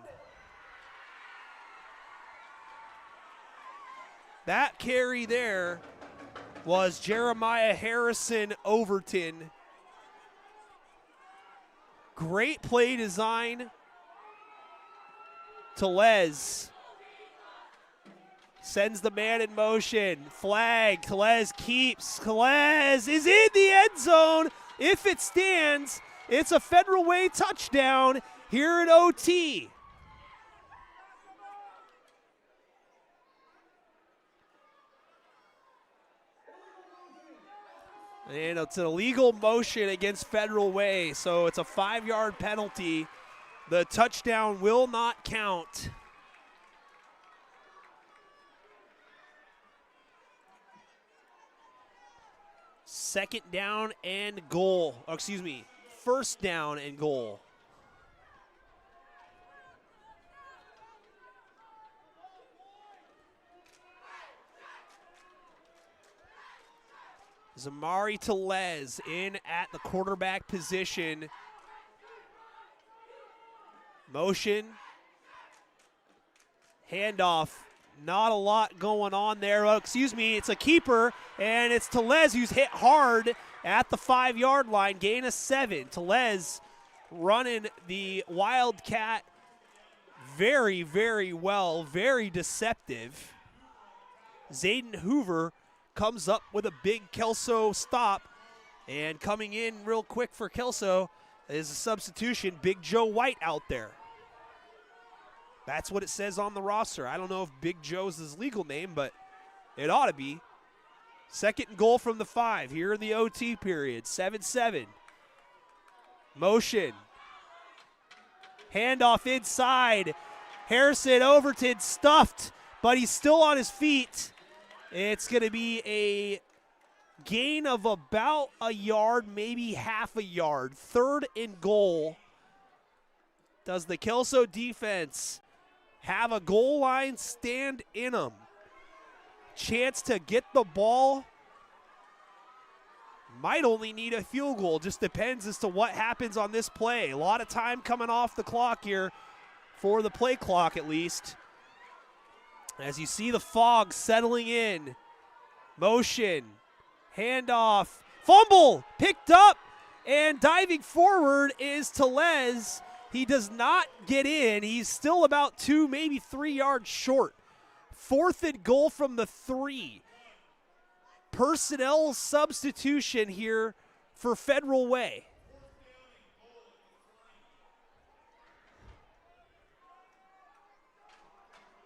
Speaker 1: That carry there was Jeremiah Harrison Overton. Great play design. Telez sends the man in motion. Flag. Telez keeps. Telez is in the end zone. If it stands, it's a Federal Way touchdown here at OT. And it's an illegal motion against Federal Way, so it's a 5-yard penalty. The touchdown will not count. Second down and goal. Oh, excuse me, first down and goal. Zamari Tellez in at the quarterback position. Motion. Handoff. Not a lot going on there. Oh, excuse me, it's a keeper, and it's Tellez who's hit hard at the 5-yard line. Gain of 7. Tellez running the Wildcat very, very well. Very deceptive. Zayden Hoover comes up with a big Kelso stop, and coming in real quick for Kelso is a substitution, Big Joe White out there. That's what it says on the roster. I don't know if Big Joe's his legal name, but it ought to be. 2nd and goal from the 5 here in the OT period, 7-7. Motion. Handoff inside. Harrison Overton stuffed, but he's still on his feet. It's going to be a gain of about a yard, maybe half a yard. 3rd and goal. Does the Kelso defense have a goal line stand in them? Chance to get the ball. Might only need a field goal. Just depends as to what happens on this play. A lot of time coming off the clock here, for the play clock at least. As you see the fog settling in. Motion. Handoff. Fumble. Picked up. And diving forward is Tellez. He does not get in. He's still about 2, maybe 3 yards short. 4th and goal from the 3. Personnel substitution here for Federal Way.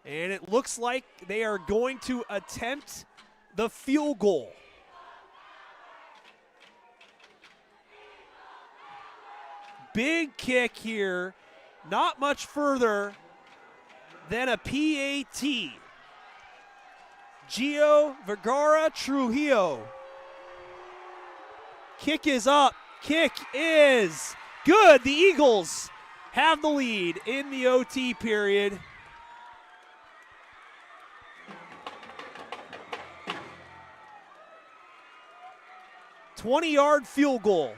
Speaker 1: And it looks like they are going to attempt the field goal. Big kick here, not much further than a PAT. Gio Vergara Trujillo. Kick is up. Kick is good. The Eagles have the lead in the OT period. $20-yard field goal.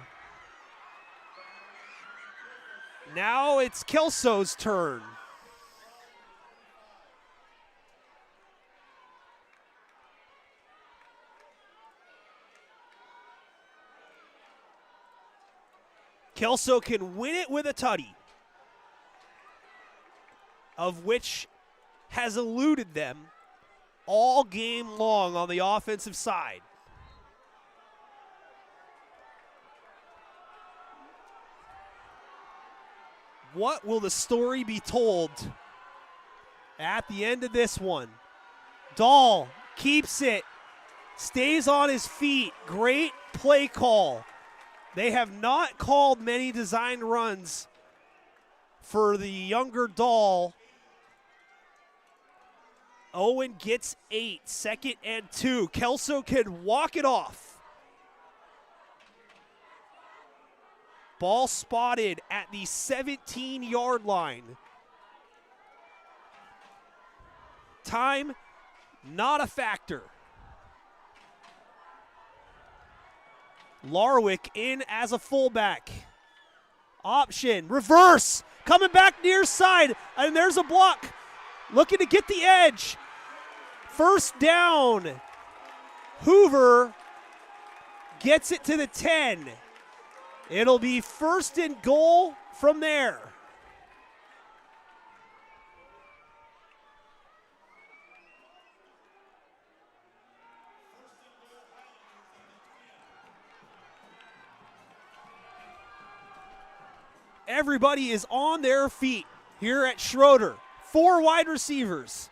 Speaker 1: Now it's Kelso's turn. Kelso can win it with a tutty, of which has eluded them all game long on the offensive side. What will the story be told at the end of this one? Dahl keeps it, stays on his feet. Great play call. They have not called many designed runs for the younger Dahl. Owen gets 8, 2nd and 2. Kelso can walk it off. Ball spotted at the 17-yard line. Time, not a factor. Larwick in as a fullback. Option, reverse, coming back near side, and there's a block. Looking to get the edge. 1st down. Hoover gets it to the 10. It'll be 1st and goal from there. Everybody is on their feet here at Schroeder. 4 wide receivers.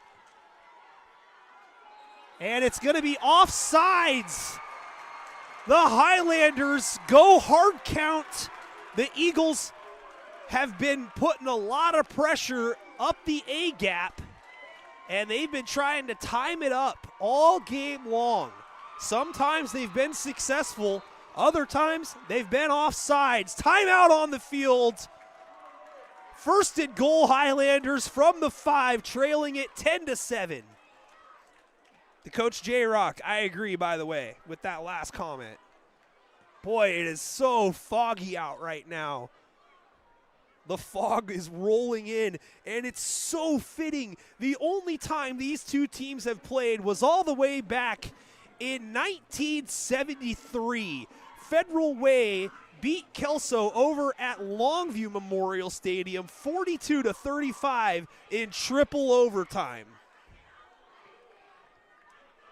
Speaker 1: And it's going to be offsides. The Highlanders go hard count. The Eagles have been putting a lot of pressure up the A gap, and they've been trying to time it up all game long. Sometimes they've been successful. Other times they've been offsides. Timeout on the field. 1st and goal, Highlanders from the 5, trailing it 10-7. The Coach J-Rock, I agree, by the way, with that last comment. Boy, it is so foggy out right now. The fog is rolling in, and it's so fitting. The only time these two teams have played was all the way back in 1973. Federal Way beat Kelso over at Longview Memorial Stadium 42-35 in triple overtime.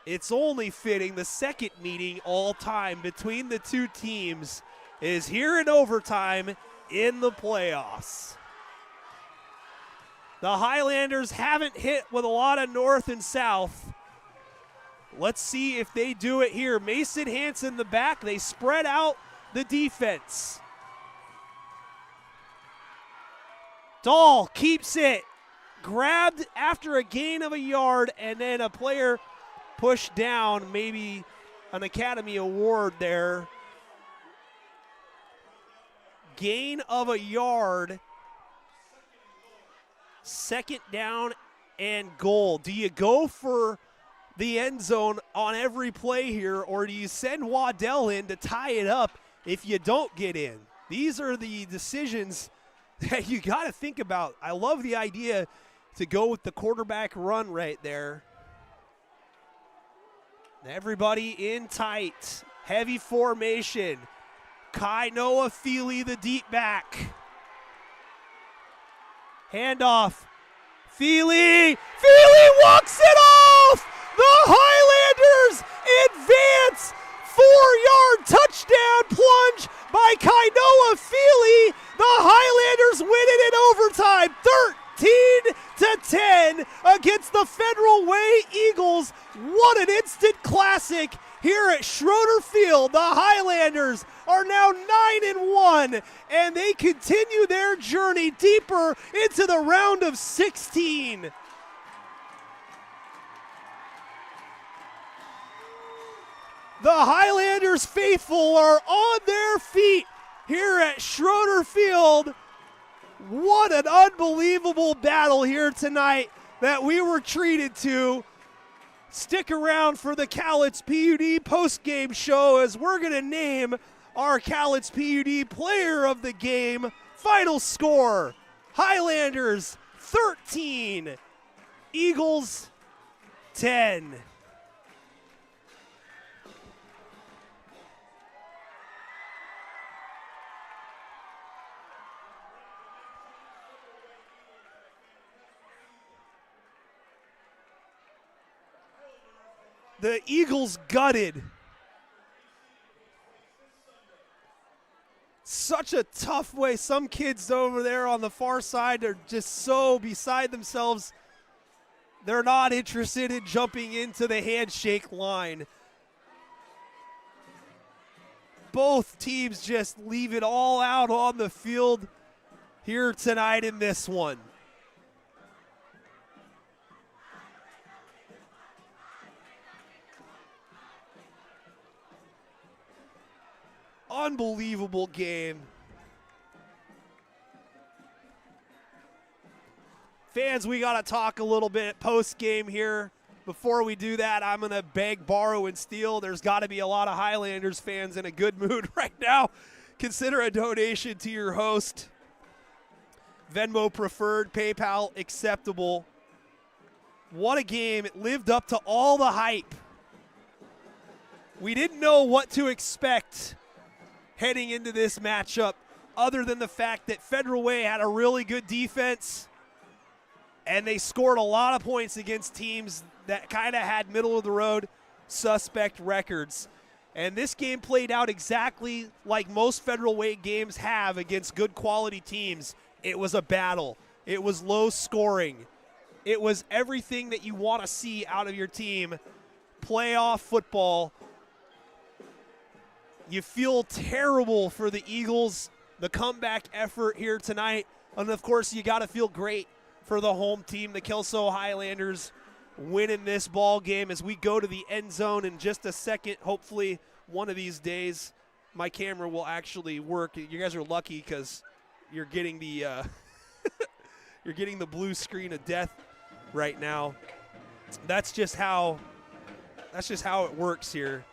Speaker 1: It's only fitting the second meeting all time between the two teams is here in overtime in the playoffs. The Highlanders haven't hit with a lot of north and south. Let's see if they do it here. Mason Hansen in the back. They spread out the defense. Dahl keeps it. Grabbed after a gain of a yard, and then a player pushed down, maybe an Academy Award there. Gain of a yard. Second down and goal. Do you go for the end zone on every play here, or do you send Waddell in to tie it up if you don't get in? These are the decisions that you got to think about. I love the idea to go with the quarterback run right there. Everybody in tight. Heavy formation. Kai Noah Feely, the deep back. Handoff. Feely walks it off! The Highlanders advance! 4-yard touchdown plunge by Kai Noah Feely. The Highlanders win it in overtime, 13-10 against the Federal Way Eagles. What an instant classic here at Schroeder Field. The Highlanders are now 9-1, and they continue their journey deeper into the round of 16. The Highlanders faithful are on their feet here at Schroeder Field. What an unbelievable battle here tonight that we were treated to. Stick around for the Cowlitz PUD post-game show as we're going to name our Cowlitz PUD player of the game. Final score, Highlanders 13, Eagles 10. The Eagles gutted. Such a tough way. Some kids over there on the far side are just so beside themselves. They're not interested in jumping into the handshake line. Both teams just leave it all out on the field here tonight in this one. Unbelievable game. Fans, we got to talk a little bit post-game here. Before we do that, I'm going to beg, borrow, and steal. There's got to be a lot of Highlanders fans in a good mood right now. Consider a donation to your host. Venmo preferred, PayPal acceptable. What a game. It lived up to all the hype. We didn't know what to expect heading into this matchup, other than the fact that Federal Way had a really good defense, and they scored a lot of points against teams that kind of had middle-of-the-road suspect records. And this game played out exactly like most Federal Way games have against good quality teams. It was a battle. It was low scoring. It was everything that you want to see out of your team. Playoff football. You feel terrible for the Eagles, the comeback effort here tonight. And, of course, you got to feel great for the home team, the Kelso Highlanders, winning this ball game as we go to the end zone in just a second. Hopefully one of these days my camera will actually work. You guys are lucky because you're getting the you're getting the blue screen of death right now. That's just how That's just how it works here.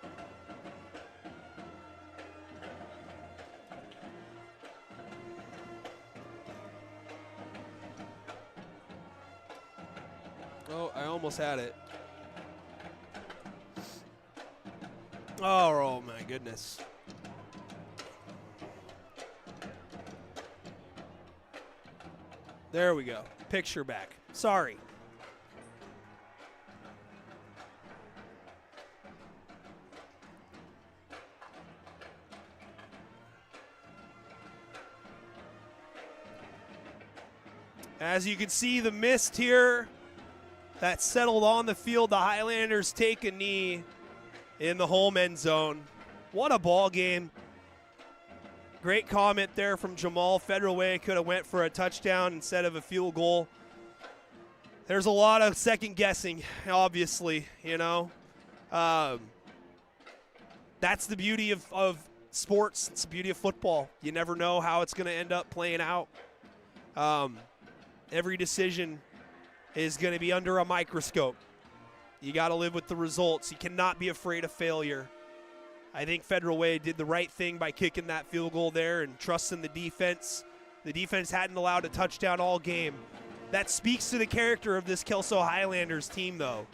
Speaker 1: Oh, I almost had it. Oh my goodness. There we go. Picture back. Sorry. As you can see, the mist here that settled on the field. The Highlanders take a knee in the home end zone. What a ball game. Great comment there from Jamal. Federal Way could have went for a touchdown instead of a field goal. There's a lot of second guessing, obviously, you know. That's the beauty of sports. It's the beauty of football. You never know how it's going to end up playing out. Every decision is going to be under a microscope. You got to live with the results. You cannot be afraid of failure. I think Federal Way did the right thing by kicking that field goal there and trusting the defense. The defense hadn't allowed a touchdown all game. That speaks to the character of this Kelso Highlanders team, though.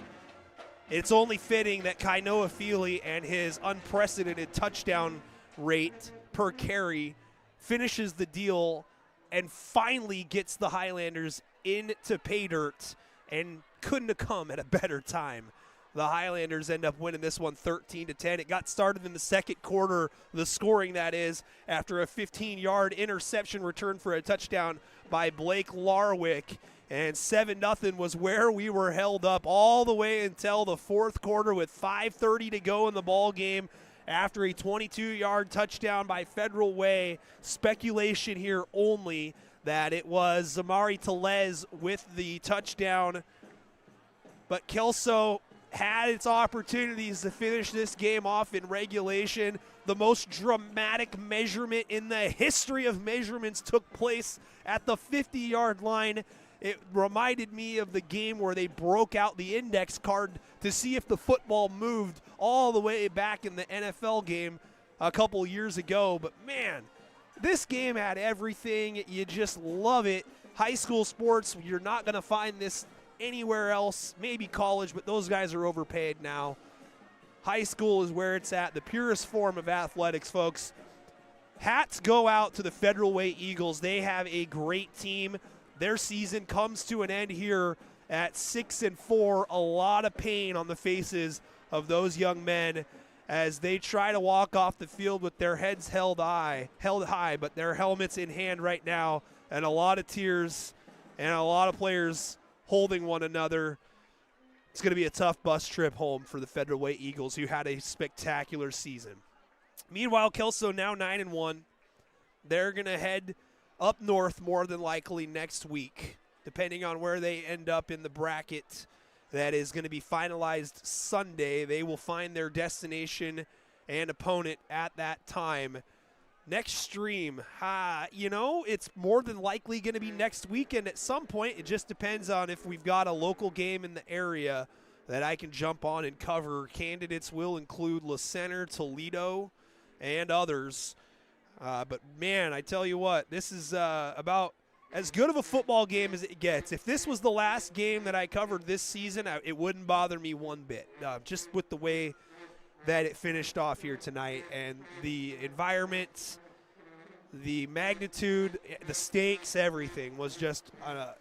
Speaker 1: It's only fitting that Kainoa Feely and his unprecedented touchdown rate per carry finishes the deal and finally gets the Highlanders into pay dirt, and couldn't have come at a better time. The Highlanders end up winning this one 13-10. It got started in the second quarter, the scoring that is, after a 15-yard interception return for a touchdown by Blake Larwick. And 7-0 was where we were held up all the way until the fourth quarter with 5:30 to go in the ball game after a 22-yard touchdown by Federal Way. Speculation here only that it was Zamari Telez with the touchdown. But Kelso had its opportunities to finish this game off in regulation. The most dramatic measurement in the history of measurements took place at the 50-yard line. It reminded me of the game where they broke out the index card to see if the football moved all the way back in the NFL game a couple years ago. But man, this game had everything. You just love it. High school sports, you're not going to find this anywhere else, maybe college, but those guys are overpaid now. High school is where it's at, the purest form of athletics, folks. Hats go out to the Federal Way Eagles. They have a great team. Their season comes to an end here at 6-4. A lot of pain on the faces of those young men as they try to walk off the field with their heads held high, but their helmets in hand right now, and a lot of tears and a lot of players holding one another. It's going to be a tough bus trip home for the Federal Way Eagles, who had a spectacular season. Meanwhile, Kelso now 9-1. They're going to head up north more than likely next week, depending on where they end up in the bracket that is going to be finalized Sunday. They will find their destination and opponent at that time. Next stream, it's more than likely going to be next weekend at some point. It just depends on if we've got a local game in the area that I can jump on and cover. Candidates will include La Center, Toledo, and others. But, man, I tell you what, this is about as good of a football game as it gets. If this was the last game that I covered this season, it wouldn't bother me one bit, just with the way that it finished off here tonight, and the environment, the magnitude, the stakes, everything was just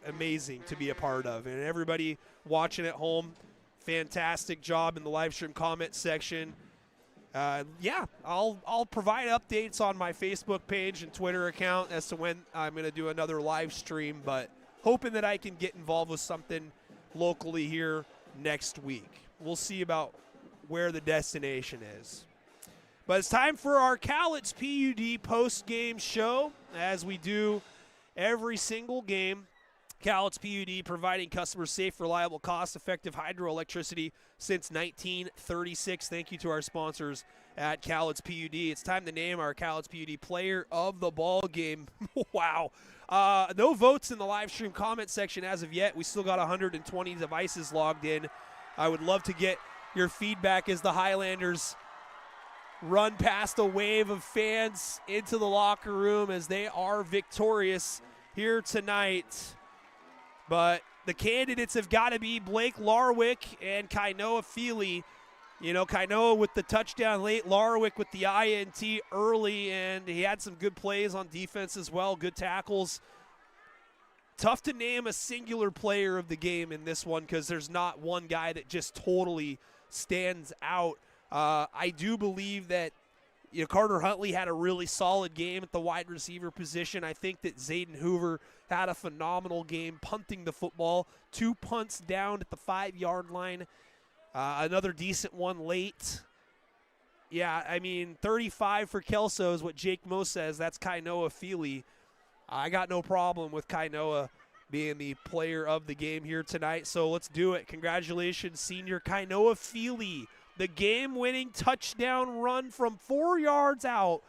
Speaker 1: amazing to be a part of. And everybody watching at home, fantastic job in the live stream comment section. I'll provide updates on my Facebook page and Twitter account as to when I'm going to do another live stream, but hoping that I can get involved with something locally here next week. We'll see about where the destination is. But it's time for our Cowlitz PUD post-game show, as we do every single game. Cowlitz PUD providing customers safe, reliable, cost-effective hydroelectricity since 1936. Thank you to our sponsors at Cowlitz PUD. It's time to name our Cowlitz PUD player of the ball game. Wow. No votes in the live stream comment section as of yet. We still got 120 devices logged in. I would love to get your feedback as the Highlanders run past a wave of fans into the locker room as they are victorious here tonight. But the candidates have got to be Blake Larwick and Kainoa Feely. You know, Kainoa with the touchdown late, Larwick with the INT early, and he had some good plays on defense as well, good tackles. Tough to name a singular player of the game in this one because there's not one guy that just totally stands out. I do believe that Carter Huntley had a really solid game at the wide receiver position. I think that Zayden Hoover had a phenomenal game punting the football. 2 punts down at the 5-yard line. Another decent one late. Yeah, I mean, 35 for Kelso is what Jake Mo says. That's Kainoa Feely. I got no problem with Kainoa being the player of the game here tonight, so let's do it. Congratulations, senior Kainoa Feely. The game-winning touchdown run from 4 yards out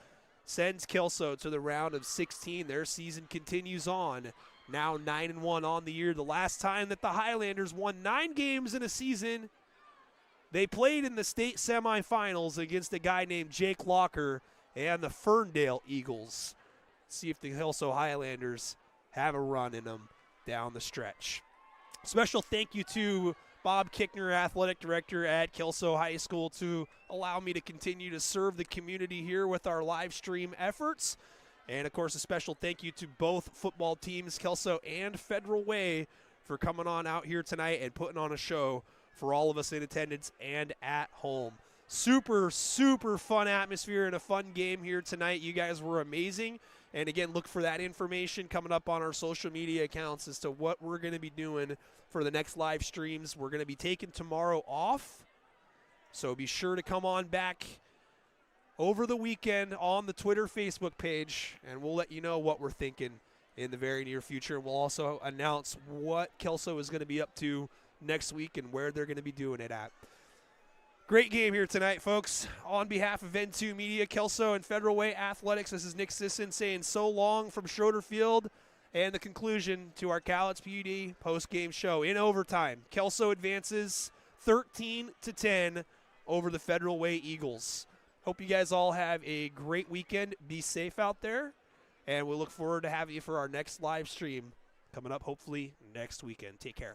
Speaker 1: sends Kelso to the round of 16. Their season continues on. Now 9-1 on the year. The last time that the Highlanders won 9 games in a season, they played in the state semifinals against a guy named Jake Locker and the Ferndale Eagles. See if the Kelso Highlanders have a run in them down the stretch. Special thank you to Bob Kickner, athletic director at Kelso High School, to allow me to continue to serve the community here with our live stream efforts. And, of course, a special thank you to both football teams, Kelso and Federal Way, for coming on out here tonight and putting on a show for all of us in attendance and at home. Super, super fun atmosphere and a fun game here tonight. You guys were amazing. And, again, look for that information coming up on our social media accounts as to what we're going to be doing for the next live streams. We're going to be taking tomorrow off, so be sure to come on back over the weekend on the Twitter, Facebook page, and we'll let you know what we're thinking in the very near future. We'll also announce what Kelso is going to be up to next week and where they're going to be doing it at. Great game here tonight, folks. On behalf of N2 Media, Kelso and Federal Way Athletics, this is Nick Sisson saying so long from Schroeder Field, and the conclusion to our Cowlitz PUD post-game show. In overtime, Kelso advances 13-10 over the Federal Way Eagles. Hope you guys all have a great weekend. Be safe out there, and we'll look forward to having you for our next live stream coming up hopefully next weekend. Take care.